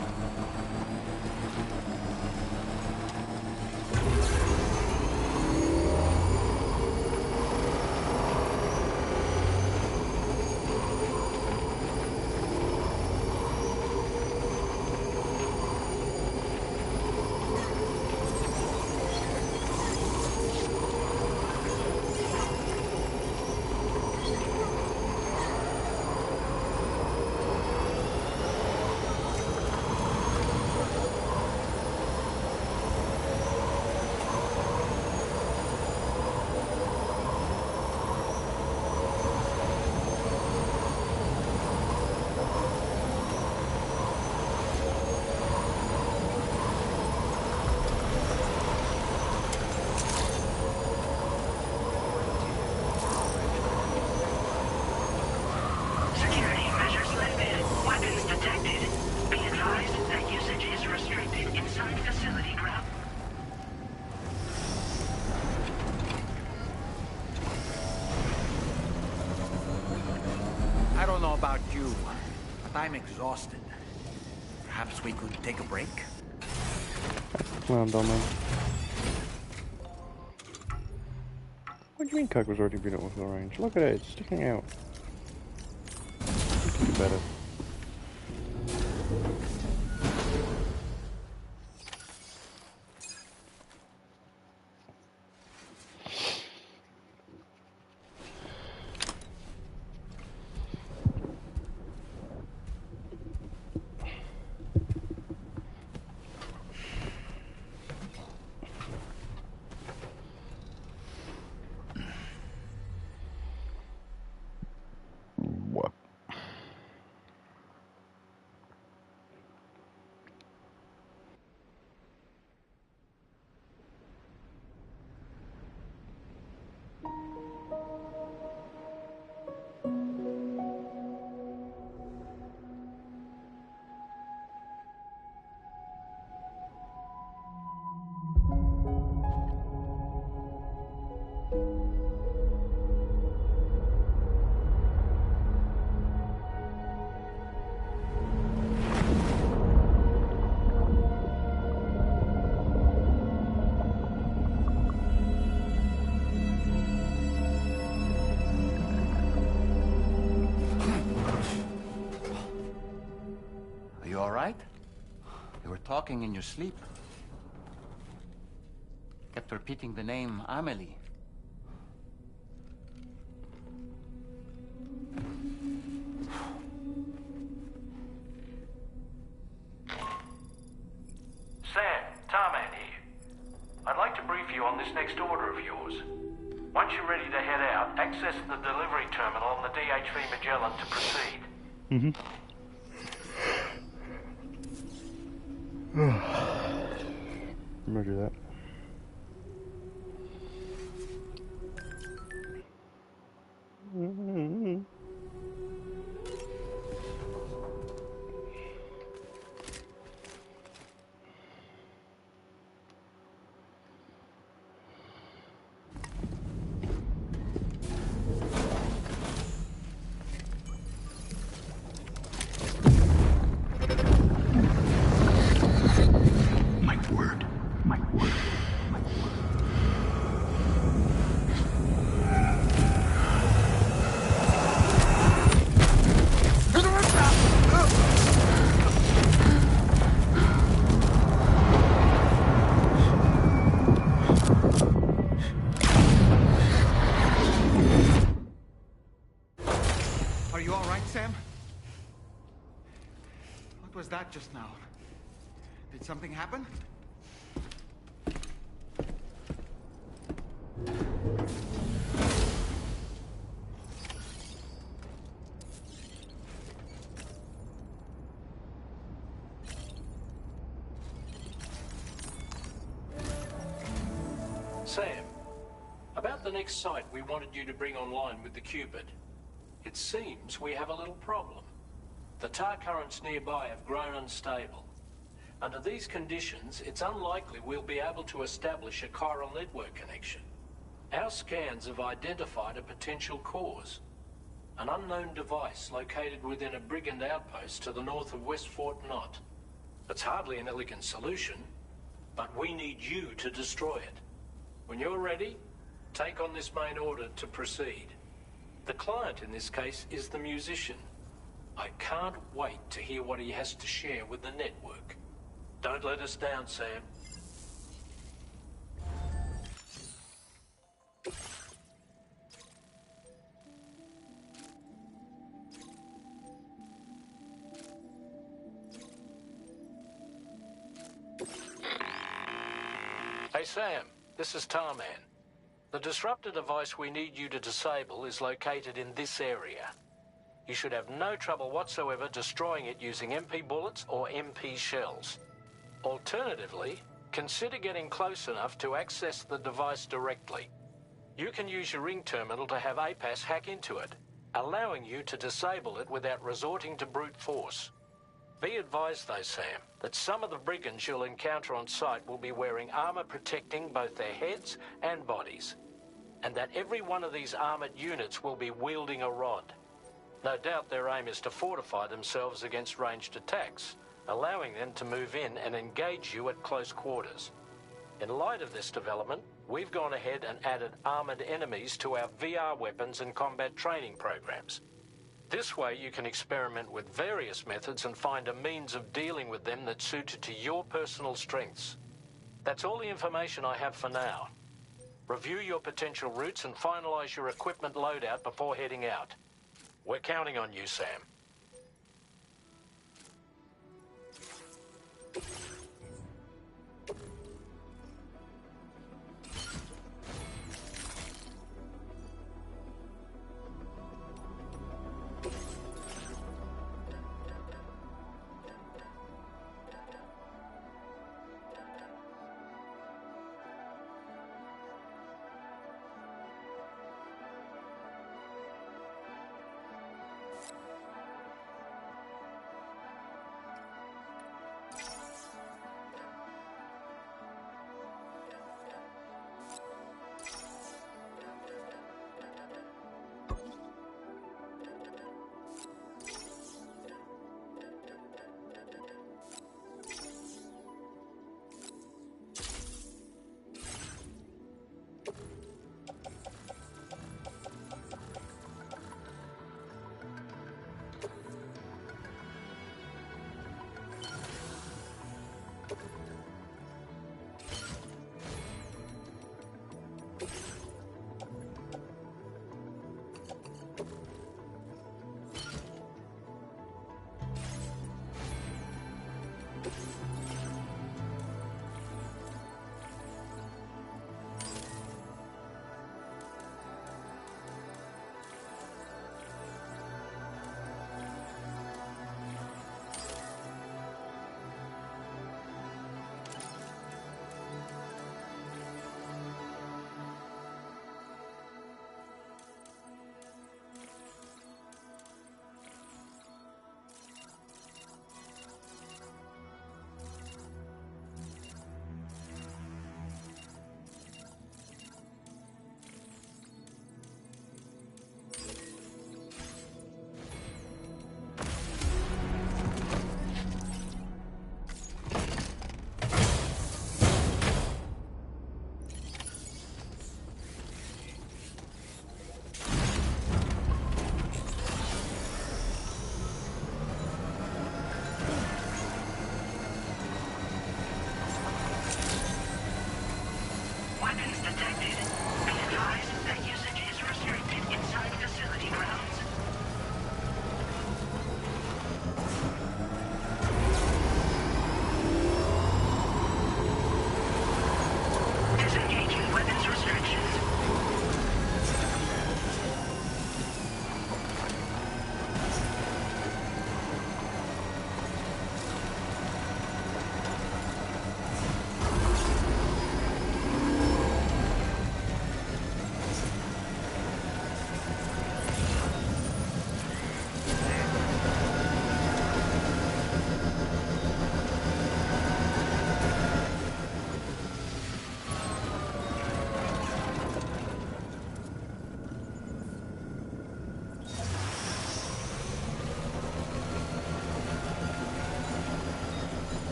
I don't know about you, but I'm exhausted. Perhaps we could take a break? Well done, man. What do you mean Kugler's already been at within range? Look at it, it's sticking out. You can do better. What? Are you all right? You were talking in your sleep. Kept repeating the name Amelie. Sam, Tarman here. I'd like to brief you on this next order of yours. Once you're ready to head out, access the delivery terminal on the DHV Magellan to proceed. Roger that. that just now? Did something happen? Sam, about the next site we wanted you to bring online with the Cupid. It seems we have a little problem. The tar currents nearby have grown unstable. Under these conditions, it's unlikely we'll be able to establish a chiral network connection. Our scans have identified a potential cause. An unknown device located within a brigand outpost to the north of West Fort Knott. It's hardly an elegant solution, but we need you to destroy it. When you're ready, take on this main order to proceed. The client in this case is the musician. I can't wait to hear what he has to share with the network. Don't let us down, Sam. Hey, Sam. This is Tarman. The disruptor device we need you to disable is located in this area. You should have no trouble whatsoever destroying it using MP bullets or MP shells. Alternatively, consider getting close enough to access the device directly. You can use your ring terminal to have APAS hack into it, allowing you to disable it without resorting to brute force. Be advised though, Sam, that some of the brigands you'll encounter on site will be wearing armor protecting both their heads and bodies, and that every one of these armored units will be wielding a rod. No doubt their aim is to fortify themselves against ranged attacks, allowing them to move in and engage you at close quarters. In light of this development, we've gone ahead and added armored enemies to our VR weapons and combat training programs. This way you can experiment with various methods and find a means of dealing with them that's suited to your personal strengths. That's all the information I have for now. Review your potential routes and finalize your equipment loadout before heading out. We're counting on you, Sam.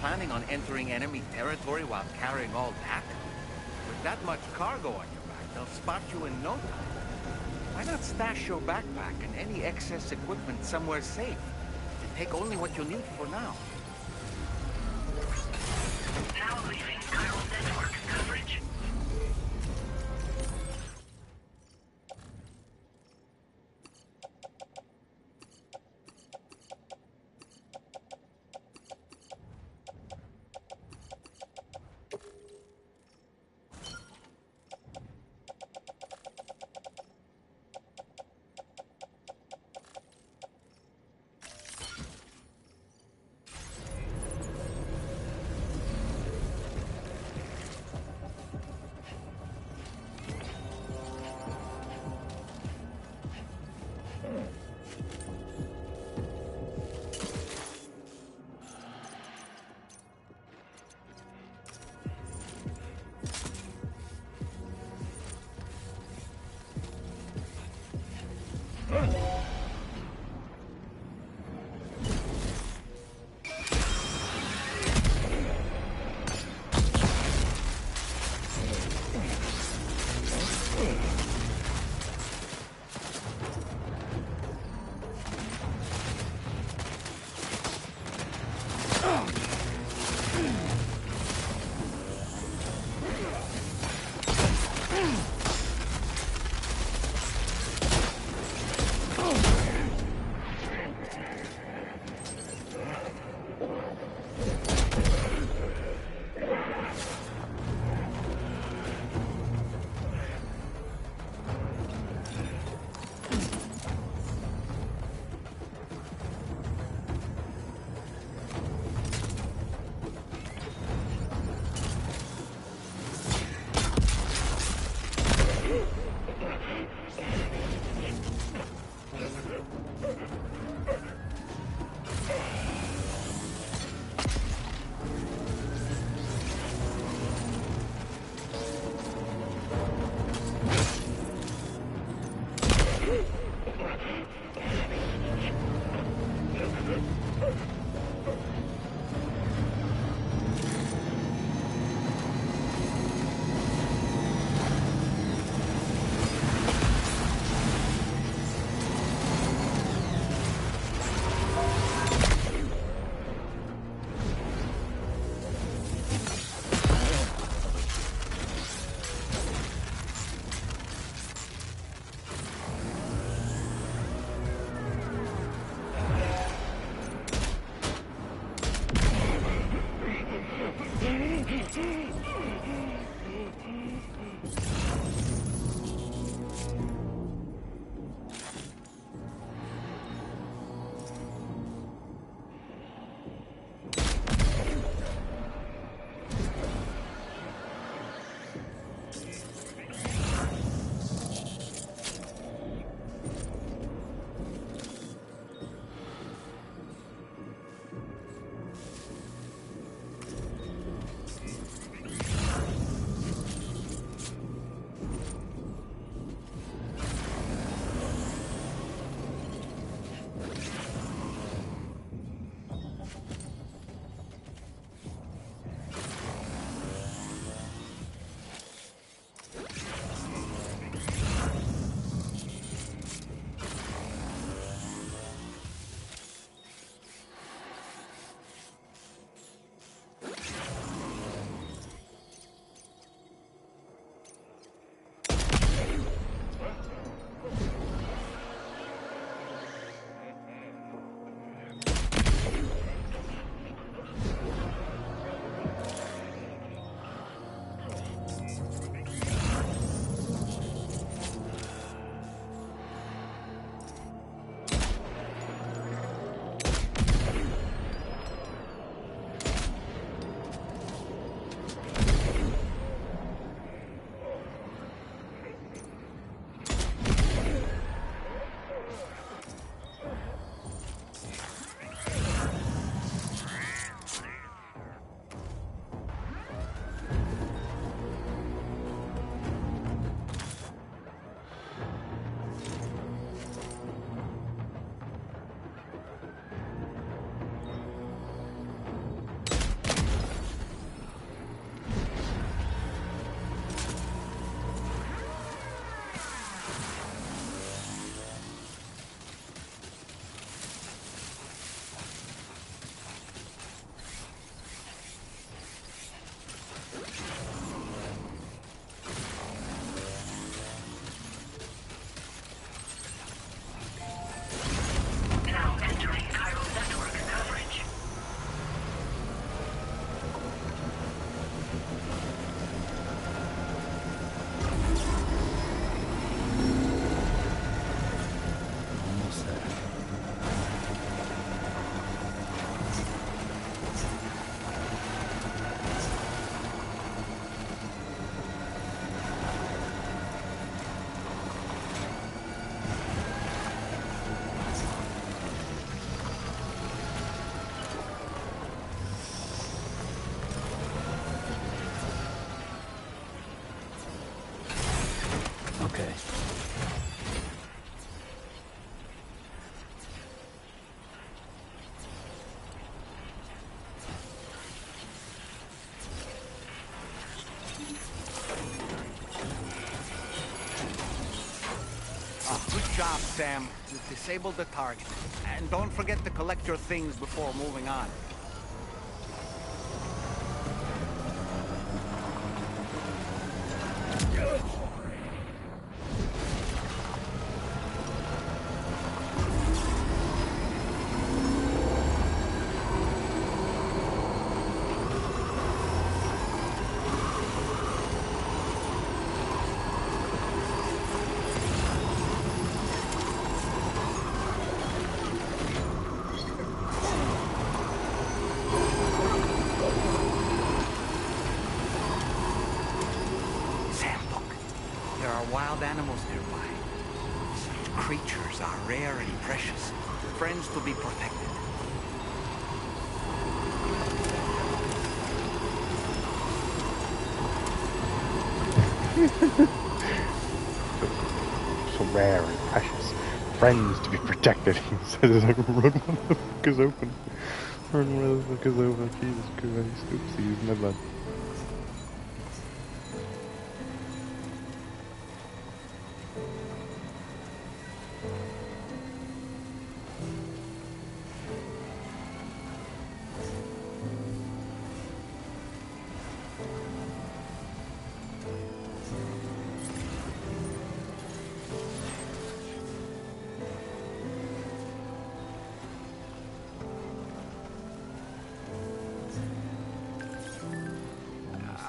planning on entering enemy territory while carrying all that? With that much cargo on your back, they'll spot you in no time. Why not stash your backpack and any excess equipment somewhere safe? And take only what you need for now. Now leaving chiral network coverage. up, Sam. Disable the target. And don't forget to collect your things before moving on. Wild animals nearby. Such creatures are rare and precious, friends to be protected. So rare and precious, friends to be protected. He says, like, run, what the fuck is open? Run, what the fuck is open? Jesus Christ, oopsies, my bad.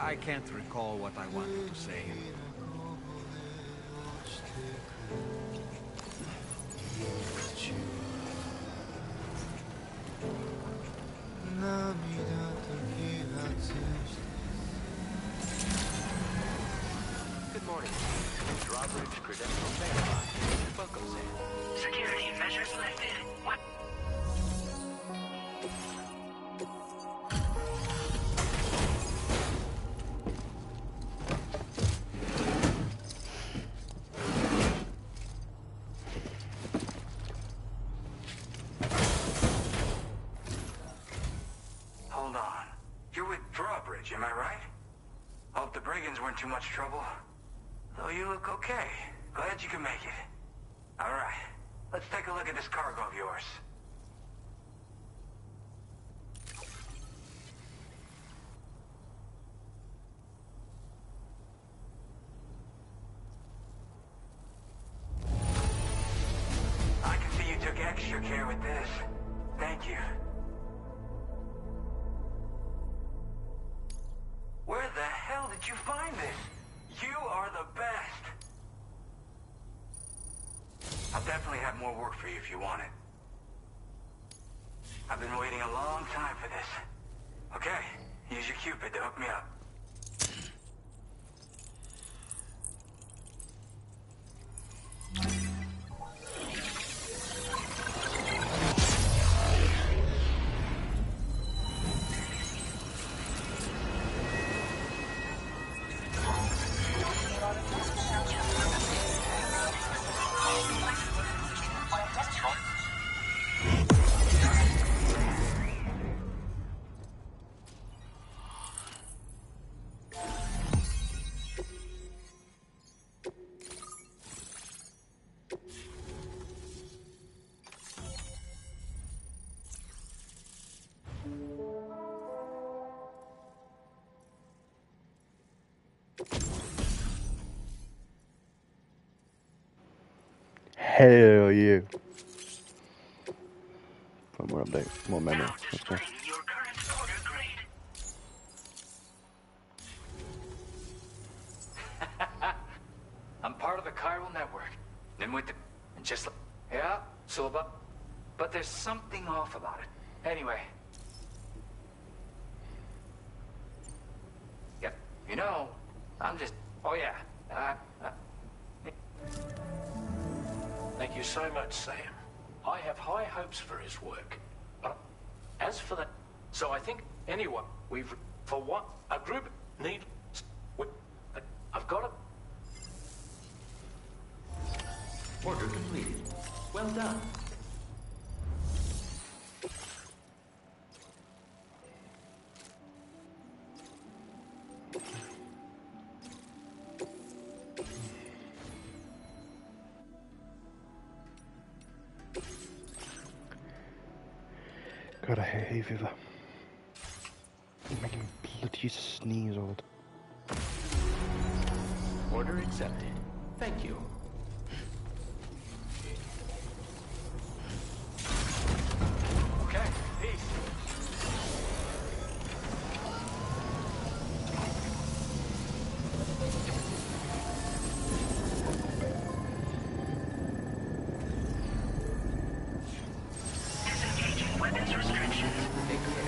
I can't recall what I wanted to say. Good morning. Drawbridge credentials verified. Welcome, Sam. Security measures lifted. What? Hold on. You're with Drawbridge, am I right? Hope the brigands weren't too much trouble. Though you look okay. Glad you can make it. All right. Let's take a look at this cargo of yours. I can see you took extra care with this. Thank you. Where the hell did you find this? You are the best. I'll definitely have more work for you if you want it. I've been waiting a long time for this. Okay, use your Cupid to hook me up. Hell yeah. One more update, more memory. Okay. I'm part of the chiral network. And with the... And just like... Yeah, so but there's something off about it. Anyway. Yep. You know, I'm just... Oh, yeah. Thank you so much, Sam. I have high hopes for his work. But as for that... So I think, anyway, we've... For what? A group need... I've got it. Order completed. Well done. God, I hate hay fever. You're making me bloody sneeze all the time. Order accepted. Thank you. Okay, peace. Disengaging weapons restrictions. Take care.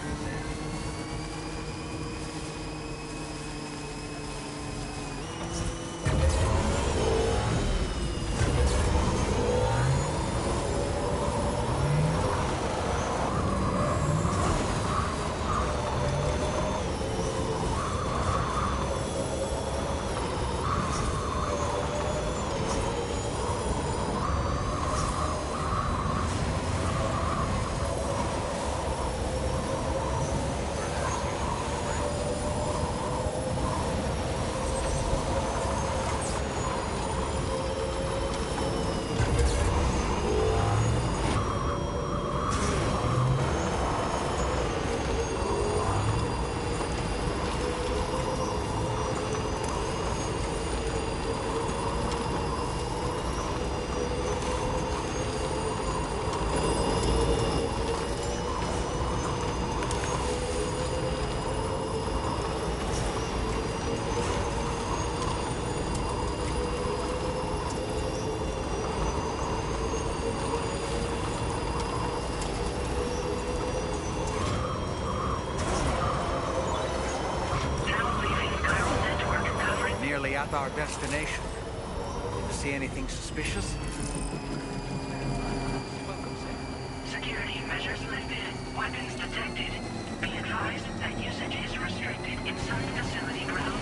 Nearly at our destination. See anything suspicious? Security measures lifted. Weapons detected. Be advised that usage is restricted inside facility grounds.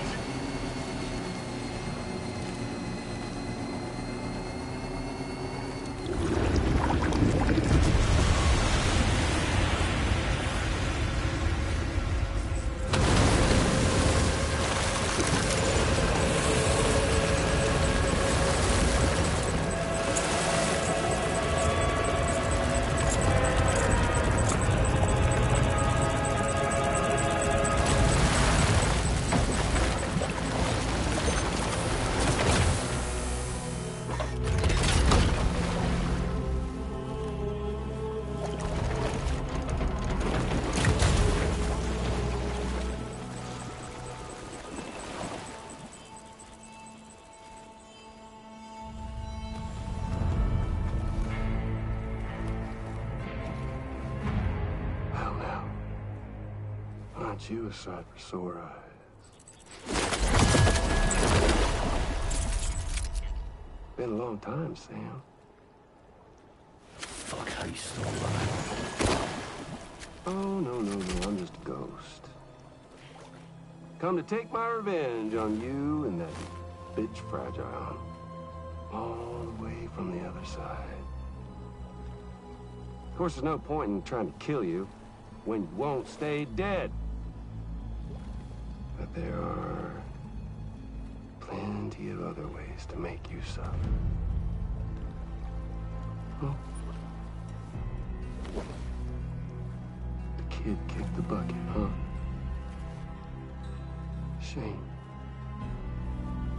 Aren't you a sight for sore eyes? Been a long time, Sam. Fuck, how you still alive? Oh, no, I'm just a ghost. Come to take my revenge on you and that bitch Fragile. All the way from the other side. Of course, there's no point in trying to kill you when you won't stay dead. But there are plenty of other ways to make you suffer. Oh. The kid kicked the bucket, huh? Shame.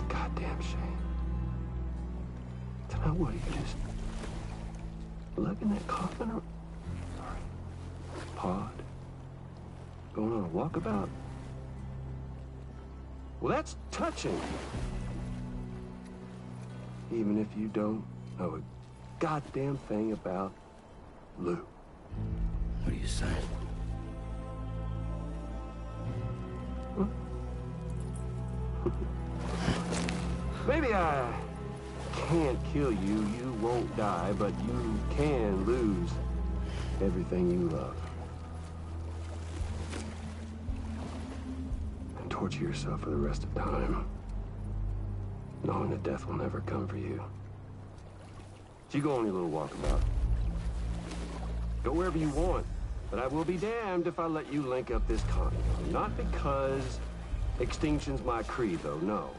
Goddamn shame. Tonight, what, are you just lugging that coffin or pod? Going on a walkabout? Well, that's touching. Even if you don't know a goddamn thing about Lou. What are you saying? Huh? Maybe I can't kill you, you won't die, but you can lose everything you love. And torture yourself for the rest of time, knowing that death will never come for you. So you go on your little walkabout. Go wherever you want, but I will be damned if I let you link up this continent. Not because extinction's my creed, though, no.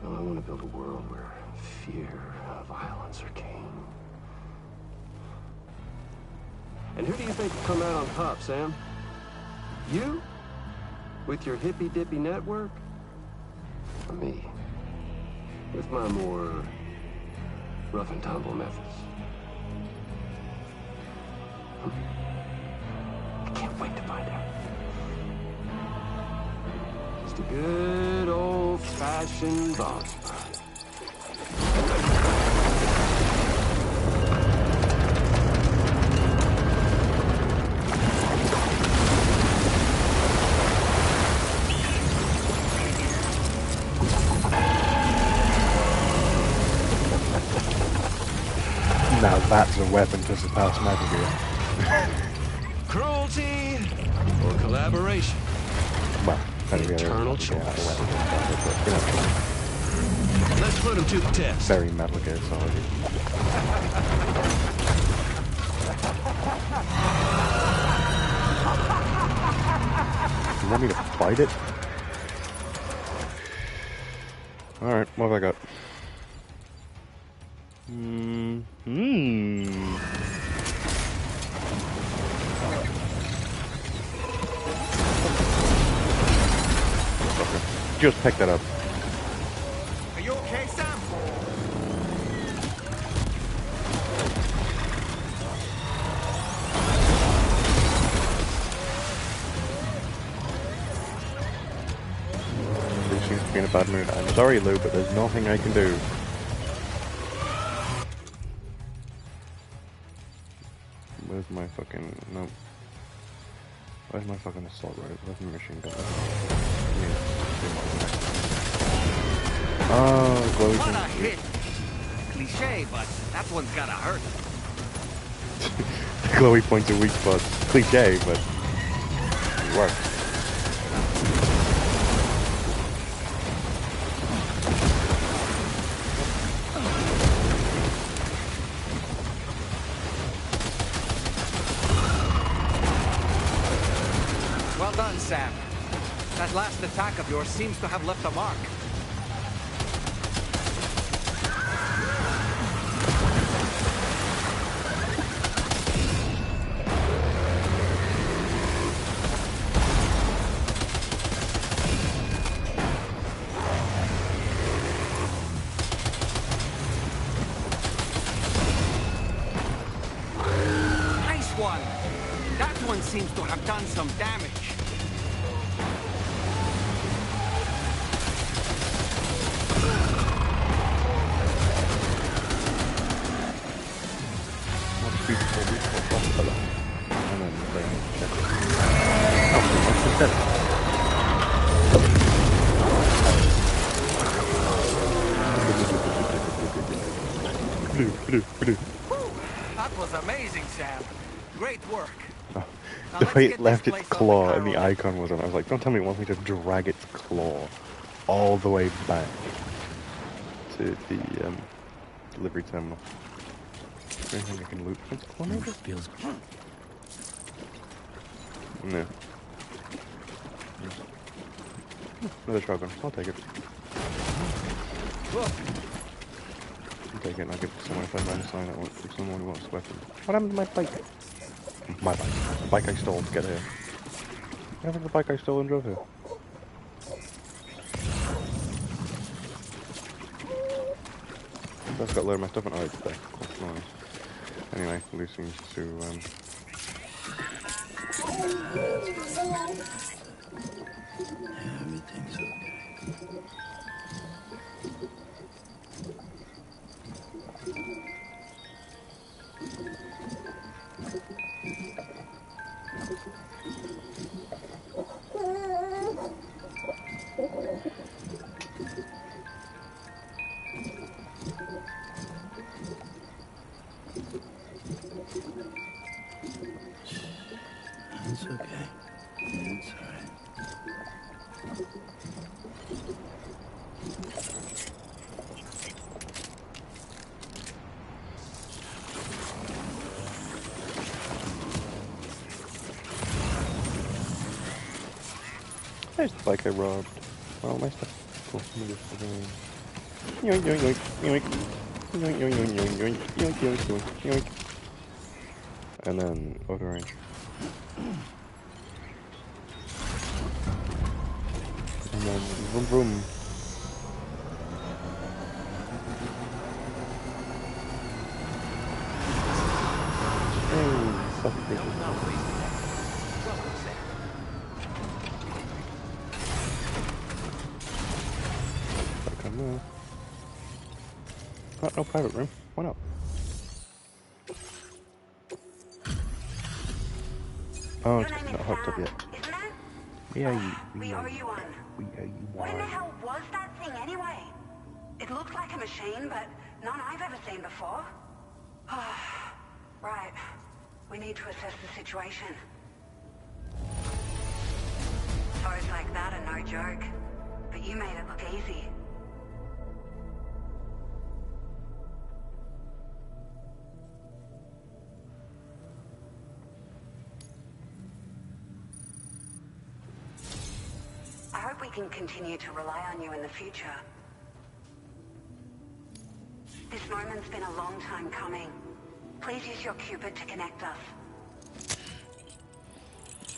No, I want to build a world where fear and violence are king. And who do you think will come out on top, Sam? You? With your hippy-dippy network? Or me? With my more rough and tumble methods? I can't wait to find out. Just a good old-fashioned boss fight. Now that's a weapon to surpass Metal Gear. Cruelty or collaboration? Well, eternal choice. Yeah, weapon, Let's put him to the test. Very Metal Gear Solid. You want me to fight it? Alright, what have I got? Okay, just pick that up. Are you okay, Sam? Lou seems to be in a bad mood. I'm sorry, Lou, but there's nothing I can do. Where's my fucking... no. Where's my fucking assault rifle? Where's my machine gun? Oh, glowy What a hit! Cliche, but that one's gotta hurt. The glowy points are weak spots. Cliche, but it works. Well done, Sam. That last attack of yours seems to have left a mark. Nice one! That one seems to have done some damage. That was amazing, Sam. Great work. The way it left its claw and the icon was on, I was like, don't tell me it wants me to drag its claw all the way back to the delivery terminal. Is there anything I can loot from its claw maybe? Feels No. Another shotgun. I'll take it. I'll take it and I'll give it to someone if I find a sign for someone who wants a weapon. What happened to my bike? My bike. The bike I stole to get here. What happened to the bike I stole and drove here? I've got a load of my stuff on. Oh, it's there. That's nice. Anyway, Lou seems to, everything's okay. It's okay. It's alright. There's the bike I robbed. Oh, my stuff. Cool. Let me just yoink, yoink, yoink, yoink. Yoink, yoink, yoink, yoink, yoink, yoink, yoink, yoink, yoink. And then auto range. And then vroom vroom. Hey, fuck it. Come on. Oh, no private room. Why not? Oh, it's not hooked up yet. We owe you one. What in the hell was that thing anyway? It looked like a machine, but none I've ever seen before. Right. We need to assess the situation. Foes like that are no joke. But you made it look easy. I hope we can continue to rely on you in the future. This moment's been a long time coming. Please use your Cupid to connect us.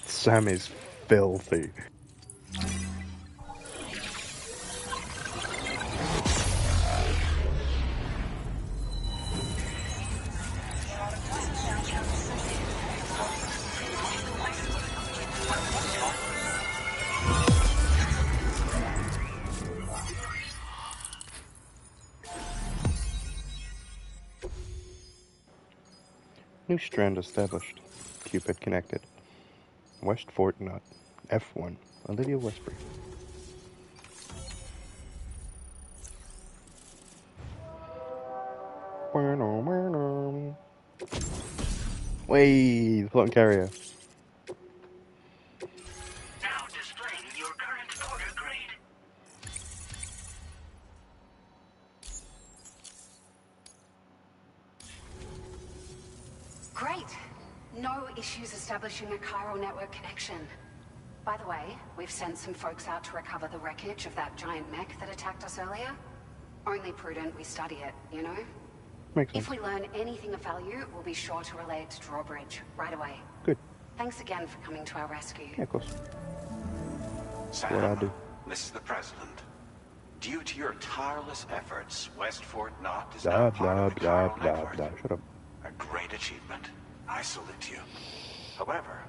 Sam is filthy. New strand established. Cupid connected. West Fort Knot. F1. Olivia Westbury. Way, the floating carrier. Now displaying your current order grade. Great. No issues establishing a chiral network connection. By the way, we've sent some folks out to recover the wreckage of that giant mech that attacked us earlier. Only prudent we study it, you know? Makes sense. If we learn anything of value, we'll be sure to relay it to Drawbridge right away. Good. Thanks again for coming to our rescue. Yeah, of course. Sam, What I do. this is the President. Due to your tireless efforts, West Fort Knot is Blah, now blah, part of the blah, chiral blah, network. blah. Shut up. A great achievement. I salute you. However,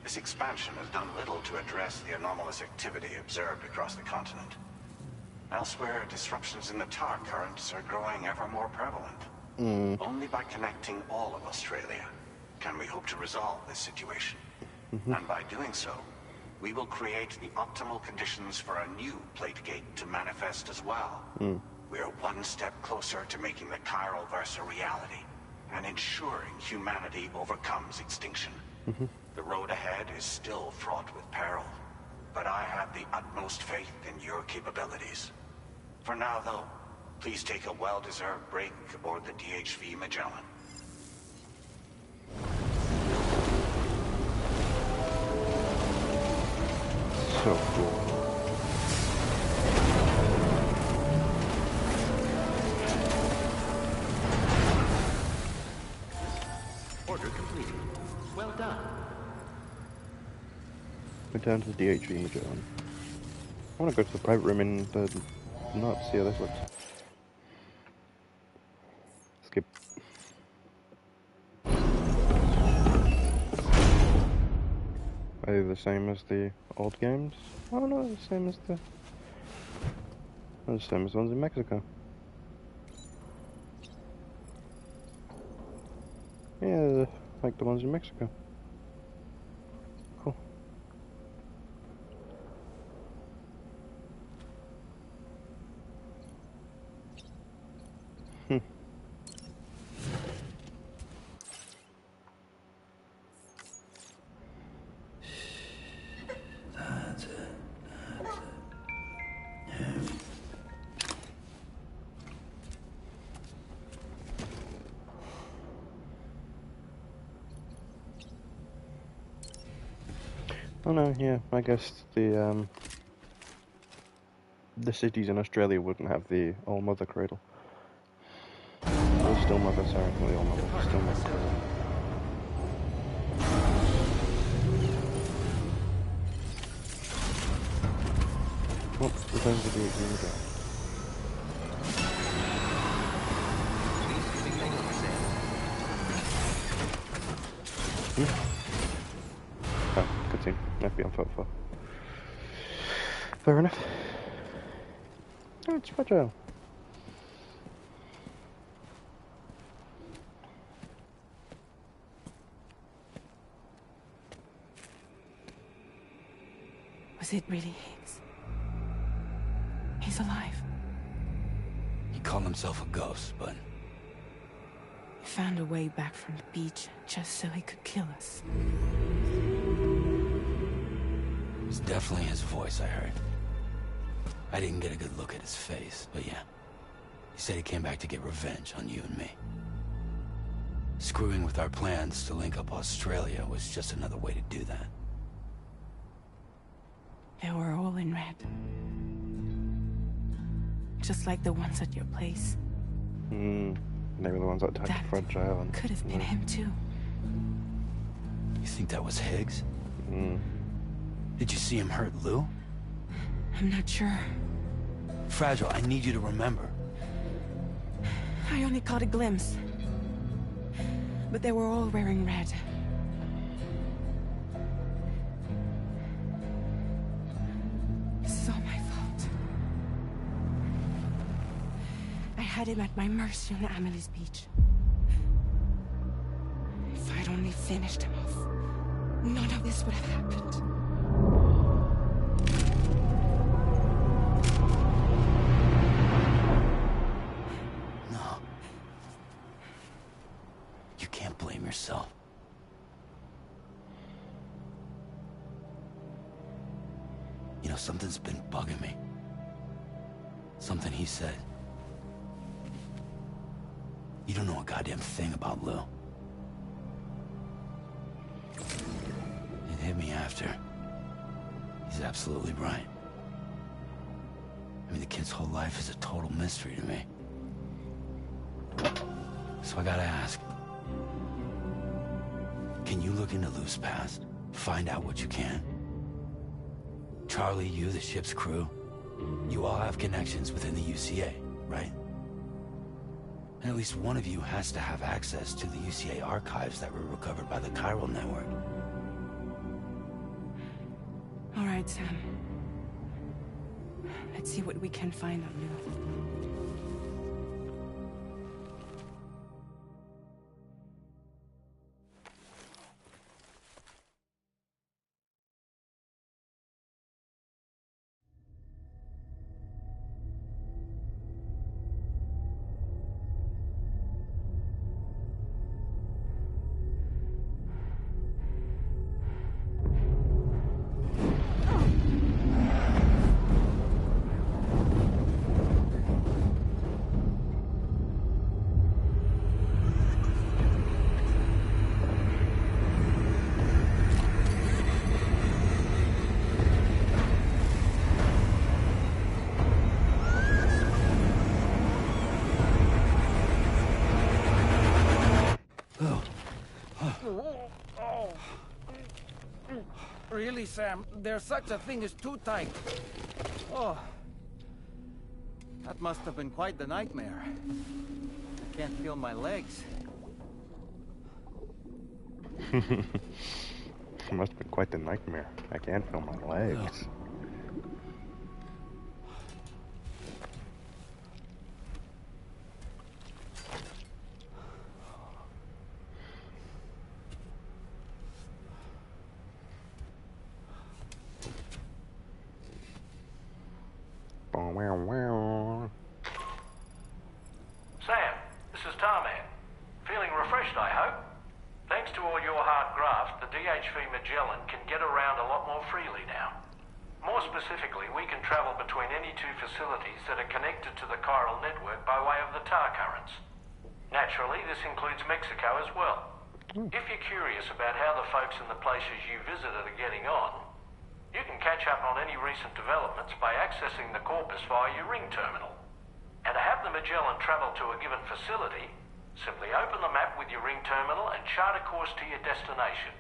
this expansion has done little to address the anomalous activity observed across the continent. Elsewhere, disruptions in the tar currents are growing ever more prevalent. Only by connecting all of Australia can we hope to resolve this situation. And by doing so, we will create the optimal conditions for a new plate gate to manifest as well. We are one step closer to making the chiral verse a reality and ensuring humanity overcomes extinction. The road ahead is still fraught with peril, but I have the utmost faith in your capabilities. For now, though, please take a well-deserved break aboard the DHV Magellan. So cool. Order completed. Well done. Return to the DHV Magellan. I want to go to the private room in the Knot, see how this looks. Skip. Are they the same as the old games? Oh no, the same as the ones in Mexico. Yeah, like the ones in Mexico. Cool. That's it. That's it. Yeah. Oh no, yeah, I guess the cities in Australia wouldn't have the All-Mother Cradle. Or Still Mother, sorry, not the All-Mother, Still Mother Cradle. Swap returns to the exhibitor. Oh, good team. Left me on foot for. Fair enough. Oh, it's fragile. Was it really Higgs? He's alive. He called himself a ghost, but... He found a way back from the beach just so he could kill us. It was definitely his voice I heard. I didn't get a good look at his face, but yeah. He said he came back to get revenge on you and me. Screwing with our plans to link up Australia was just another way to do that. They were all in red. Just like the ones at your place. They were the ones that attacked Fragile. Could have been him too. You think that was Higgs? Did you see him hurt Lou? I'm not sure. Fragile, I need you to remember. I only caught a glimpse. But they were all wearing red. This is all my fault. I had him at my mercy on Amelie's beach. If I'd only finished him off, none of this would have happened. No. You can't blame yourself. You know, something's been bugging me. Something he said. You don't know a goddamn thing about Lou. It hit me after. He's absolutely right. I mean, the kid's whole life is a total mystery to me. So I gotta ask. Can you look into Lou's past? Find out what you can? Charlie, you, the ship's crew, you all have connections within the UCA, right? And at least one of you has to have access to the UCA archives that were recovered by the chiral network. All right, Sam. Let's see what we can find on Lou. Really, Sam? There's such a thing as too tight. Oh. That must have been quite the nightmare. I can't feel my legs. It must have been quite the nightmare. I can't feel my legs. Sam, this is Tarman. Feeling refreshed, I hope? Thanks to all your hard graft, the DHV Magellan can get around a lot more freely now. More specifically, we can travel between any two facilities that are connected to the chiral network by way of the tar currents. Naturally, this includes Mexico as well. If you're curious about how the folks in the places you visited are getting on, you can catch up on any recent developments by accessing the Corpus via your ring terminal. And to have the Magellan travel to a given facility, simply open the map with your ring terminal and chart a course to your destination.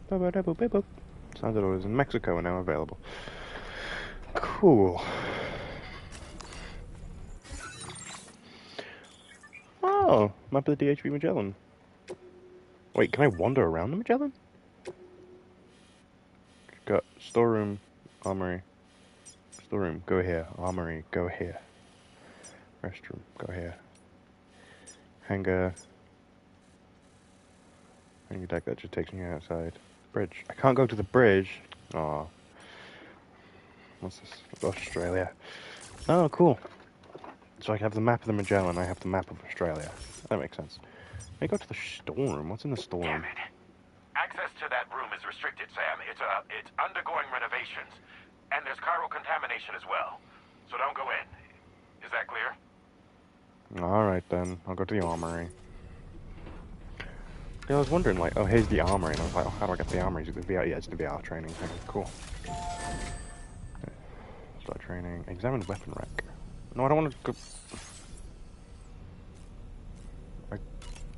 Standard orders in Mexico are now available. Cool. Oh, map of the DHV Magellan. Wait, can I wander around the Magellan? Got storeroom, armory. Storeroom, go here. Armory, go here. Restroom, go here. Hangar. Hangar deck, that just takes me outside. Bridge. I can't go to the bridge. Aw. What's this? Australia. Oh, cool. So I have the map of the Magellan, I have the map of Australia. That makes sense. Let me go to the storeroom. What's in the storeroom? Damn it. Access to that room is restricted, Sam. It's undergoing renovations. And there's chiral contamination as well. So don't go in. Is that clear? Alright then. I'll go to the armory. Yeah, I was wondering, like, oh, here's the armory. And I was like, oh, how do I get to the armory? Is it the VR? Yeah, it's the VR training thing. Cool. Start training. Examine weapon rack. No, I don't want to go...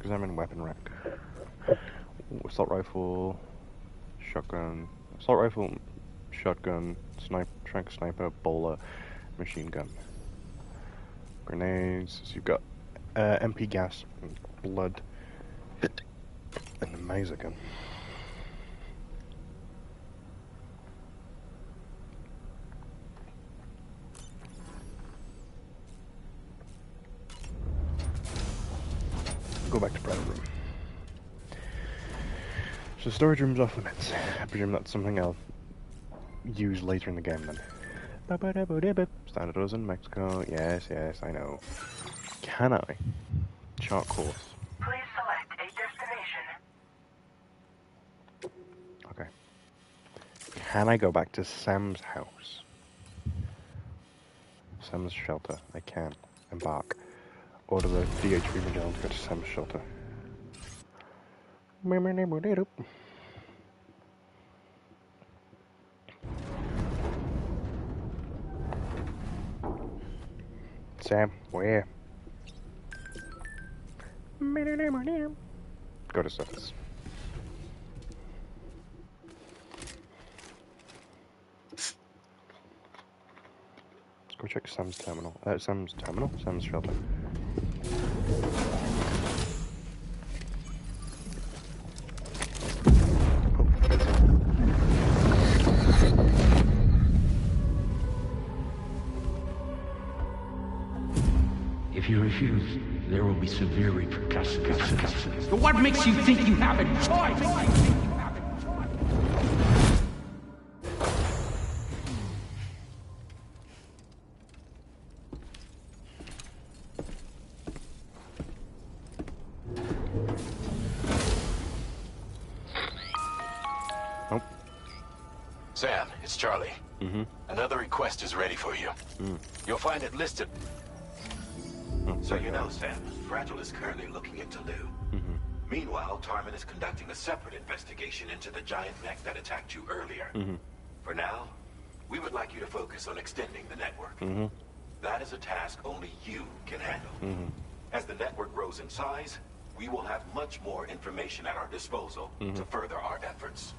Examine weapon rack. Ooh, assault rifle, shotgun, assault rifle, shotgun, sniper, bowler, machine gun, grenades. So you've got MP gas, blood, and a maser gun. Go back to private room. So storage room's off limits. I presume that's something I'll use later in the game then. Standard orders in Mexico. Yes, yes, I know. Can I? Chart course. Please select a destination. Okay. Can I go back to Sam's house? Sam's shelter. I can. Embark. Order the DHV Magellan to go to Sam's shelter. Sam, where? Go to surface. Let's go check Sam's terminal. Sam's shelter. If you refuse, there will be severe repercussions. But what makes you think you have a choice? Nope. Sam, it's Charlie. Another request is ready for you. You'll find it listed. So you know, Sam, Fragile is currently looking into Lou. Meanwhile, Tarman is conducting a separate investigation into the giant mech that attacked you earlier. For now, we would like you to focus on extending the network. That is a task only you can handle. As the network grows in size, we will have much more information at our disposal to further our efforts.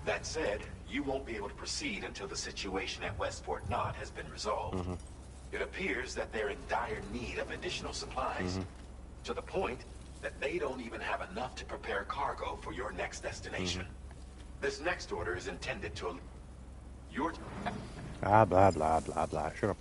That said, you won't be able to proceed until the situation at Westport Knot has been resolved. It appears that they're in dire need of additional supplies, to the point that they don't even have enough to prepare cargo for your next destination. This next order is intended to... Your... Blah, blah, blah, blah, blah. Shut up.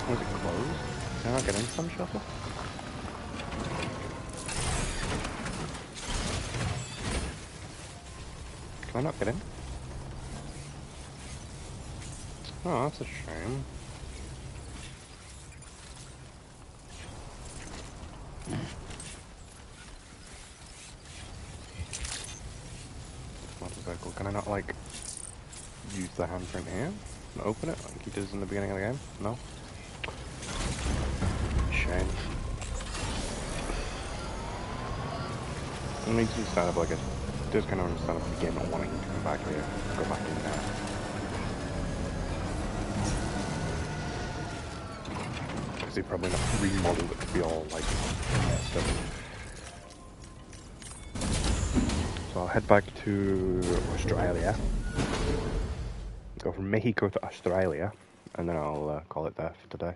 Was it closed? Can I not get in some shelter? Can I not get in? Oh, that's a shame. Motorcycle. Can I not, like, use the handprint here and open it like he does in the beginning of the game? No? shame. It makes me stand up, like, it just kind of understand at the beginning not wanting to come back here. Go back in now. Because they probably not remodeled it to be all, like, messed up. So I'll head back to Australia. Go from Mexico to Australia, and then I'll call it there for today.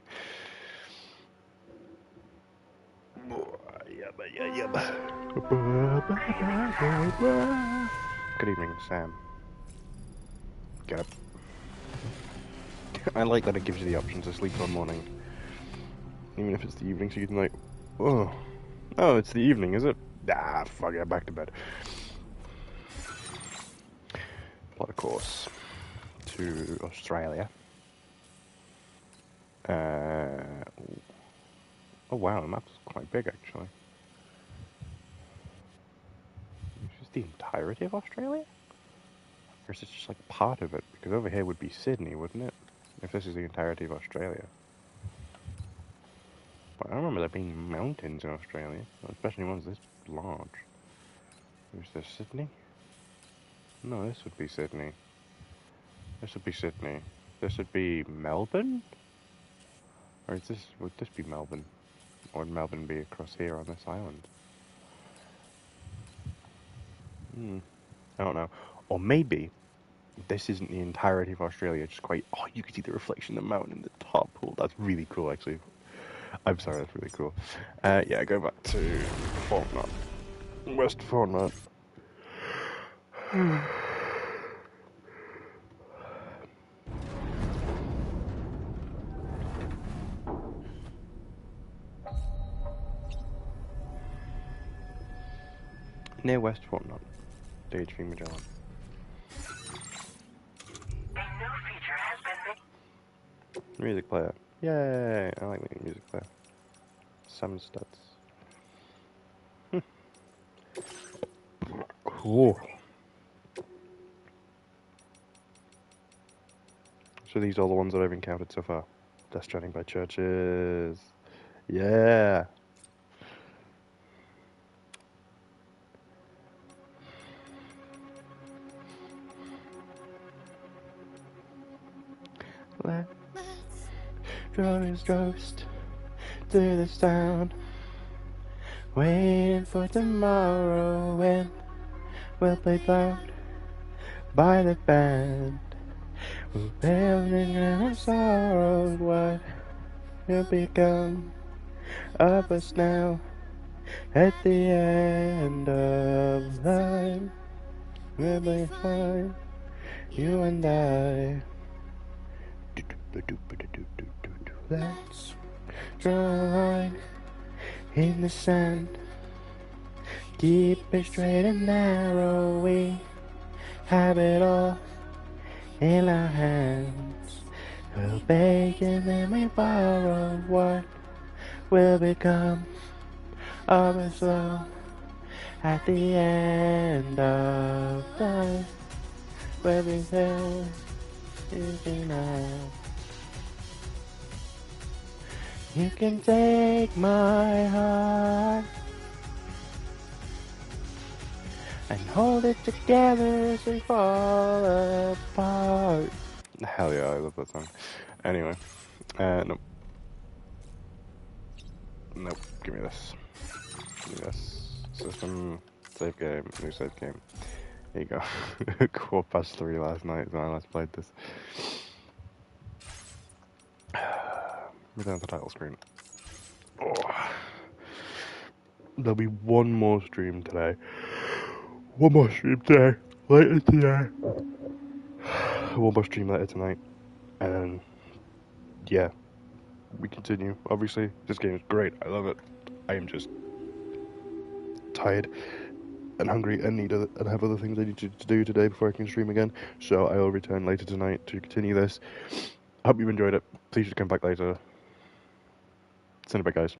Good evening, Sam. Get up. I like that it gives you the option to sleep one morning. Even if it's the evening, so you can like, oh, it's the evening, is it? Ah, fuck it, back to bed. Plot a course to Australia. Oh wow, the map's quite big actually. Is this the entirety of Australia? Or is this just like part of it? Because over here would be Sydney, wouldn't it? If this is the entirety of Australia. But I don't remember there being mountains in Australia, especially ones this large. Is this Sydney? No, this would be Sydney. This would be Sydney. This would be Melbourne? Or is this, would this be Melbourne? Or would Melbourne be across here on this island? I don't know. Or maybe this isn't the entirety of Australia, just quite... Oh, you can see the reflection of the mountain in the top. Oh, that's really cool, actually. I'm sorry, that's really cool. Yeah, go back to Fortnite. West Fortnite. Near West Fortnite. Daydream Magellan. Music player. Yay! I like making music player. 7 stats. Cool. So these are the ones that I've encountered so far. Death Stranding by churches. Yeah! Let's draw his ghost through the sound, waiting for tomorrow when we'll play bound by the band. We're building our sorrows, what will become of us now at the end of time? We'll be fine, you and I. Let's draw a line in the sand, keep it straight and narrow. We have it all in our hands. We'll bake and then we borrow what will become of us all at the end of time. We'll be there, you can have. You can take my heart and hold it together as we fall apart. Hell yeah, I love that song. Anyway, nope. Nope, give me this. Give me this. System, save game, new save game. There you go. 3:15 last night is when I last played this. We're down the title screen. Oh. There'll be one more stream today. Later today. One more stream later tonight. And yeah, we continue. Obviously, this game is great. I love it. I am just tired and hungry and and have other things I need to do today before I can stream again. So I will return later tonight to continue this. I hope you've enjoyed it. Please come back later. Send it back, guys.